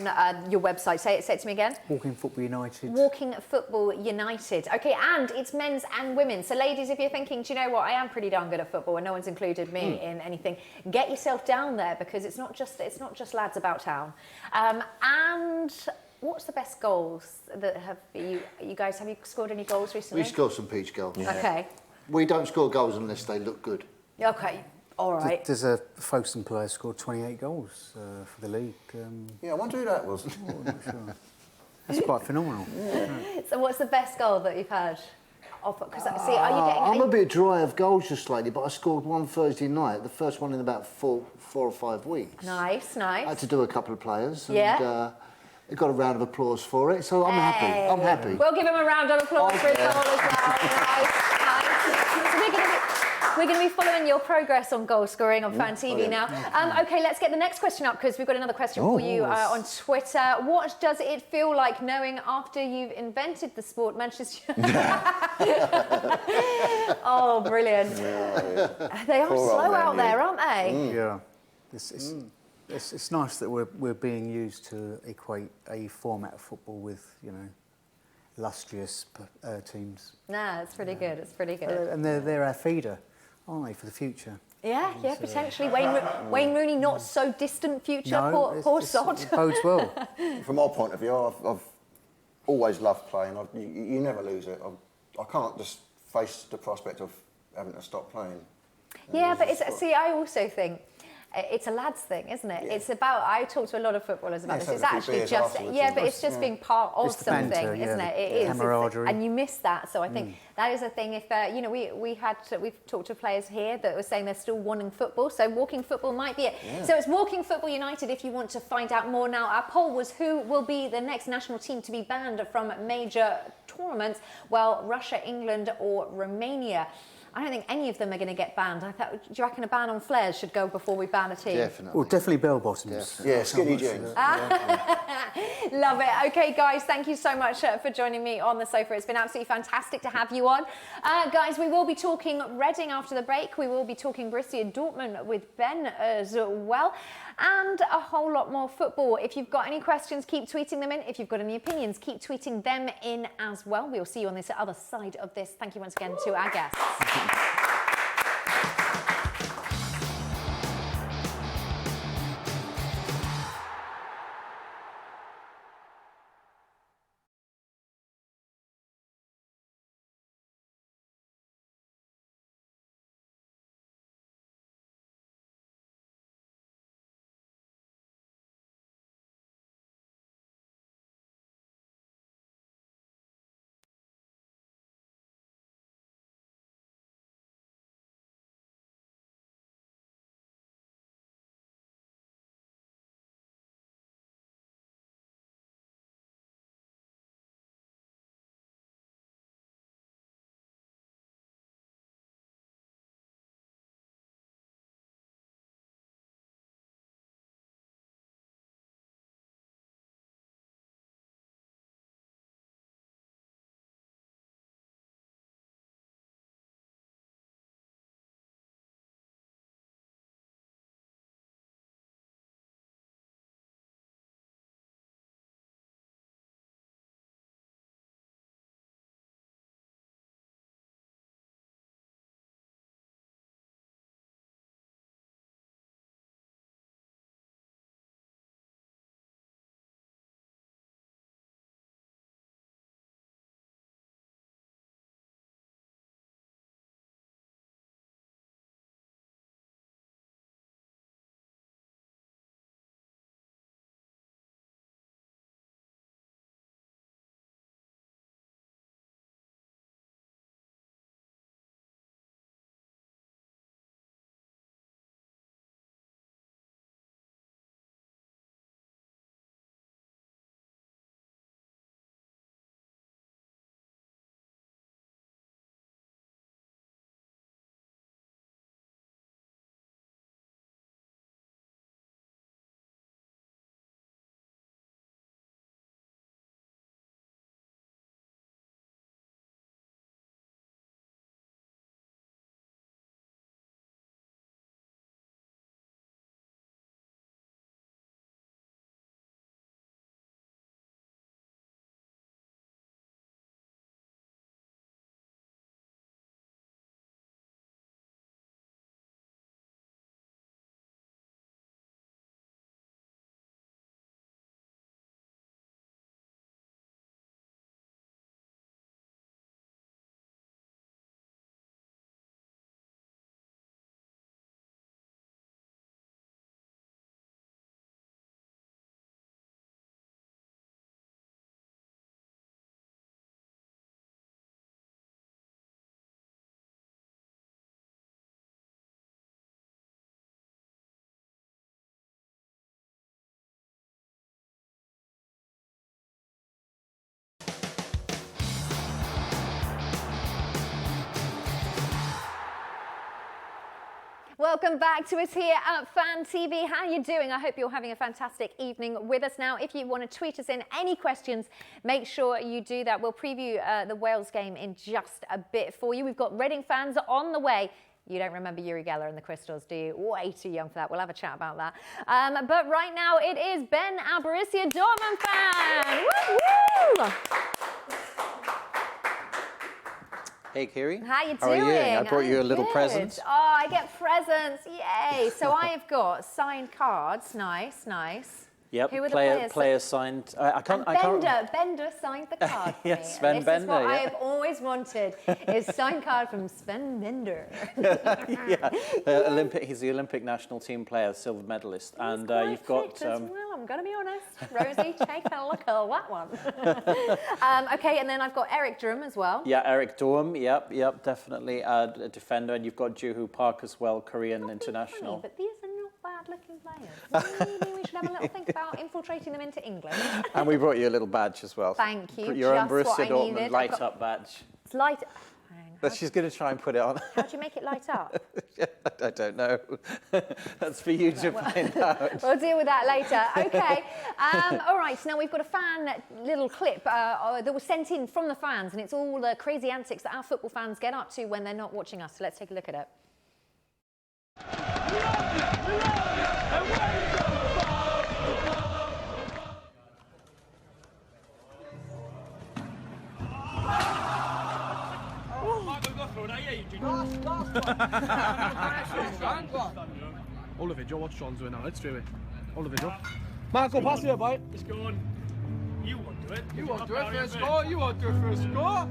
your website. Say it to me again. Walking Football United. Walking Football United. OK, and it's men's and women's. So, ladies, if you're thinking, do you know what, I am pretty darn good at football and no one's included me in anything, get yourself down there because it's not just lads about town. And what's the best goals that you guys, have you scored any goals recently? We scored some peach goals. Yeah. Okay. We don't score goals unless they look good. Okay. All right. There's a Folkestone player scored 28 goals for the league. Yeah, I wonder who that was. I'm not sure. That's quite phenomenal. So what's the best goal that you've had? Because see, are you getting? I'm a bit dry of goals just lately, but I scored one Thursday night, the first one in about four or 5 weeks. Nice, nice. I had to do a couple of players. Yeah. And, I got a round of applause for it, so I'm happy. I'm happy. We'll give him a round of applause for his goal as well. Nice, nice. So we're going to be following your progress on goal scoring on Fan TV now. Okay, let's get the next question up because we've got another question for you on Twitter. What does it feel like knowing after you've invented the sport, Manchester? Oh, brilliant. They are slow out there, aren't they? Yeah. It's nice that we're being used to equate a format of football with, you know, illustrious teams. Nah, it's pretty good. It's pretty good. And they're our feeder, aren't they, for the future? Yeah, potentially. Wayne Rooney, not so distant future. No, poor sod. It bodes well. From my point of view, I've always loved playing. You never lose it. I can't just face the prospect of having to stop playing. Yeah, but I also think it's a lads thing, isn't it? Yeah. It's about, I talk to a lot of footballers about this. It's actually just, but it's just being part of something, banter, isn't it? It is. Camaraderie. And you miss that. So I think that is a thing. If, you know, we've talked to players here that were saying they're still wanting football. So walking football might be it. Yeah. So it's Walking Football United if you want to find out more now. Our poll was who will be the next national team to be banned from major tournaments? Well, Russia, England or Romania. I don't think any of them are going to get banned. Do you reckon a ban on flares should go before we ban a team? Definitely. Well, definitely bell bottoms. Yeah, skinny jeans. Love it. Okay, guys, thank you so much for joining me on the sofa. It's been absolutely fantastic to have you on. Guys, we will be talking Reading after the break. We will be talking Borussia Dortmund with Ben as well. And a whole lot more football. If you've got any questions, keep tweeting them in. If you've got any opinions, keep tweeting them in as well. We'll see you on this other side of this. Thank you once again to our guests. Welcome back to us here at Fan TV. How are you doing? I hope you're having a fantastic evening with us now. If you want to tweet us in any questions, make sure you do that. We'll preview the Wales game in just a bit for you. We've got Reading fans on the way. You don't remember Uri Geller and the Crystals, do you? Way too young for that. We'll have a chat about that. But right now, it is Ben, our Borussia Dortmund fan. Woo-woo! Hey, Kiri. How you doing? How are you? I brought you a little good. present. Oh, I get presents. Yay. So I've got signed cards. Nice, nice. Yep, Who are the players signed. I can't. Bender signed the card for yes, me. Sven This Bender. is what Yeah. I have always wanted, is signed card from Sven Bender. Yeah, Olympic. He's the Olympic national team player, silver medalist, and you've got. As well, I'm going to be honest. Rosie, take a look at that one. Okay, and then I've got Eric Drum as well. Yeah, Eric Dorm. Yep, definitely a defender, and you've got Joo-Hoo Park as well, Korean international. Funny, but these are not bad-looking players. Maybe we should have a little think about infiltrating them into England. And we brought you a little badge as well. Thank you. Your own just what Borussia I Dortmund needed. light-up badge. It's light. But she's going to try and put it on. How do you make it light up? I don't know. That's for you to find out. We'll deal with that later. Okay. All right. Now we've got a fan little clip that was sent in from the fans, and it's all the crazy antics that our football fans get up to when they're not watching us. So let's take a look at it. Oliver, Joe, what's Sean's doing now? Let's do it. Oliver, Joe. Marco, pass it, boy. It's going. You won't do it. You won't do it for a score. You won't do it for a score.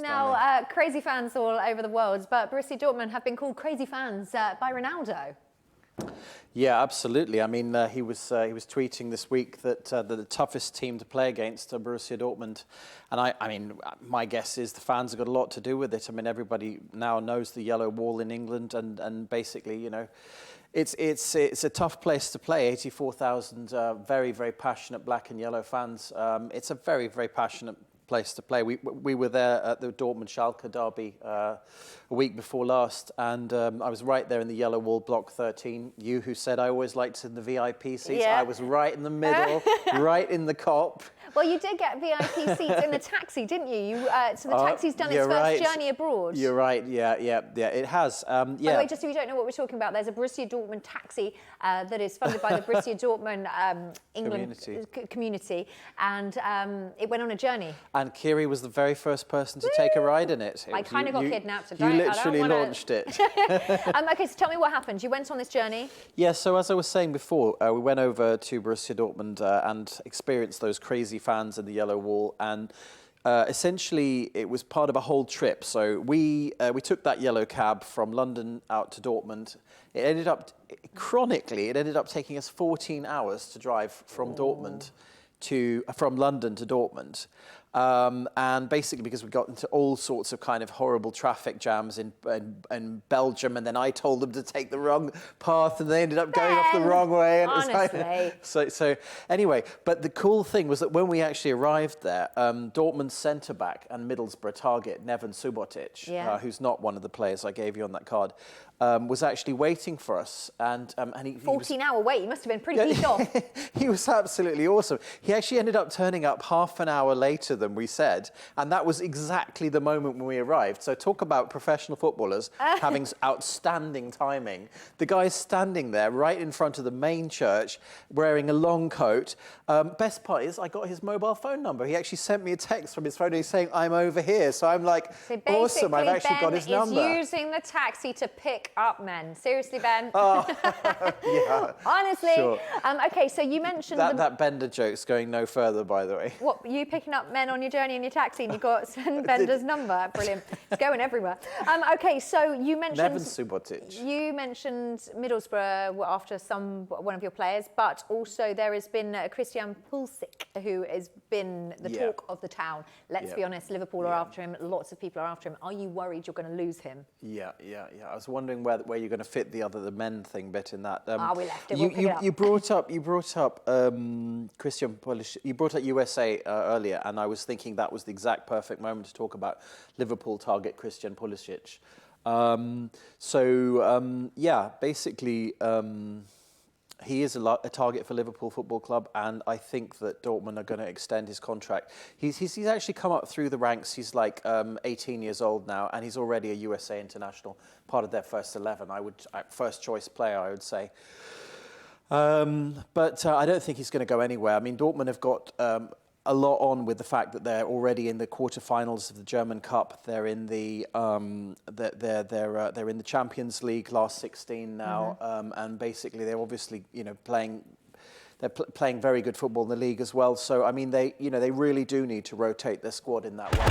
Now, crazy fans all over the world, but Borussia Dortmund have been called crazy fans by Ronaldo. Yeah, absolutely. I mean, he was tweeting this week that the toughest team to play against are Borussia Dortmund, and I mean, my guess is the fans have got a lot to do with it. I mean, everybody now knows the yellow wall in England, and basically, you know, it's a tough place to play. 84,000 very, very passionate black and yellow fans. It's a very, very passionate place to play. We were there at the Dortmund-Schalke derby a week before last, and I was right there in the yellow wall, block 13. You who said I always liked in the VIP seats, Yeah. I was right in the middle, right in the cop. Well, you did get VIP seats in the taxi, didn't you? So the taxi's done its first journey abroad. You're right. Yeah, it has. By the way, just if you don't know what we're talking about, there's a Borussia Dortmund taxi that is funded by the Borussia Dortmund England community, and it went on a journey. And Kiri was the very first person to take a ride in it. I kind of got kidnapped. So you literally launched it. Okay, so tell me what happened. You went on this journey. Yeah, so as I was saying before, we went over to Borussia Dortmund and experienced those crazy fans in the yellow wall, and essentially it was part of a whole trip. So we took that yellow cab from London out to Dortmund. It ended up taking us 14 hours to drive from from London to Dortmund. And basically because we got into all sorts of kind of horrible traffic jams in Belgium, and then I told them to take the wrong path and they ended up going off the wrong way. And honestly. It was like, so anyway, but the cool thing was that when we actually arrived there, Dortmund's centre-back and Middlesbrough target, Neven Subotic, who's not one of the players I gave you on that card, was actually waiting for us. And he 14-hour wait, you must have been pretty pissed off. He was absolutely awesome. He actually ended up turning up half an hour later than we said, and that was exactly the moment when we arrived. So talk about professional footballers having outstanding timing. The guy's standing there right in front of the main church wearing a long coat. Best part is I got his mobile phone number. He actually sent me a text from his phone. He's saying, I'm over here. So I'm like, so awesome, I've actually got his number. Ben is using the taxi to pick up men. Seriously, Ben? Oh, yeah. Honestly. Sure. Okay, so you mentioned... That Bender joke's going no further, by the way. What, you picking up men on your journey in your taxi and you got Sven Bender's number. Brilliant. It's going everywhere. Okay, so you mentioned... Neven Subotic. You mentioned Middlesbrough were after one of your players, but also there has been Christian Pulisic, who has been the talk of the town. Let's be honest, Liverpool are after him. Lots of people are after him. Are you worried you're going to lose him? Yeah. I was wondering where you're going to fit the men thing bit in that. We left it. We'll pick it up. You brought up Christian Pulisic. You brought up USA earlier, and I was thinking that was the exact perfect moment to talk about Liverpool target Christian Pulisic. Basically, he is a target for Liverpool Football Club, and I think that Dortmund are going to extend his contract. He's actually come up through the ranks. He's like 18 years old now, and he's already a USA international, part of their first 11. First choice player, I would say. But I don't think he's going to go anywhere. I mean, Dortmund have got a lot on with the fact that they're already in the quarterfinals of the German Cup. They're in the they're in the Champions League, last 16 now, and basically they're obviously playing. They're playing very good football in the league as well. So I mean, they really do need to rotate their squad in that way.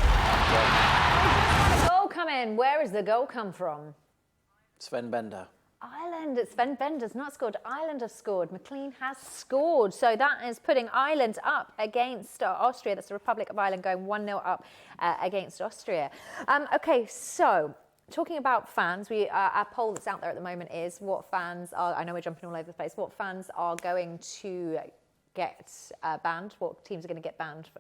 The goal come in. Where has the goal come from? Sven Bender. Ireland, Sven Bender's not scored. Ireland have scored. McLean has scored. So that is putting Ireland up against Austria. That's the Republic of Ireland going 1-0 up against Austria. Okay, so talking about fans, our poll that's out there at the moment is what fans are, I know we're jumping all over the place, what fans are going to get banned, what teams are going to get banned.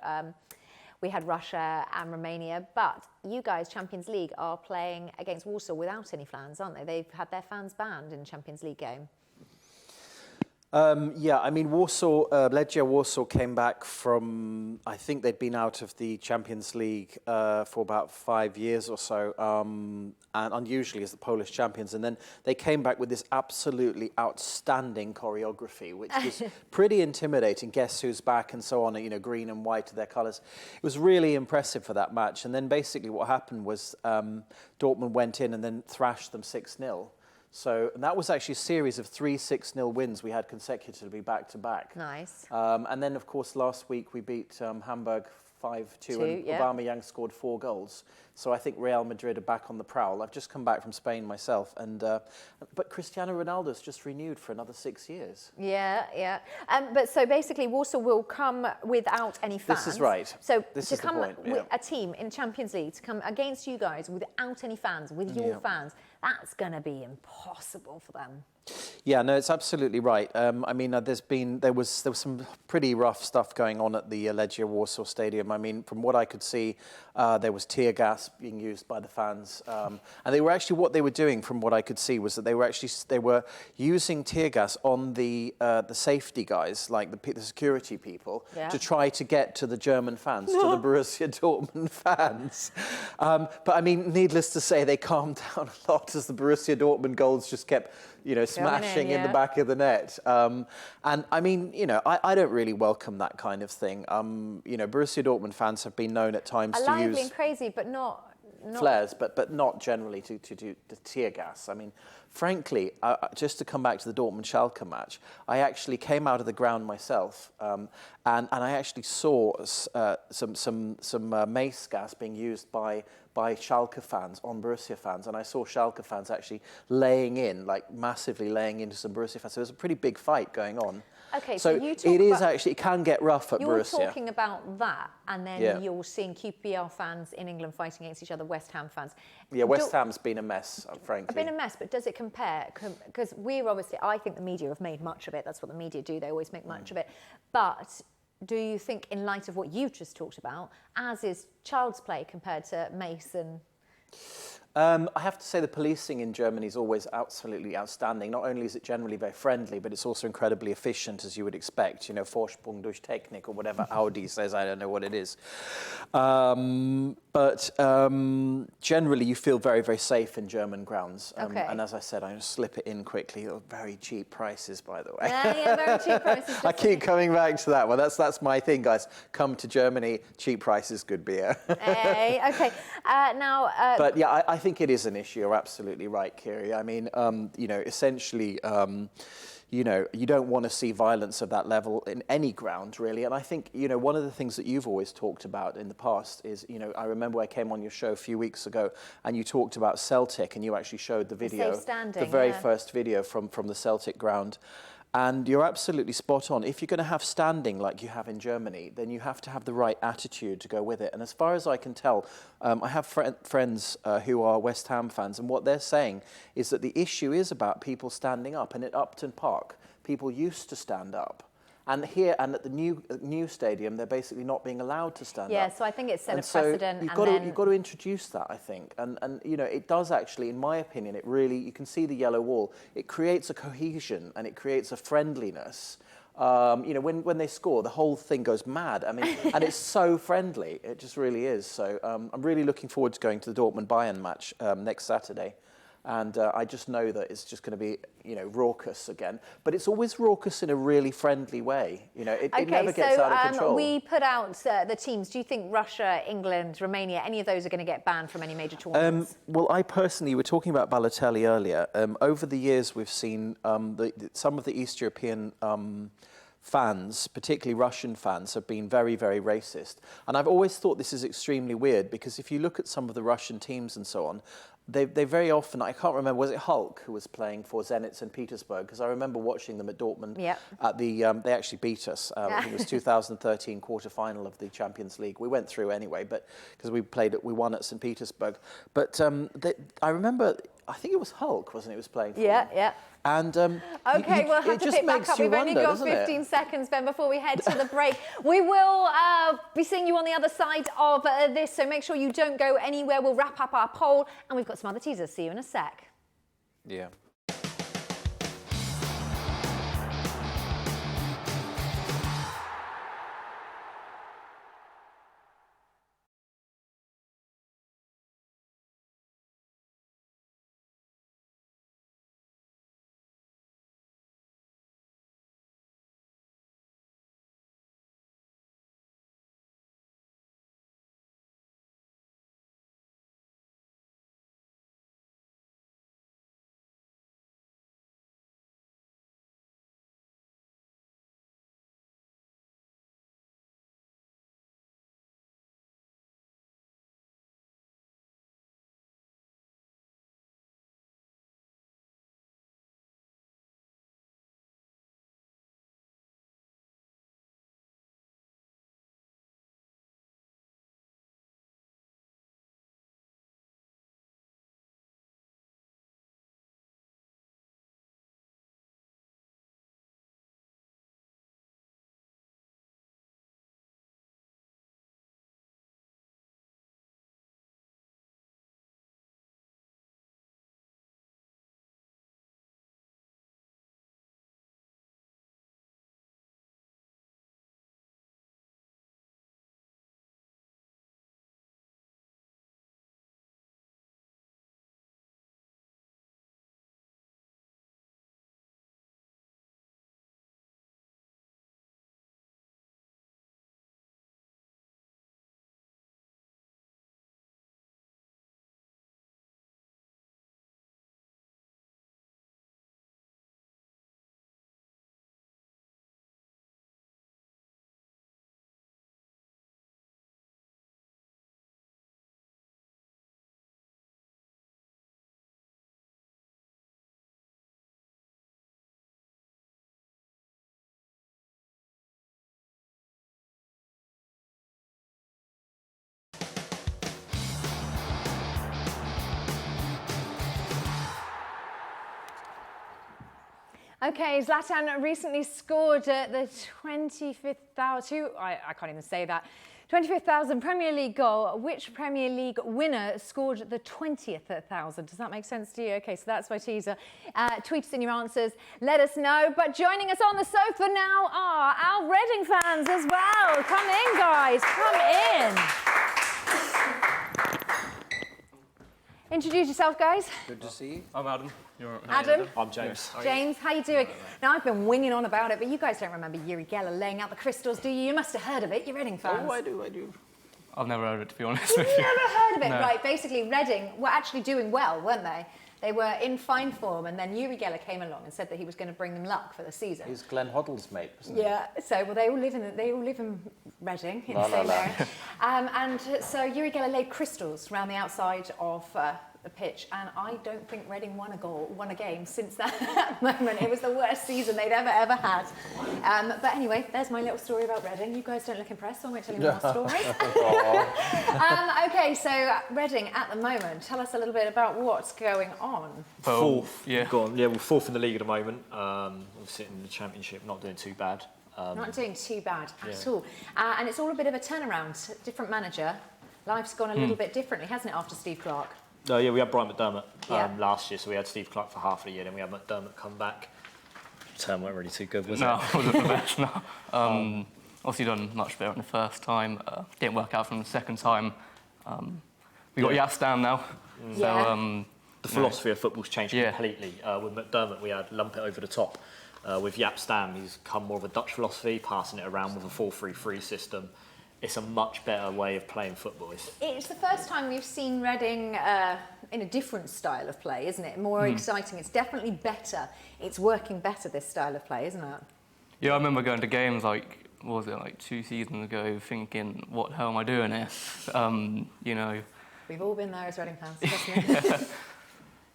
We had Russia and Romania, but you guys, Champions League, are playing against Warsaw without any fans, aren't they? They've had their fans banned in Champions League game. I mean, Legia Warsaw came back from, I think they'd been out of the Champions League for about 5 years or so, and unusually as the Polish champions. And then they came back with this absolutely outstanding choreography, which was pretty intimidating. Guess who's back and so on, green and white are their colours. It was really impressive for that match. And then basically what happened was Dortmund went in and then thrashed them 6-0. So and that was actually a series of 3 6-0 wins we had consecutively back to back. Nice. And then, of course, last week we beat Hamburg 5-2 and Aubameyang scored 4 goals. So I think Real Madrid are back on the prowl. I've just come back from Spain myself, but Cristiano Ronaldo's just renewed for another 6 years. Yeah. But so basically, Warsaw will come without any fans. This is right. So this to is come the point, with a team in Champions League to come against you guys without any fans, with your fans, that's going to be impossible for them. Yeah, no, it's absolutely right. I mean, there was some pretty rough stuff going on at the Legia Warsaw Stadium. I mean, from what I could see, there was tear gas being used by the fans, and they were actually what they were doing. From what I could see, was that they were using tear gas on the safety guys, like the security people, to try to get to the German fans, to the Borussia Dortmund fans. But I mean, needless to say, they calmed down a lot as the Borussia Dortmund goals just kept, smashing in the back of the net. And I mean, I don't really welcome that kind of thing. Borussia Dortmund fans have been known at times to use being crazy, but not flares, but not generally to do the tear gas. I mean, frankly, just to come back to the Dortmund-Schalke match, I actually came out of the ground myself, and I actually saw some mace gas being used by Schalke fans on Borussia fans, and I saw Schalke fans actually massively laying into some Borussia fans. So there's a pretty big fight going on. Okay, so you talk it can get rough at Borussia. You're talking about that, and then you're seeing QPR fans in England fighting against each other, West Ham fans. Yeah, West Ham's been a mess, frankly. Been a mess, but does it compare? Because I think the media have made much of it. That's what the media do. They always make much of it. But do you think, in light of what you've just talked about, as is child's play compared to mace and... I have to say the policing in Germany is always absolutely outstanding. Not only is it generally very friendly, but it's also incredibly efficient, as you would expect. Vorsprung durch Technik or whatever Audi says. I don't know what it is. But generally, you feel very, very safe in German grounds. And as I said, I just slip it in quickly. Very cheap prices, by the way. Yeah, very cheap prices. I keep coming back to that one. That's my thing, guys. Come to Germany, cheap prices, good beer. Hey, okay. Now... But yeah, I think it is an issue. You're absolutely right, Kiri. I mean, essentially, you know, you don't want to see violence of that level in any ground, really. And I think, you know, one of the things that you've always talked about in the past is, you know, I remember I came on your show a few weeks ago and you talked about Celtic and you actually showed the video, the very first video from the Celtic ground. And you're absolutely spot on. If you're going to have standing like you have in Germany, then you have to have the right attitude to go with it. And as far as I can tell, I have friends who are West Ham fans, and what they're saying is that the issue is about people standing up. And at Upton Park, people used to stand up. And here and at the new stadium, they're basically not being allowed to stand up. Yeah, so I think it's set a precedent. You've got to introduce that, I think. And you know, it does actually, in my opinion, it really, you can see the yellow wall. It creates a cohesion and it creates a friendliness. You know, when they score, the whole thing goes mad. I mean, and it's so friendly. It just really is. So I'm really looking forward to going to the Dortmund-Bayern match next Saturday. And I just know that it's just going to be, you know, raucous again. But it's always raucous in a really friendly way. You know, it never gets out of control. We put out the teams. Do you think Russia, England, Romania, any of those are going to get banned from any major tournaments? Well, I personally, we're talking about Balotelli earlier. Over the years, we've seen some of the East European fans, particularly Russian fans, have been very, very racist. And I've always thought this is extremely weird because if you look at some of the Russian teams and so on, they very often, I can't remember, was it Hulk who was playing for Zenit St. Petersburg? Because I remember watching them at Dortmund. Yep. At the, they actually beat us. It was 2013 quarter-final of the Champions League. We went through anyway, but because we won at St. Petersburg. But I remember, I think it was Hulk, wasn't it, was playing for them? Yeah. And okay, we'll have to pick back up. We've only got 15 seconds, Ben, before we head to the break. We will be seeing you on the other side of this, so make sure you don't go anywhere. We'll wrap up our poll, and we've got some other teasers. See you in a sec. Yeah. Okay, Zlatan recently scored the 25th thousand, I can't even say that, 25,000 Premier League goal. Which Premier League winner scored the 20th thousand? Does that make sense to you? Okay, so that's my teaser. Tweet us in your answers. Let us know. But joining us on the sofa now are our Reading fans as well. Come in, guys. Come in. Introduce yourself, guys. Good to see you. I'm Adam. You're Adam. I'm James. James, how you doing? Now, I've been winging on about it, but you guys don't remember Yuri Geller laying out the crystals, do you? You must have heard of it. You're Reading fans. Oh, I do. I've never heard of it, to be honest You've with you. never heard of it? No. Right, basically, Reading were actually doing well, weren't they? They were in fine form, and then Uri Geller came along and said that he was going to bring them luck for the season. He's Glenn Hoddle's mate, wasn't he? Yeah. So they all live in Reading in the same area. And so Uri Geller laid crystals around the outside of the pitch, and I don't think Reading won a game since that moment. It was the worst season they'd ever had. But anyway, there's my little story about Reading. You guys don't look impressed, so I won't tell you more stories. Okay, so Reading at the moment. Tell us a little bit about what's going on. Fourth, yeah. Go on. Yeah, we're fourth in the league at the moment. We're sitting in the Championship, not doing too bad. Not doing too bad at all. And it's all a bit of a turnaround. Different manager. Life's gone a little bit differently, hasn't it, after Steve Clarke? Yeah, we had Brian McDermott last year, so we had Steve Clarke for half the year, then we had McDermott come back. Term weren't really too good, was it? No, it wasn't the best, no. Obviously done much better in the first time. Didn't work out from the second time. We got Yastam now. So, the philosophy of football's changed completely. With McDermott, we had lump it over the top. With Jaap Stam, he's come more of a Dutch philosophy, passing it around with a 4-3-3 system. It's a much better way of playing football. It's the first time we've seen Reading in a different style of play, isn't it? More exciting. It's definitely better. It's working better, this style of play, isn't it? Yeah, I remember going to games like, what was it, like 2 seasons ago, thinking, what the hell am I doing here? You know. We've all been there as Reading fans, trust me.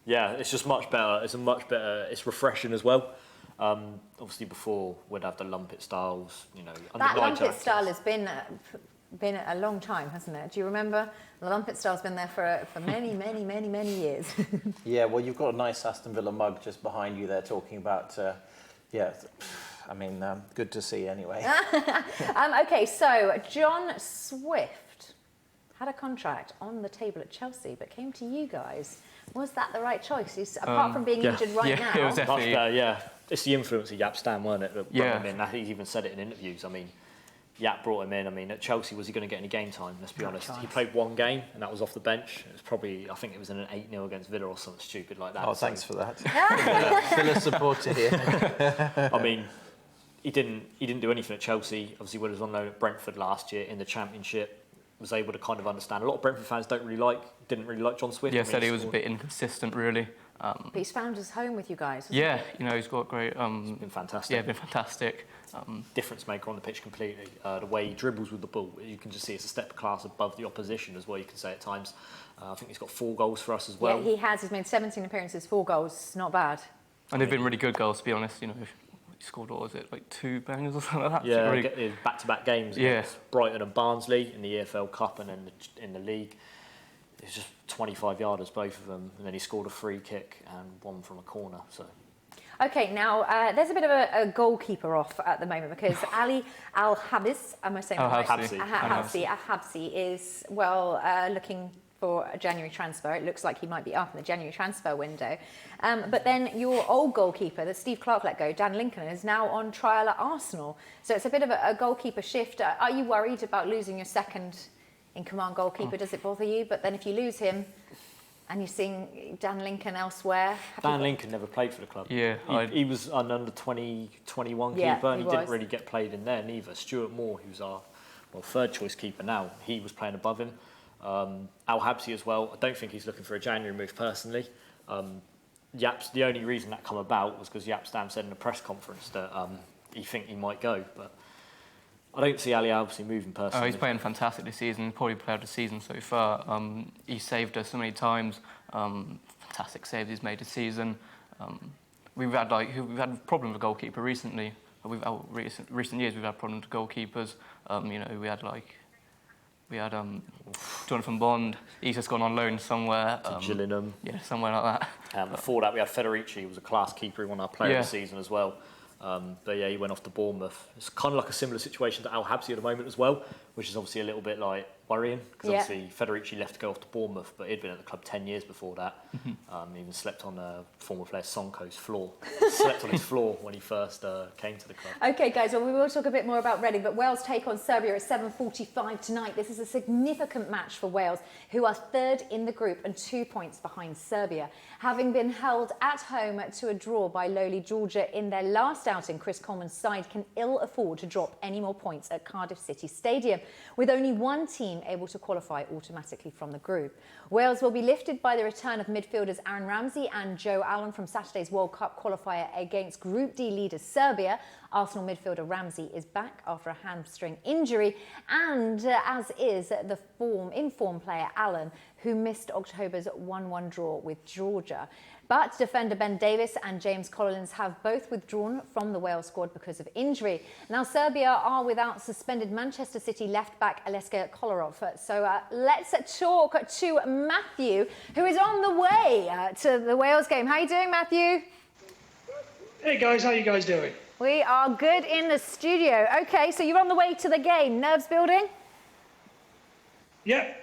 Yeah, it's just much better. It's refreshing as well. Obviously, before we'd have the lumpet styles, you know. That lumpet style has been a long time, hasn't it? Do you remember? The lumpet style's been there for many years. Yeah, well, you've got a nice Aston Villa mug just behind you there, talking about. I mean, good to see anyway. Okay, so John Swift had a contract on the table at Chelsea, but came to you guys. Was that the right choice? He's, apart from being injured right now. It was definitely. Much better, it's the influence of Jaap Stam, weren't it, that brought him in. He's even said it in interviews. I mean, Jaap brought him in. I mean, at Chelsea, was he going to get any game time? Let's be honest. He played one game, and that was off the bench. It was probably, I think it was in an 8-0 against Villa or something stupid like that. Oh, thanks for that. Villa supporter here. I mean, he didn't do anything at Chelsea. Obviously, he was on loan at Brentford last year in the Championship. Was able to kind of understand. A lot of Brentford fans didn't really like John Swift. Yeah, said he was a bit inconsistent, really. But he's found his home with you guys. Yeah, you know, he's got great. He's been fantastic. Yeah, been fantastic. Difference maker on the pitch completely. The way he dribbles with the ball, you can just see it's a step class above the opposition as well. You can say at times. I think he's got 4 goals for us as well. Yeah, he has. He's made 17 appearances, 4 goals. Not bad. And they've been really good goals, to be honest. You know, he scored, what was it, like 2 bangers or something like that? Yeah, really... back-to-back games against Brighton and Barnsley in the EFL Cup and then in the league. It's just 25-yarders, both of them, and then he scored a free kick and one from a corner. So. Okay, now there's a bit of a goalkeeper off at the moment because Ali Al-Habsi, am I saying that right? Al-Habsi is, looking for a January transfer. It looks like he might be up in the January transfer window. But then your old goalkeeper that Steve Clarke let go, Dan Lincoln, is now on trial at Arsenal. So it's a bit of a goalkeeper shift. Are you worried about losing your second in command goalkeeper? Does it bother you? But then if you lose him and you're seeing Dan Lincoln elsewhere... Dan Lincoln never played for the club. Yeah. He was an under 20, 21 keeper and he didn't really get played in there neither. Stuart Moore, who's our third choice keeper now, he was playing above him. Al-Habsi as well. I don't think he's looking for a January move personally. The only reason that come about was because Jaap Stam said in a press conference that he think he might go, but I don't see Ali Al-Habsi moving personally. He's playing fantastic this season. Probably played the season so far. He saved us so many times. Fantastic saves he's made this season. We've had a problem with goalkeeper recently. Recent years we've had problems with goalkeepers. You know, we had Jonathan Bond. He's just gone on loan somewhere. To Gillingham. Yeah, somewhere like that. Before that, we had Federici, who was a class keeper. He won our player of the season as well. But yeah, he went off to Bournemouth. It's kind of like a similar situation to Al-Habsi at the moment as well, which is obviously a little bit like worrying because obviously Federici left to go off to Bournemouth, but he'd been at the club 10 years before that. He even slept on a former player Sonko's floor. Slept on his floor when he first came to the club. Okay, guys, well, we will talk a bit more about Reading, but Wales take on Serbia at 7:45 tonight. This is a significant match for Wales, who are third in the group and 2 points behind Serbia, having been held at home to a draw by lowly Georgia in their last shouting, Chris Coleman's side can ill afford to drop any more points at Cardiff City Stadium, with only one team able to qualify automatically from the group. Wales will be lifted by the return of midfielders Aaron Ramsey and Joe Allen from Saturday's World Cup qualifier against Group D leader Serbia. Arsenal midfielder Ramsey is back after a hamstring injury, and as is the in-form player Allen, who missed October's 1-1 draw with Georgia. But defender Ben Davies and James Collins have both withdrawn from the Wales squad because of injury. Now, Serbia are without suspended Manchester City left-back Aleska Kolarov. So let's talk to Matthew, who is on the way to the Wales game. How are you doing, Matthew? Hey, guys. How are you guys doing? We are good in the studio. OK, so you're on the way to the game. Nerves building? Yeah.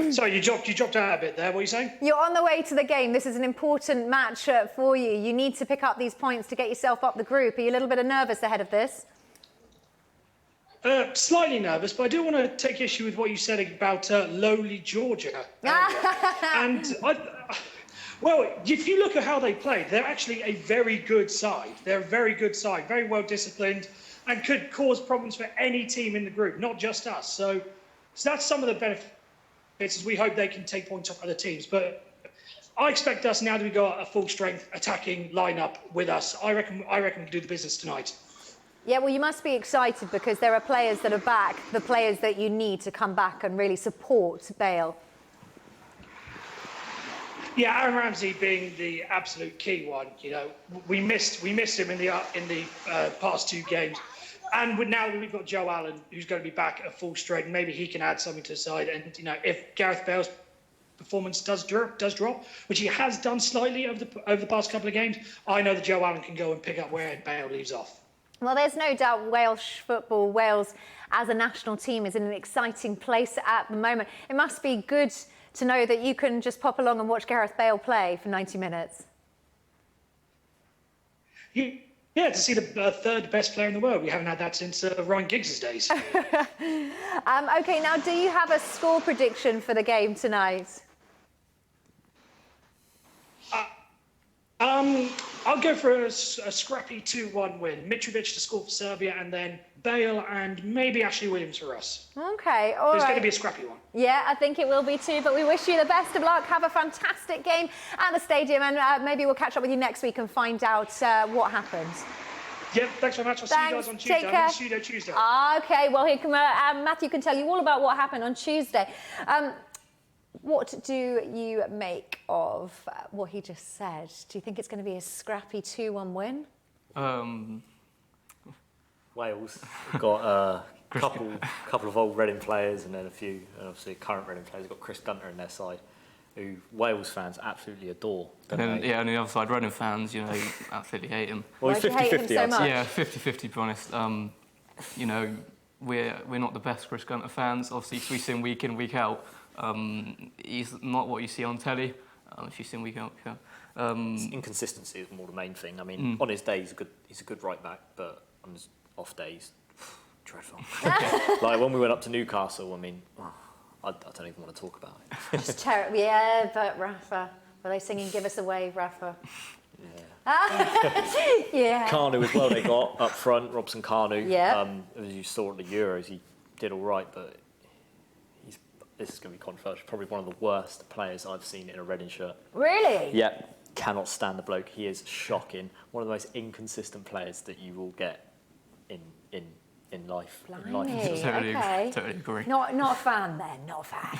Sorry, you dropped out a bit there. What are you saying? You're on the way to the game. This is an important match for you. You need to pick up these points to get yourself up the group. Are you a little bit nervous ahead of this? Slightly nervous, but I do want to take issue with what you said about lowly Georgia. And well, if you look at how they played, they're actually a very good side. They're a very good side, very well disciplined, and could cause problems for any team in the group, not just us. So that's some of the benefits. We hope they can take points off other teams. But I expect us now that we've got a full-strength attacking lineup with us. I reckon we can do the business tonight. Yeah, well, you must be excited because there are players that are back, the players that you need to come back and really support Bale. Yeah, Aaron Ramsey being the absolute key one. You know, we missed him in the past two games. And now we've got Joe Allen, who's going to be back at full strength. Maybe he can add something to the side. And, you know, if Gareth Bale's performance does drop, which he has done slightly over the past couple of games, I know that Joe Allen can go and pick up where Bale leaves off. Well, there's no doubt Welsh football, Wales as a national team is in an exciting place at the moment. It must be good to know that you can just pop along and watch Gareth Bale play for 90 minutes. Yeah, to see the third best player in the world. We haven't had that since Ryan Giggs' days. OK, now do you have a score prediction for the game tonight? I'll go for a scrappy 2-1 win. Mitrovic to score for Serbia, and then Bale and maybe Ashley Williams for us. OK, all right. It's going to be a scrappy one. Yeah, I think it will be too, but we wish you the best of luck. Have a fantastic game at the stadium, and maybe we'll catch up with you next week and find out what happens. Yep, thanks very much. I'll see you guys on Tuesday. Take care. I'm in the studio Tuesday. OK, well, here Matthew can tell you all about what happened on Tuesday. What do you make of what he just said? Do you think it's going to be a scrappy 2-1 win? Wales got a couple of old Reading players and then a few, obviously, current Reading players. They've got Chris Gunter in their side, who Wales fans absolutely adore. And then, yeah, on the other side, Reading fans, you know, absolutely hate him. Well, he's 50-50, so much? Yeah, 50-50, to be honest. You know, we're not the best Chris Gunter fans. Obviously, we see him week in, week out. He's not what you see on telly. If you see him week out, inconsistency is more the main thing. I mean, on his day, he's a good right back, but on his off days, dreadful. Like when we went up to Newcastle, I mean, I don't even want to talk about it. Just terrible. Yeah, but Rafa, were they singing "Give Us a Wave," Rafa? Yeah. Yeah. Kanu as well. They got up front, Robson Kanu. Yeah. As you saw at the Euros, he did all right, but this is going to be controversial. Probably one of the worst players I've seen in a Reading shirt. Really? Yeah. Cannot stand the bloke. He is shocking. One of the most inconsistent players that you will get in life. Blimey, Totally agree. Not a fan then. Not a fan.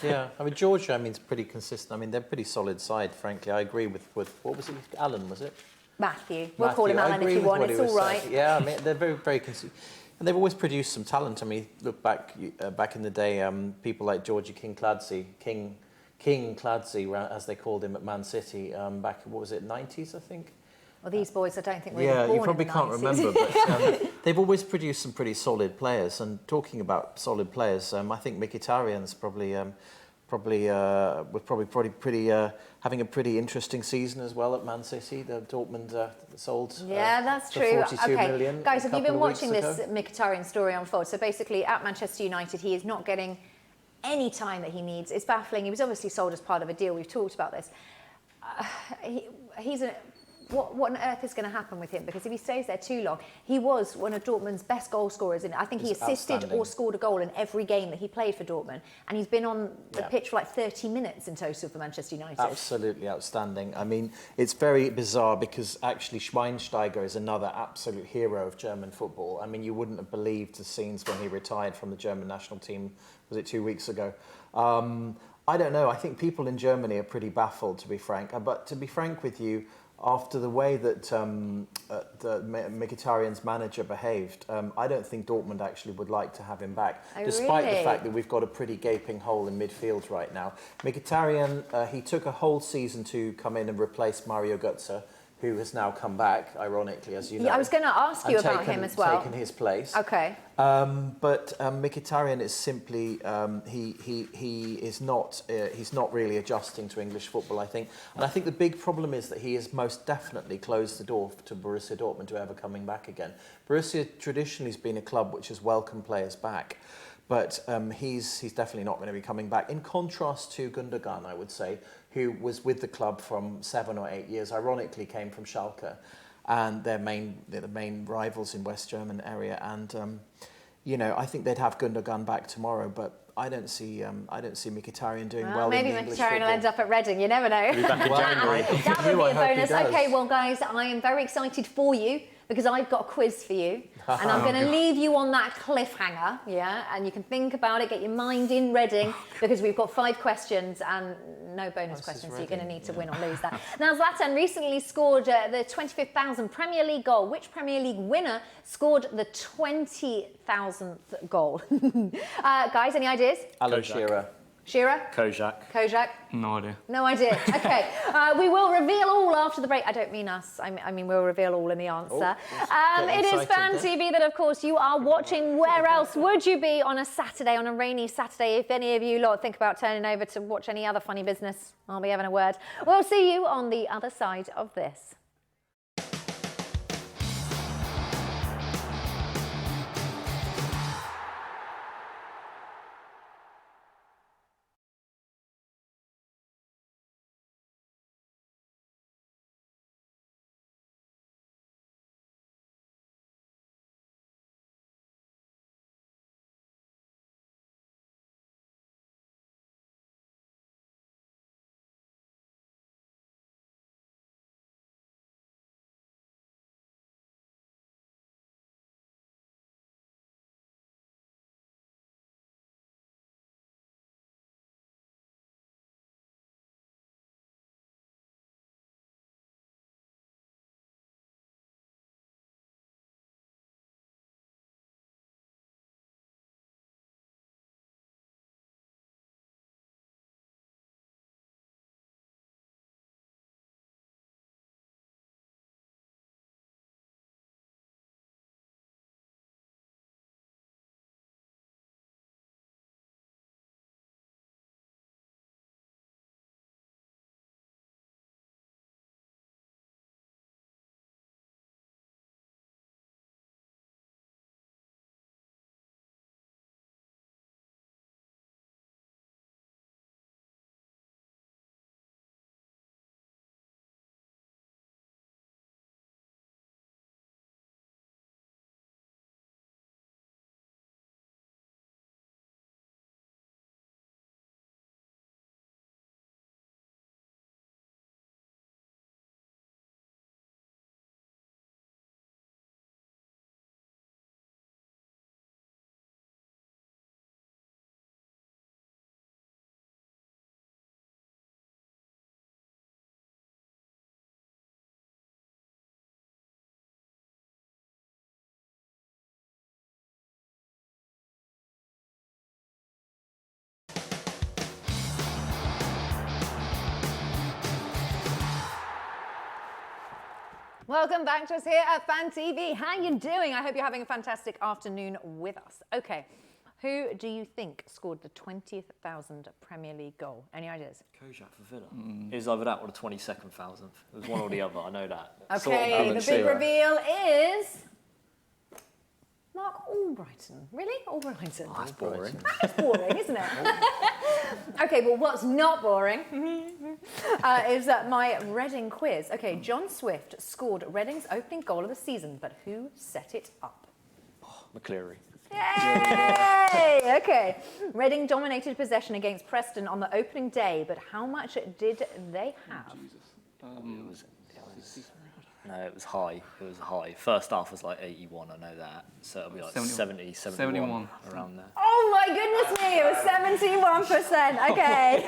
Yeah, I mean Georgia. I mean, it's pretty consistent. I mean, they're a pretty solid side. Frankly, I agree with what was it? Alan, was it? Matthew. We'll call him Alan if you want. It's all right. Yeah, I mean, they're very consistent. And they've always produced some talent. I mean, look back in the day, people like Georgie King-Clancy, as they called him at Man City, back, what was it, 90s, I think? Well, these boys, I don't think were born you probably in the can't 90s. remember, but they've always produced some pretty solid players. And talking about solid players, I think Mkhitaryan's probably having a pretty interesting season as well at Man City. The Dortmund sold. Yeah, that's for true. 42 million Guys, have you been a couple of watching weeks this ago. Mkhitaryan story unfold? So basically, at Manchester United, he is not getting any time that he needs. It's baffling. He was obviously sold as part of a deal. We've talked about this. He's what on earth is going to happen with him? Because if he stays there too long, he was one of Dortmund's best goal scorers. I think he assisted or scored a goal in every game that he played for Dortmund. And he's been on the pitch for like 30 minutes in total for Manchester United. Absolutely outstanding. I mean, it's very bizarre because actually Schweinsteiger is another absolute hero of German football. I mean, you wouldn't have believed the scenes when he retired from the German national team, was it 2 weeks ago? I don't know. I think people in Germany are pretty baffled, to be frank. But to be frank with you, after the way that Mkhitaryan's manager behaved, I don't think Dortmund actually would like to have him back, despite the fact that we've got a pretty gaping hole in midfield right now. Mkhitaryan, he took a whole season to come in and replace Mario Götze, who has now come back, ironically, as you know. Yeah, I was going to ask you about him as well. Taken his place. Okay. But Mkhitaryan is simply he's not really adjusting to English football, I think. And I think the big problem is that he has most definitely closed the door to Borussia Dortmund to ever coming back again. Borussia traditionally has been a club which has welcomed players back. But he's definitely not going to be coming back. In contrast to Gundogan, I would say, who was with the club from 7 or 8 years, ironically came from Schalke, and they're the main rivals in West German area. And you know, I think they'd have Gundogan back tomorrow, but I don't see Mkhitaryan doing well. Maybe in the English Mkhitaryan will football. end up at Reading. You never know. Be back in January. That would be a bonus. Okay, well, guys, I am very excited for you because I've got a quiz for you, and I'm going to leave you on that cliffhanger, yeah? And you can think about it, get your mind in Reading, because we've got 5 questions and no bonus questions, so you're going to need to win or lose that. Now, Zlatan recently scored the 25,000th Premier League goal. Which Premier League winner scored the 20,000th goal? Guys, any ideas? Alan Shearer. Shearer? Kojak. No idea. No idea. Okay. We will reveal all after the break. I don't mean us. I mean we'll reveal all in the answer. It is Fan TV that, of course, you are watching. Where else would you be on a Saturday, on a rainy Saturday? If any of you lot think about turning over to watch any other funny business, I'll be having a word. We'll see you on the other side of this. Welcome back to us here at Fan TV. How you doing? I hope you're having a fantastic afternoon with us. Okay, who do you think scored the 20,000th Premier League goal? Any ideas? Kojak for Villa. It was either that or the 22nd thousandth. It was one or the other, I know that. Okay, the big reveal is Mark Albrighton. Really? Albrighton? Oh, that's boring. That's boring, isn't it? Okay, well, what's not boring is my Reading quiz. Okay, John Swift scored Reading's opening goal of the season, but who set it up? McCleary. Yay! Okay. Reading dominated possession against Preston on the opening day, but how much did they have? It was high. It was high. First half was like 81, I know that. So it'll be like 70, 71, around there. Oh my goodness me, it was 71%. Okay.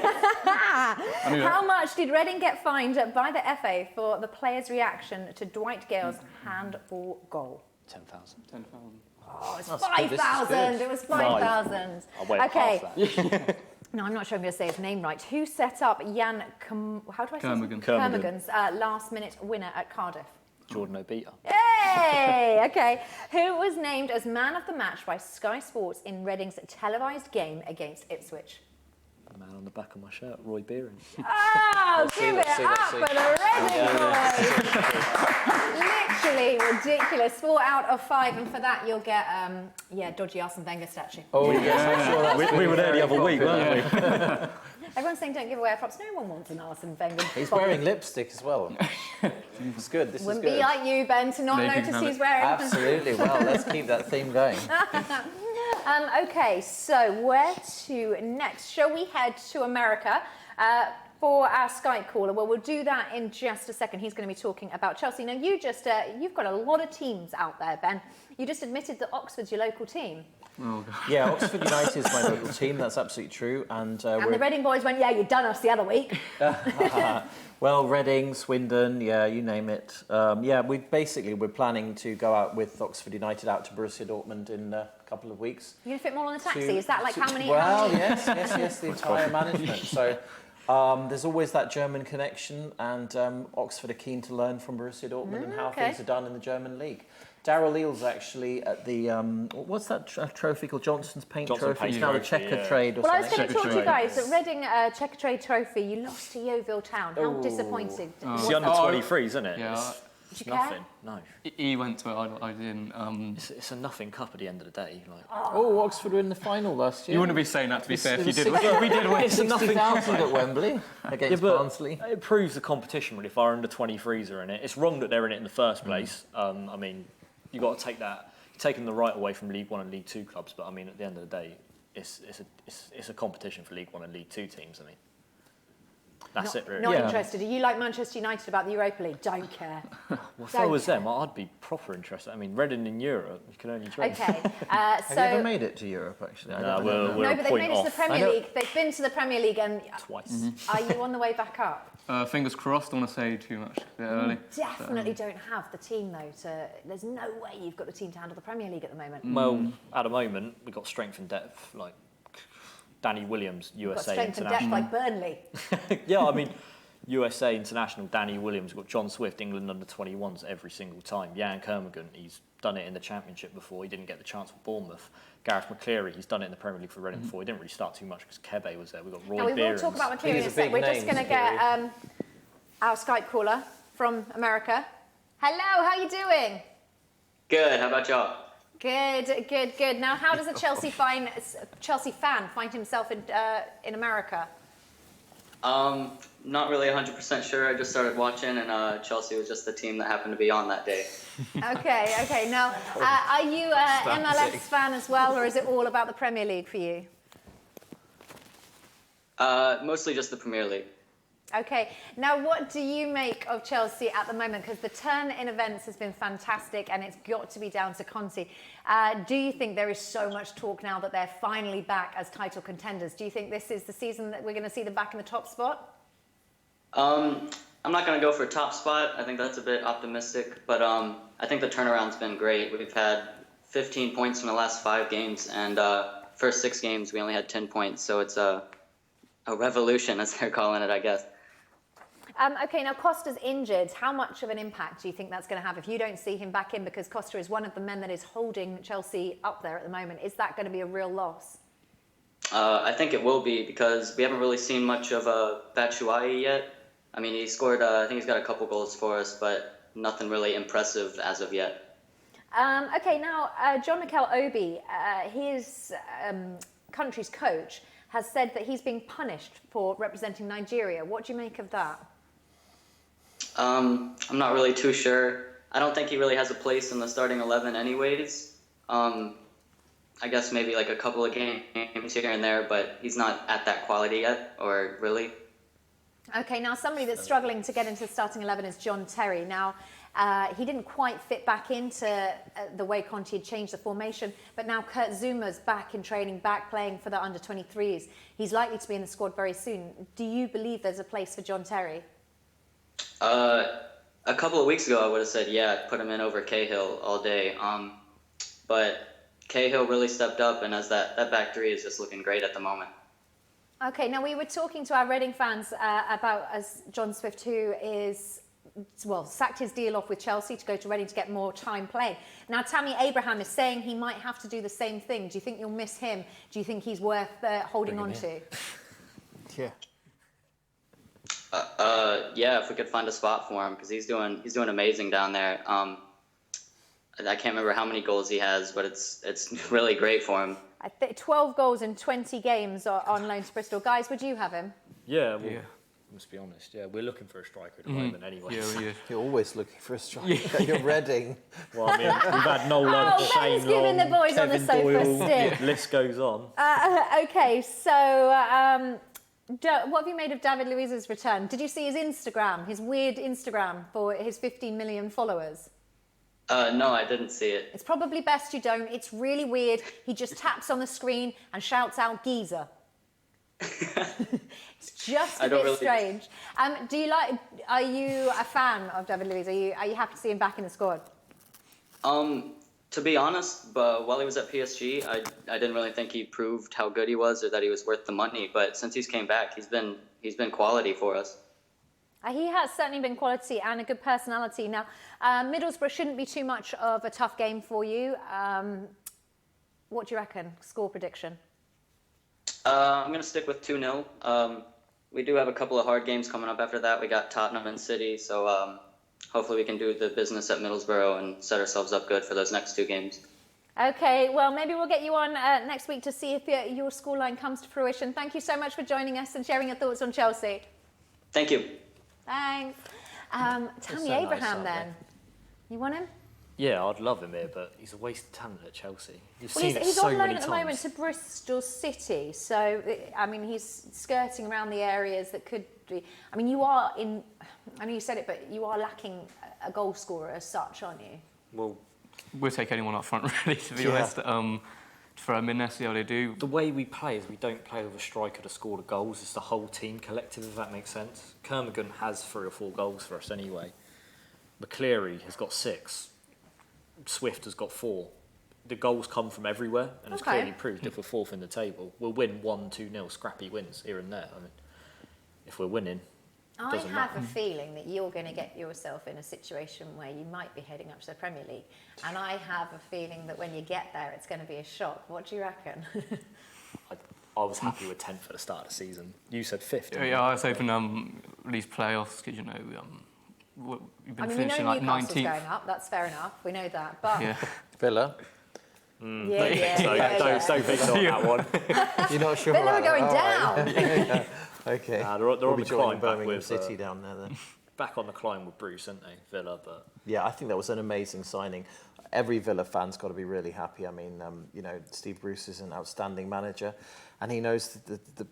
How much did Reading get fined by the FA for the players' reaction to Dwight Gale's handball goal? 10,000. 10,000. Oh, it's 5,000. It was 5,000. I'll wait Okay. half that. No, I'm not sure I'm going to say his name right. Who set up how do I say Kermigan. Kermigan's last-minute winner at Cardiff? Jordan Obita. Yay! Okay. Who was named as man of the match by Sky Sports in Reading's televised game against Ipswich? The man on the back of my shirt, Roy Beering. Oh, give it up for the Reading boys! Literally ridiculous. 4 out of 5, and for that you'll get dodgy Arsene Wenger statue. Oh yes, we were there the other week, weren't we? Everyone's saying don't give away our props. No one wants an Arsene Wenger. He's wearing lipstick as well. It's good. This Wouldn't is good. be like you, Ben, to not notice he's wearing. Absolutely. Well, let's keep that theme going. Okay, so where to next? Shall we head to America for our Skype caller? Well, we'll do that in just a second. He's going to be talking about Chelsea. Now, you've got a lot of teams out there, Ben. You just admitted that Oxford's your local team. Oh, God. Yeah, Oxford United is my local team. That's absolutely true. And the Reading boys went, yeah, you done us the other week. Well, Reading, Swindon, yeah, you name it. We're planning to go out with Oxford United out to Borussia Dortmund in a couple of weeks. You're going to fit more on the taxi? Is that like how many? Well, yes, the entire management. So there's always that German connection, and Oxford are keen to learn from Borussia Dortmund and how things are done in the German league. Darryl Eales actually at the what's that trophy called? Johnson's Paint Trophy. It's now the Checker Trade or something. Well, I was going to talk to you guys. At Reading Checker Trade Trophy, you lost to Yeovil Town. How disappointing. It's the under-23s, isn't it? Yeah. Did you nothing. No. He went to it. I didn't. It's a nothing cup at the end of the day. Like. Oh, Oxford were in the final last year. You wouldn't be saying that, to be fair, if you did. We did win. It's a nothing cup at Wembley against Barnsley. It proves the competition, really, if our under-23s are in it. It's wrong that they're in it in the first place. I mean, you've got to take that. You're taking the right away from League One and League Two clubs, but I mean, at the end of the day, it's a competition for League One and League Two teams. I mean, that's it, really. Not interested. Are you like Manchester United about the Europa League? Don't care. Well, if I was them, I'd be proper interested. I mean, Reading in Europe, you can only dream. Okay. Have you ever made it to Europe, actually? No, we're but they've made it to the Premier League. They've been to the Premier League and twice. Are you on the way back up? Fingers crossed. Don't want to say too much a bit early. Definitely don't have the team though. There's no way you've got the team to handle the Premier League at the moment. Well, at the moment we've got strength and depth. Like Danny Williams, USA strength international. and depth like Burnley. Yeah, I mean. USA international, Danny Williams, we've got John Swift, England under-21s every single time. Jan Kermigan, he's done it in the Championship before. He didn't get the chance for Bournemouth. Gareth McCleary, he's done it in the Premier League for Reading before. He didn't really start too much because Kebe was there. We've got Roy Now, we will talk about McCleary in a sec. We're just going to get our Skype caller from America. Hello, how are you doing? Good, how about y'all? Good. Now, how does a Chelsea fan find himself in America? Not really 100% sure. I just started watching, and Chelsea was just the team that happened to be on that day. Okay. Now, are you an MLS fan as well, or is it all about the Premier League for you? Mostly just the Premier League. Okay. Now, what do you make of Chelsea at the moment? Because the turn in events has been fantastic, and it's got to be down to Conte. Do you think there is so much talk now that they're finally back as title contenders? Do you think this is the season that we're going to see them back in the top spot? I'm not going to go for a top spot. I think that's a bit optimistic, but I think the turnaround's been great. We've had 15 points in the last 5 games, and first 6 games we only had 10 points, so it's a revolution, as they're calling it, I guess. Okay, now Costa's injured. How much of an impact do you think that's going to have if you don't see him back in? Because Costa is one of the men that is holding Chelsea up there at the moment. Is that going to be a real loss? I think it will be, because we haven't really seen much of Batshuayi yet. I mean, he scored, I think he's got a couple goals for us, but nothing really impressive as of yet. Okay, now John Mikel Obi, his country's coach, has said that he's being punished for representing Nigeria. What do you make of that? I'm not really too sure. I don't think he really has a place in the starting 11 anyways. I guess maybe like a couple of games here and there, but he's not at that quality yet, or really. Okay, now somebody that's struggling to get into the starting 11 is John Terry. Now, he didn't quite fit back into the way Conte had changed the formation, but now Kurt Zuma's back in training, back playing for the under-23s. He's likely to be in the squad very soon. Do you believe there's a place for John Terry? A couple of weeks ago, I would have said, yeah, put him in over Cahill all day. But Cahill really stepped up, and as that back three is just looking great at the moment. Okay, now we were talking to our Reading fans about as John Swift, who is, well, sacked his deal off with Chelsea to go to Reading to get more time playing. Now, Tammy Abraham is saying he might have to do the same thing. Do you think you'll miss him? Do you think he's worth holding on to? Yeah. Yeah, if we could find a spot for him, because he's doing amazing down there. I can't remember how many goals he has, but it's really great for him. 12 goals in 20 games on loan to Bristol. Guys, would you have him? Yeah, well, must be honest. Yeah, we're looking for a striker at the moment anyway. Yeah. You're always looking for a striker. You're Reading. Well, I mean, we've had Nolan, Shane Ben's giving the boys Kevin on the sofa Doyle. stick. List goes on. Okay, so what have you made of David Luiz's return? Did you see his Instagram, his weird Instagram for his 15 million followers? No, I didn't see it. It's probably best you don't. It's really weird. He just taps on the screen and shouts out geezer. It's just a bit strange. Are you a fan of David Luiz? Are you happy to see him back in the squad? To be honest, but while he was at PSG, I didn't really think he proved how good he was or that he was worth the money. But since he's came back, he's been quality for us. He has certainly been quality and a good personality. Now, Middlesbrough shouldn't be too much of a tough game for you. What do you reckon? Score prediction? I'm going to stick with 2-0. We do have a couple of hard games coming up after that. We got Tottenham and City, so hopefully we can do the business at Middlesbrough and set ourselves up good for those next two games. Okay, well, maybe we'll get you on next week to see if your scoreline comes to fruition. Thank you so much for joining us and sharing your thoughts on Chelsea. Thank you. Thanks. Tammy Abraham, then. You want him? Yeah, I'd love him here, but he's a waste of talent at Chelsea. You've Well, seen it he's so on loan many at the times. moment to Bristol City, so I mean he's skirting around the areas that could be. I mean you are in. I know you said it, but you are lacking a goal scorer as such, aren't you? Well, we'll take anyone up front, really, to be honest. For a Minas, see how they do. The way we play is we don't play with a striker to score the goals. It's the whole team collective, if that makes sense. Kermigan has 3 or 4 goals for us anyway. McCleary has got 6. Swift has got 4. The goals come from everywhere, and it's clearly proved if we're 4th in the table, we'll win 1-2-0 scrappy wins here and there. I mean, if we're winning, I doesn't have matter. a feeling that you're going to get yourself in a situation where you might be heading up to the Premier League, and I have a feeling that when you get there, it's going to be a shock. What do you reckon? Oh, I was happy with 10th at the start of the season. You said 5th. didn't Yeah, you? I was hoping these playoffs, because, you know, we've been I mean, we know finishing like Newcastle's 19th. going up. That's fair enough. We know that. But Yeah. Villa. Don't think on that one. You're not sure. Villa are about going that. down. All right. Okay. They're We'll on be the joining climb back Birmingham with City down there then. Back on the climb with Bruce, aren't they? Villa, but Yeah, I think that was an amazing signing. Every Villa fan's got to be really happy. I mean, you know, Steve Bruce is an outstanding manager, and he knows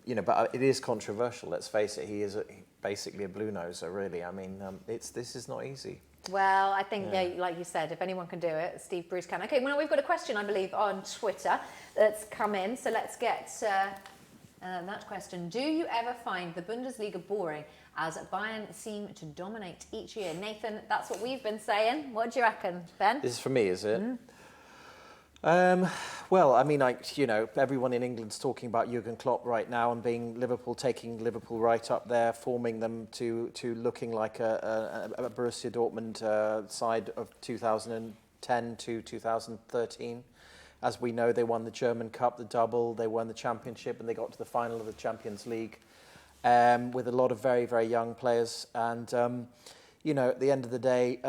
you know. But it is controversial. Let's face it. He is basically a blue noser, really. I mean, this is not easy. Well, I think, like you said, if anyone can do it, Steve Bruce can. Okay, well, we've got a question, I believe, on Twitter that's come in. So let's get that question. Do you ever find the Bundesliga boring as Bayern seem to dominate each year? Nathan, that's what we've been saying. What do you reckon, Ben? This is for me, is it? Well, I mean, you know, everyone in England's talking about Jurgen Klopp right now and taking Liverpool right up there, forming them to looking like a Borussia Dortmund side of 2010 to 2013. As we know, they won the German Cup, the double, they won the Championship, and they got to the final of the Champions League with a lot of very, very young players. And, you know, at the end of the day,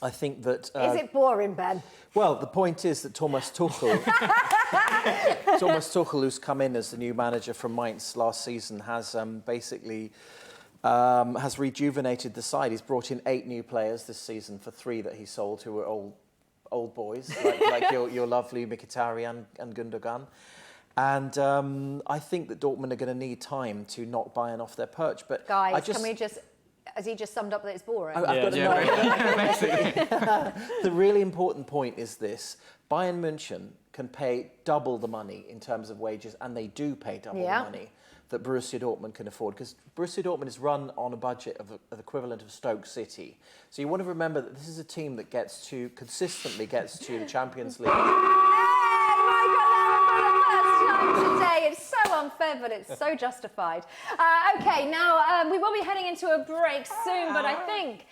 I think that... Is it boring, Ben? Well, the point is that Thomas Tuchel, who's come in as the new manager from Mainz last season, has basically has rejuvenated the side. He's brought in 8 new players this season for 3 that he sold, who were old boys, like your lovely Mkhitaryan and Gundogan. And I think that Dortmund are going to need time to knock Bayern off their perch. But guys, can we just... Has he just summed up that it's boring? The really important point is this. Bayern München can pay double the money in terms of wages, and they do pay double the money that Borussia Dortmund can afford, because Borussia Dortmund is run on a budget of the equivalent of Stoke City. So you want to remember that this is a team that consistently gets to the Champions League. Today, it's so unfair, but it's so justified. Okay, now we will be heading into a break soon, but I think,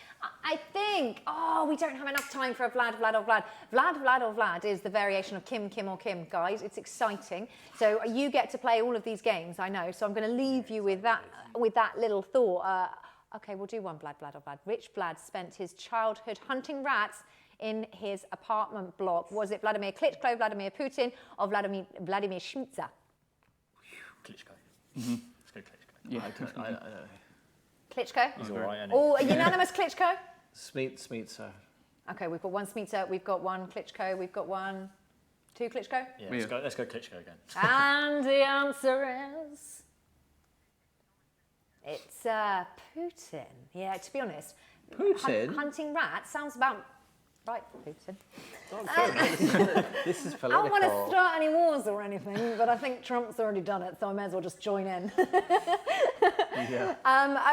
we don't have enough time for a Vlad or Vlad. Vlad or Vlad is the variation of Kim or Kim, guys. It's exciting. So you get to play all of these games, I know. So I'm going to leave you with that little thought. Okay, we'll do one Vlad or Vlad. Rich Vlad spent his childhood hunting rats in his apartment block. Was it Vladimir Klitschko, Vladimir Putin, or Vladimir Schmitzer? Klitschko. Mm-hmm. Let's go Klitschko. Yeah. Klitschko? He's all right, isn't he? Oh, a unanimous Klitschko? Schmitzer. Okay, we've got one Schmitzer, we've got one Klitschko, we've got 2 Klitschko? Yeah, let's go Klitschko again. And the answer is... It's Putin. Yeah, to be honest. Putin? Hunting rats sounds about... Right, Putin. This is political. I don't want to start any wars or anything, but I think Trump's already done it, so I may as well just join in.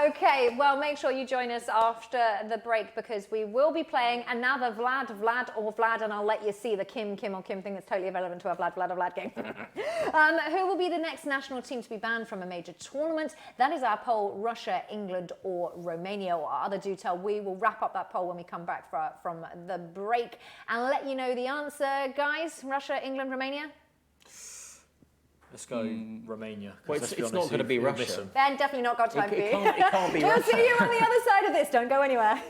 Okay, well, make sure you join us after the break, because we will be playing another Vlad or Vlad, and I'll let you see the Kim or Kim thing that's totally irrelevant to our Vlad or Vlad game. Who will be the next national team to be banned from a major tournament? That is our poll: Russia, England, or Romania, or other do tell. We will wrap up that poll when we come back from the break and let you know the answer, guys. Russia, England, Romania? Let's go Romania. Well, it's not going to be Russia. Ben, definitely not got time for you. It can't be We'll Russia. see you on the other side of this. Don't go anywhere.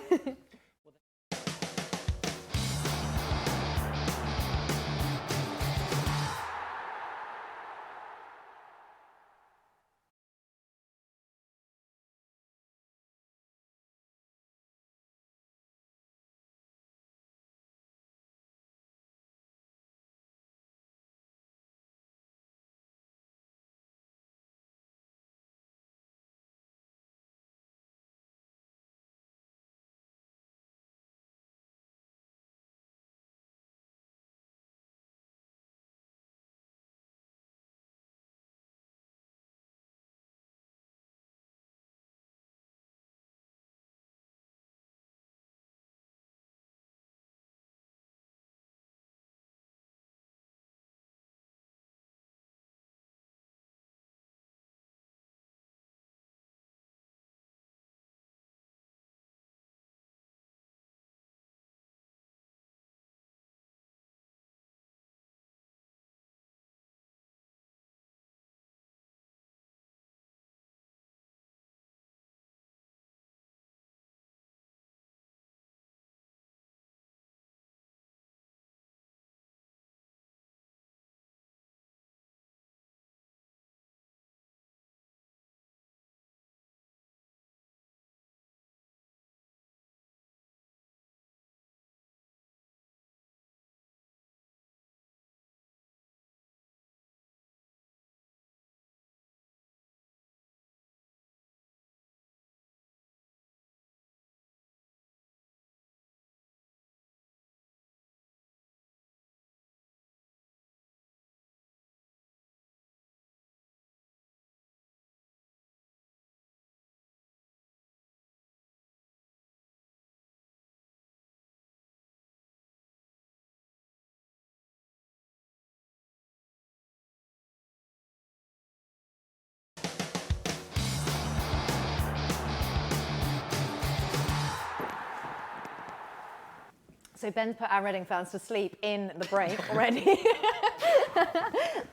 So Ben's put our Reading fans to sleep in the break already.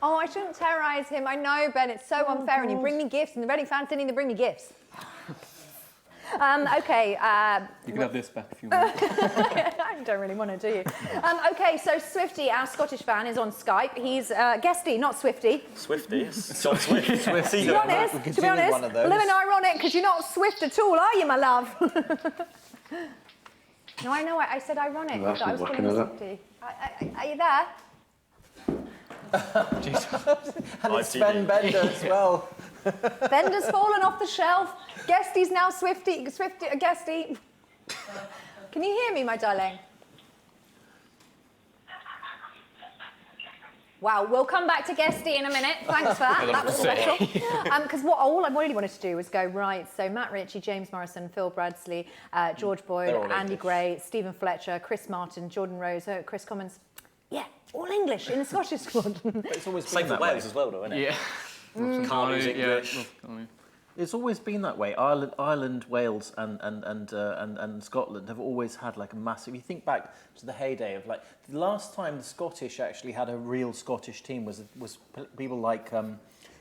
Oh, I shouldn't terrorise him. I know, Ben, it's so unfair. And you bring me gifts, and the Reading fans didn't even bring me gifts. Okay. You can have this back if you want. I don't really want to, do you? Okay, so Swifty, our Scottish fan, is on Skype. He's Guesty, not Swifty. Swifty? It's John Swift. To be honest, a living ironic, because you're not Swift at all, are you, my love? No, I know. I said ironic. You're I was actually calling you looking Swifty. Are you there? And it's Sven Bender as well. Bender's fallen off the shelf. Guesty's now Swifty. Guesty. Can you hear me, my darling? Wow, we'll come back to Guesty in a minute. Thanks for that. That was special. Because all I really wanted to do was go, right, so Matt Ritchie, James Morrison, Phil Bradsley, George Boyd, Andy Gray, Stephen Fletcher, Chris Martin, Jordan Rose, Chris Commons. Yeah, all English in the Scottish squad. But it's always Same been for that Wales way. as well, though, isn't it? Yeah. Carly's English. It's always been that way. Ireland, Wales, and Scotland have always had like a massive. You think back to the heyday of like the last time the Scottish actually had a real Scottish team was people like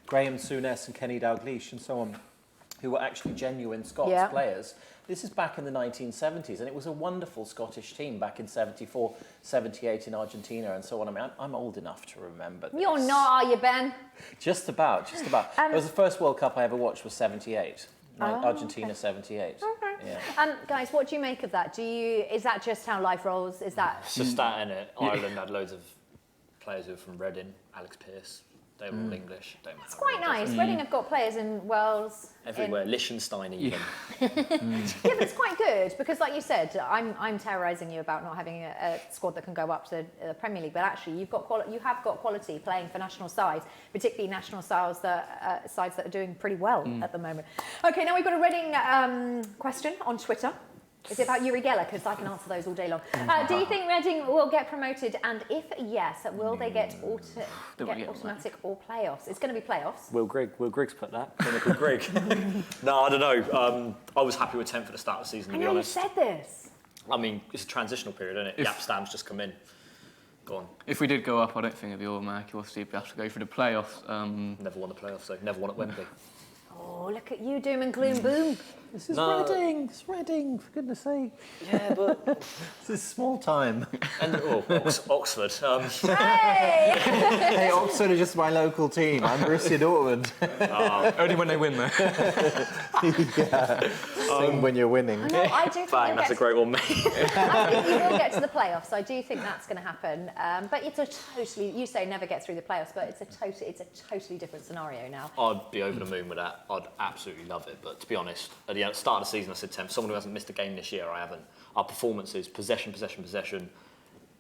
Graham Souness and Kenny Dalglish and so on, who were actually genuine Scots players. This is back in the 1970s, and it was a wonderful Scottish team back in 74, 78 in Argentina and so on. I mean, I'm old enough to remember this. You're not, are you, Ben? Just about. It was the first World Cup I ever watched was 78. Argentina 78. Okay. Yeah. Guys, what do you make of that? Is that just how life rolls? Is that... It's just that, innit? Ireland had loads of players who were from Reading, Alex Pearce. They were all English. It's quite nice. Reading have got players in Wales. Everywhere. Liechtenstein even. Yeah, but it's quite good because, like you said, I'm terrorising you about not having a squad that can go up to the Premier League. But actually, you have got quality playing for national sides, particularly national sides that are doing pretty well at the moment. Okay, now we've got a Reading question on Twitter. Is it about Uri Geller? Because I can answer those all day long. Do you think Reading will get promoted? And if yes, will they get automatic or playoffs? It's going to be playoffs. Will Griggs put that? Clinical Grigg. No, I don't know. I was happy with 10th at the start of the season, to be honest. I know you said this. I mean, it's a transitional period, isn't it? Yapstam's just come in. Go on. If we did go up, I don't think it'd be automatic. Obviously, we'd have to go through the playoffs. Never won the playoffs, though. Never won at Wembley. Oh, look at you, doom and gloom, boom. This is Reading. It's Reading, for goodness sake. Yeah, but this is small time. And Oxford. Hey! Hey, Oxford are just my local team. I'm Borussia Dortmund. Only when they win, though. Yeah. Sing when you're winning. No, I do think Bang, that's a great one, mate. I think you will get to the playoffs. I do think that's going to happen. But it's a totally, you say never get through the playoffs, but it's a totally different scenario now. I'd be over the moon with that. I'd absolutely love it. But to be honest, at the start of the season, I said 10th. Someone who hasn't missed a game this year, I haven't. Our performances, possession,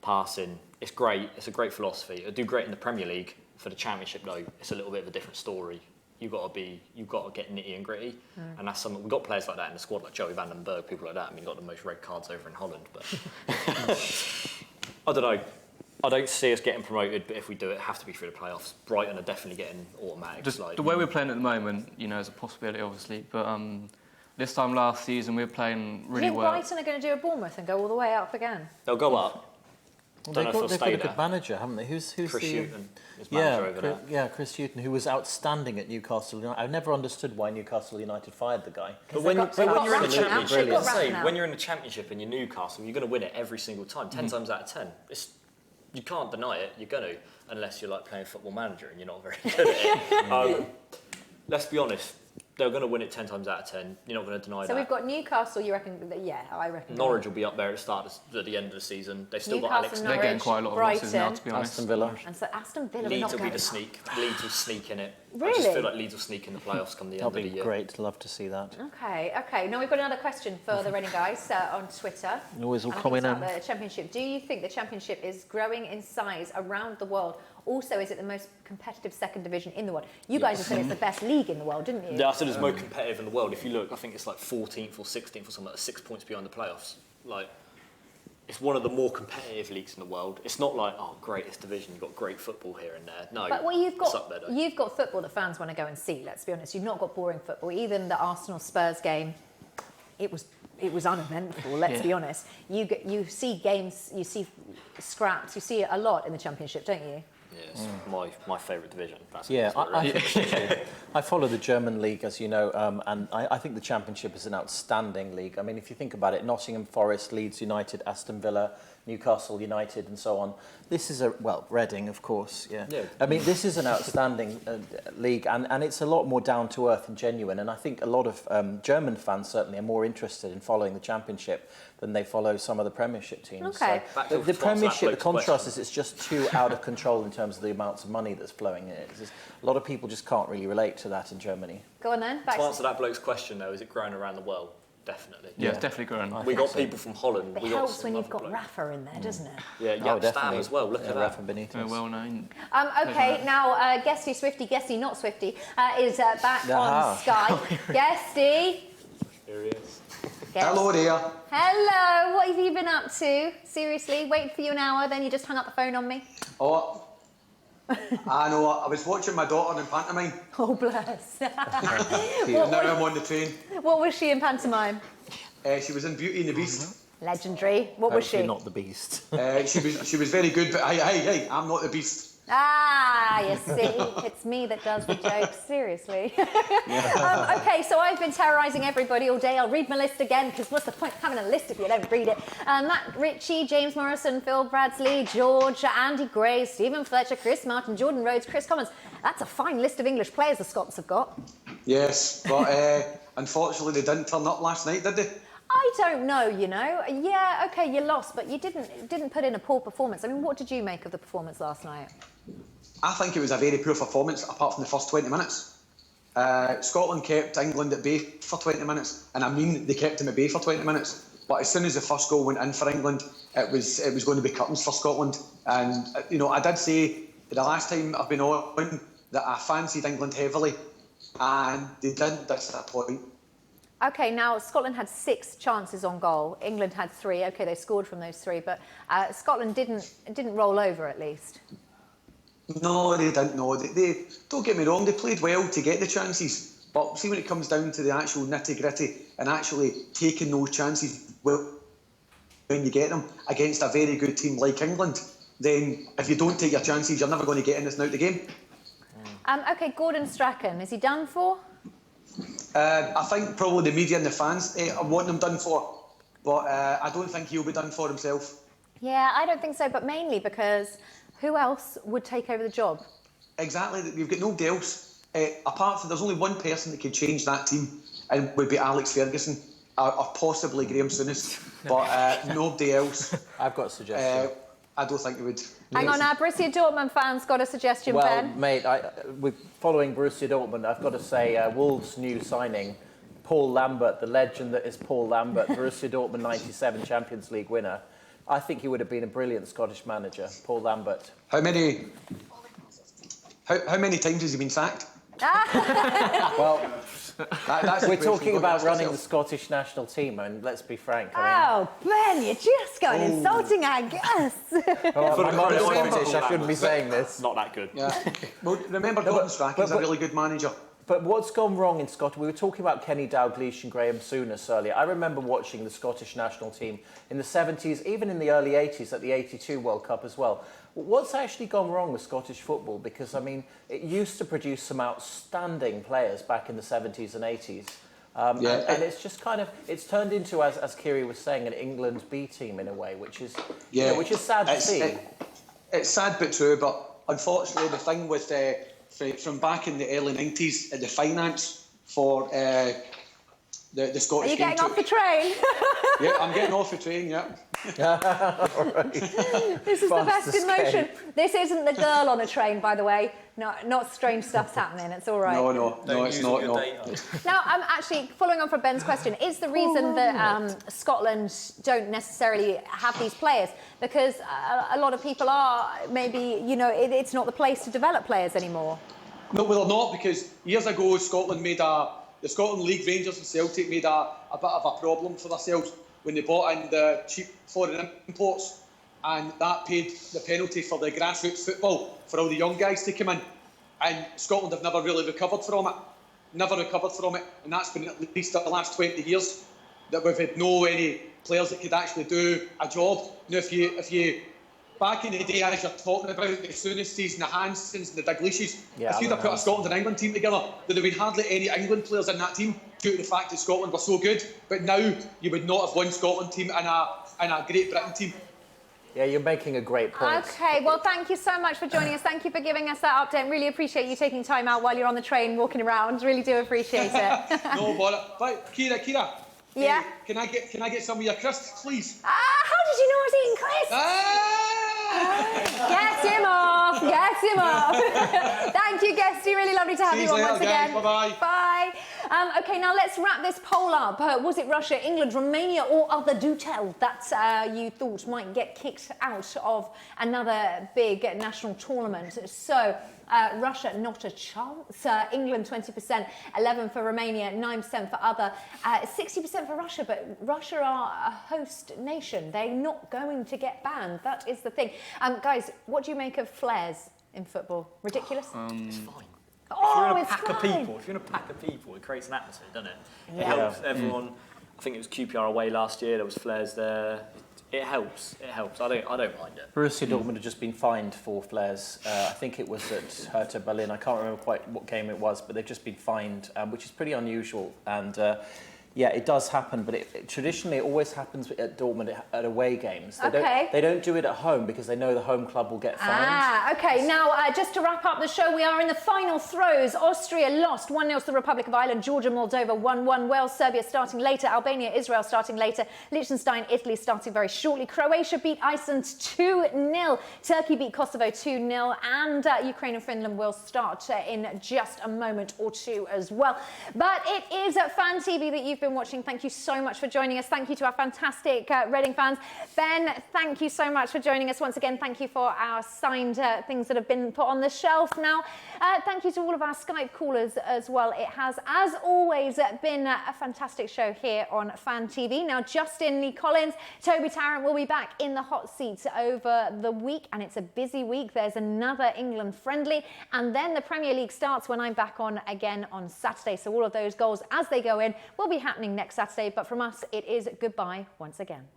passing. It's great. It's a great philosophy. It'll do great in the Premier League. For the Championship, though, it's a little bit of a different story. You've got to get nitty and gritty, and that's something. We've got players like that in the squad, like Joey van den Berg, people like that. I mean, you've got the most red cards over in Holland, but I don't know. I don't see us getting promoted, but if we do, it have to be through the playoffs. Brighton are definitely getting automatic. Just the way we're playing at the moment, is a possibility, obviously. But this time last season, we were playing really well. Do you think Brighton are going to do a Bournemouth and go all the way up again? They'll go up. Well, they've got a good manager, haven't they? Who's Chris the Hughton is manager over there. Yeah, Chris Hughton, who was outstanding at Newcastle United. I've never understood why Newcastle United fired the guy. But when you're in the Championship and you're Newcastle, you're going to win it every single time, 10 times out of 10. You can't deny it. You're going to, unless you're like playing Football Manager and you're not very good at it. Let's be honest. They're going to win it 10 times out of 10. You're not going to deny that. So we've got Newcastle, you reckon? Yeah, I reckon. Norwich will be up there at the end of the season. They've still Newcastle, got Alex. Norwich, they're getting quite a lot of losses now, to be honest. Aston Villa. And so Aston Villa Leeds are not will be going the sneak. Leeds will sneak in it. Really? I just feel like Leeds will sneak in the playoffs come the end of the year. That'd be great. Love to see that. Okay. Now we've got another question for the Reading guys on Twitter. Always all coming in. The Championship. Do you think the Championship is growing in size around the world? Also, is it the most competitive second division in the world? You guys have said it's the best league in the world, didn't you? Yeah, I said it's most competitive in the world. If you look, I think it's like 14th or 16th or something, like 6 points behind the playoffs. Like, it's one of the more competitive leagues in the world. It's not like, oh, greatest division, you've got great football here and there. No, but it's up there, though. You've got football that fans want to go and see, let's be honest. You've not got boring football. Even the Arsenal-Spurs game, it was uneventful, let's be honest. You see games, you see scraps, you see it a lot in the Championship, don't you? Yeah, It's my favourite division. Yeah, I follow the German league, as you know, and I think the Championship is an outstanding league. I mean, if you think about it, Nottingham Forest, Leeds United, Aston Villa, Newcastle United, and so on. This is Reading, of course. Yeah. I mean, this is an outstanding league, and it's a lot more down to earth and genuine. And I think a lot of German fans certainly are more interested in following the Championship than they follow some of the Premiership teams. Okay. So the Premiership, the contrast is it's just too out of control in terms of the amounts of money that's flowing in it. A lot of people just can't really relate to that in Germany. Go on then. To answer that bloke's question, though, is it growing around the world? Definitely. Yeah, it's definitely growing. We got people from Holland. It helps when you've got Rafa in there, doesn't it? Yeah, Stam as well. Look at that. Rafa Benitez. Very well known. Okay, now Guesty, Swifty, Guesty, not Swifty, is back on Skype. Guesty. Here he is. Hello there. Hello, what have you been up to? Seriously, waited for you an hour, then you just hung up the phone on me? Oh, I know, I was watching my daughter in pantomime. Oh, bless. And now I'm on the train. What was she in pantomime? She was in Beauty and the Beast. Legendary. What was she? Not the Beast. She was very good, but hey, I'm not the Beast. Ah, you see, it's me that does the jokes, seriously. Okay, so I've been terrorising everybody all day. I'll read my list again, because what's the point of having a list if you don't read it? Matt Ritchie, James Morrison, Phil Bradsley, George, Andy Gray, Stephen Fletcher, Chris Martin, Jordan Rhodes, Chris Commons. That's a fine list of English players the Scots have got. Yes, but unfortunately they didn't turn up last night, did they? I don't know, you know. Yeah, okay, you lost, but you didn't put in a poor performance. I mean, what did you make of the performance last night? I think it was a very poor performance, apart from the first 20 minutes. Scotland kept England at bay for 20 minutes, and I mean they kept them at bay for 20 minutes. But as soon as the first goal went in for England, it was going to be curtains for Scotland. And you know, I did say the last time I've been on that I fancied England heavily, and they didn't disappoint. Okay, now Scotland had 6 chances on goal. England had 3. Okay, they scored from those 3, but Scotland didn't roll over at least. No, they didn't. No, they don't get me wrong. They played well to get the chances, but see when it comes down to the actual nitty gritty and actually taking those chances, well, when you get them against a very good team like England, then if you don't take your chances, you're never going to get in this and out the game. Okay, Gordon Strachan, is he done for? I think probably the media and the fans want him done for, but I don't think he'll be done for himself. Yeah, I don't think so, but mainly because who else would take over the job? Exactly, you've got nobody else. Apart from, there's only one person that could change that team, and would be Alex Ferguson, or possibly Graham Souness, but nobody else. I've got a suggestion. I don't think he would. Hang on, our Borussia Dortmund fans got a suggestion, well, Ben? Mate, with following Borussia Dortmund, I've got to say Wolves' new signing, Paul Lambert, the legend that is Paul Lambert, Borussia Dortmund 97 Champions League winner. I think he would have been a brilliant Scottish manager, Paul Lambert. How many times has he been sacked? Well, that's we're talking about running the Scottish national team, and let's be frank. Oh, Ben, you're just going insulting our guests. I'm not Scottish, I shouldn't be saying this. Not that good. Yeah. Well, remember, Gordon Strachan's a really good manager. But what's gone wrong in Scotland? We were talking about Kenny Dalglish and Graham Souness earlier. I remember watching the Scottish national team in the 70s, even in the early 80s at the 82 World Cup as well. What's actually gone wrong with Scottish football? Because, I mean, it used to produce some outstanding players back in the 70s and 80s. And it's just kind of, it's turned into, as Kiri was saying, an England B team in a way, which is, which is sad to see. It's sad but true, but unfortunately the thing with... from back in the early 90s, the finance for the Scottish... Are you getting off the train? Yeah, I'm getting off the train, yeah. This is the best in motion. This isn't the girl on a train, by the way. No, not strange stuff's happening, it's all right. No, it's not, no. Now, actually, following on from Ben's question, is the reason that Scotland don't necessarily have these players because a lot of people are maybe, you know, it's not the place to develop players anymore? No, well, they're not, because years ago, Scotland made the Scotland League, Rangers and Celtic made a bit of a problem for themselves when they bought in the cheap foreign imports, and that paid the penalty for the grassroots football for all the young guys to come in. And Scotland have never really recovered from it. And that's been at least the last 20 years that we've had any players that could actually do a job. Now, if you back in the day, as you're talking about the Souness's and the Hansons and the Dalgliishs, Yeah, if you'd have put a Scotland and England team together, there'd have been hardly any England players in that team due to the fact that Scotland were so good. But now you would not have one Scotland team and a Great Britain team. Yeah, you're making a great point. Okay, well, thank you so much for joining us. Thank you for giving us that update. Really appreciate you taking time out while you're on the train walking around. Really do appreciate it. No bother. Right, Kira. Yeah. Can I get some of your crisps, please? How did you know I was eating crisps? Gets him off. Thank you, Guesty. Really lovely to have you on once again. Bye-bye. Bye. Okay, now let's wrap this poll up. Was it Russia, England, Romania, or other? Do tell that you thought might get kicked out of another big national tournament. So, Russia, not a chance. England, 20%, 11% for Romania, 9% for other, 60% for Russia. But Russia are a host nation. They're not going to get banned. That is the thing. Guys, what do you make of flares in football? Ridiculous? It's fine. Oh, if you're in a pack of people, it creates an atmosphere, doesn't it? Yeah. It helps everyone. I think it was QPR away last year. There was flares there. It helps. I don't mind it. Borussia Dortmund had just been fined for flares. I think it was at Hertha Berlin. I can't remember quite what game it was, but they've just been fined, which is pretty unusual. And yeah, it does happen, but traditionally it always happens at Dortmund at away games. They don't do it at home because they know the home club will get fined. Okay. Now, just to wrap up the show, we are in the final throws. Austria lost 1-0 to the Republic of Ireland. Georgia, Moldova 1-1. Wales, Serbia starting later. Albania, Israel starting later. Liechtenstein, Italy starting very shortly. Croatia beat Iceland 2-0. Turkey beat Kosovo 2-0. And Ukraine and Finland will start in just a moment or two as well. But it is at Fan TV that you've been watching. Thank you so much for joining us. Thank you to our fantastic Reading fans. Ben, thank you so much for joining us once again. Thank you for our signed things that have been put on the shelf now. Thank you to all of our Skype callers as well. It has, as always, been a fantastic show here on Fan TV. Now, Justin Lee Collins, Toby Tarrant will be back in the hot seat over the week, and it's a busy week. There's another England friendly, and then the Premier League starts when I'm back on again on Saturday. So all of those goals as they go in will be happening next Saturday. But from us, it is goodbye once again.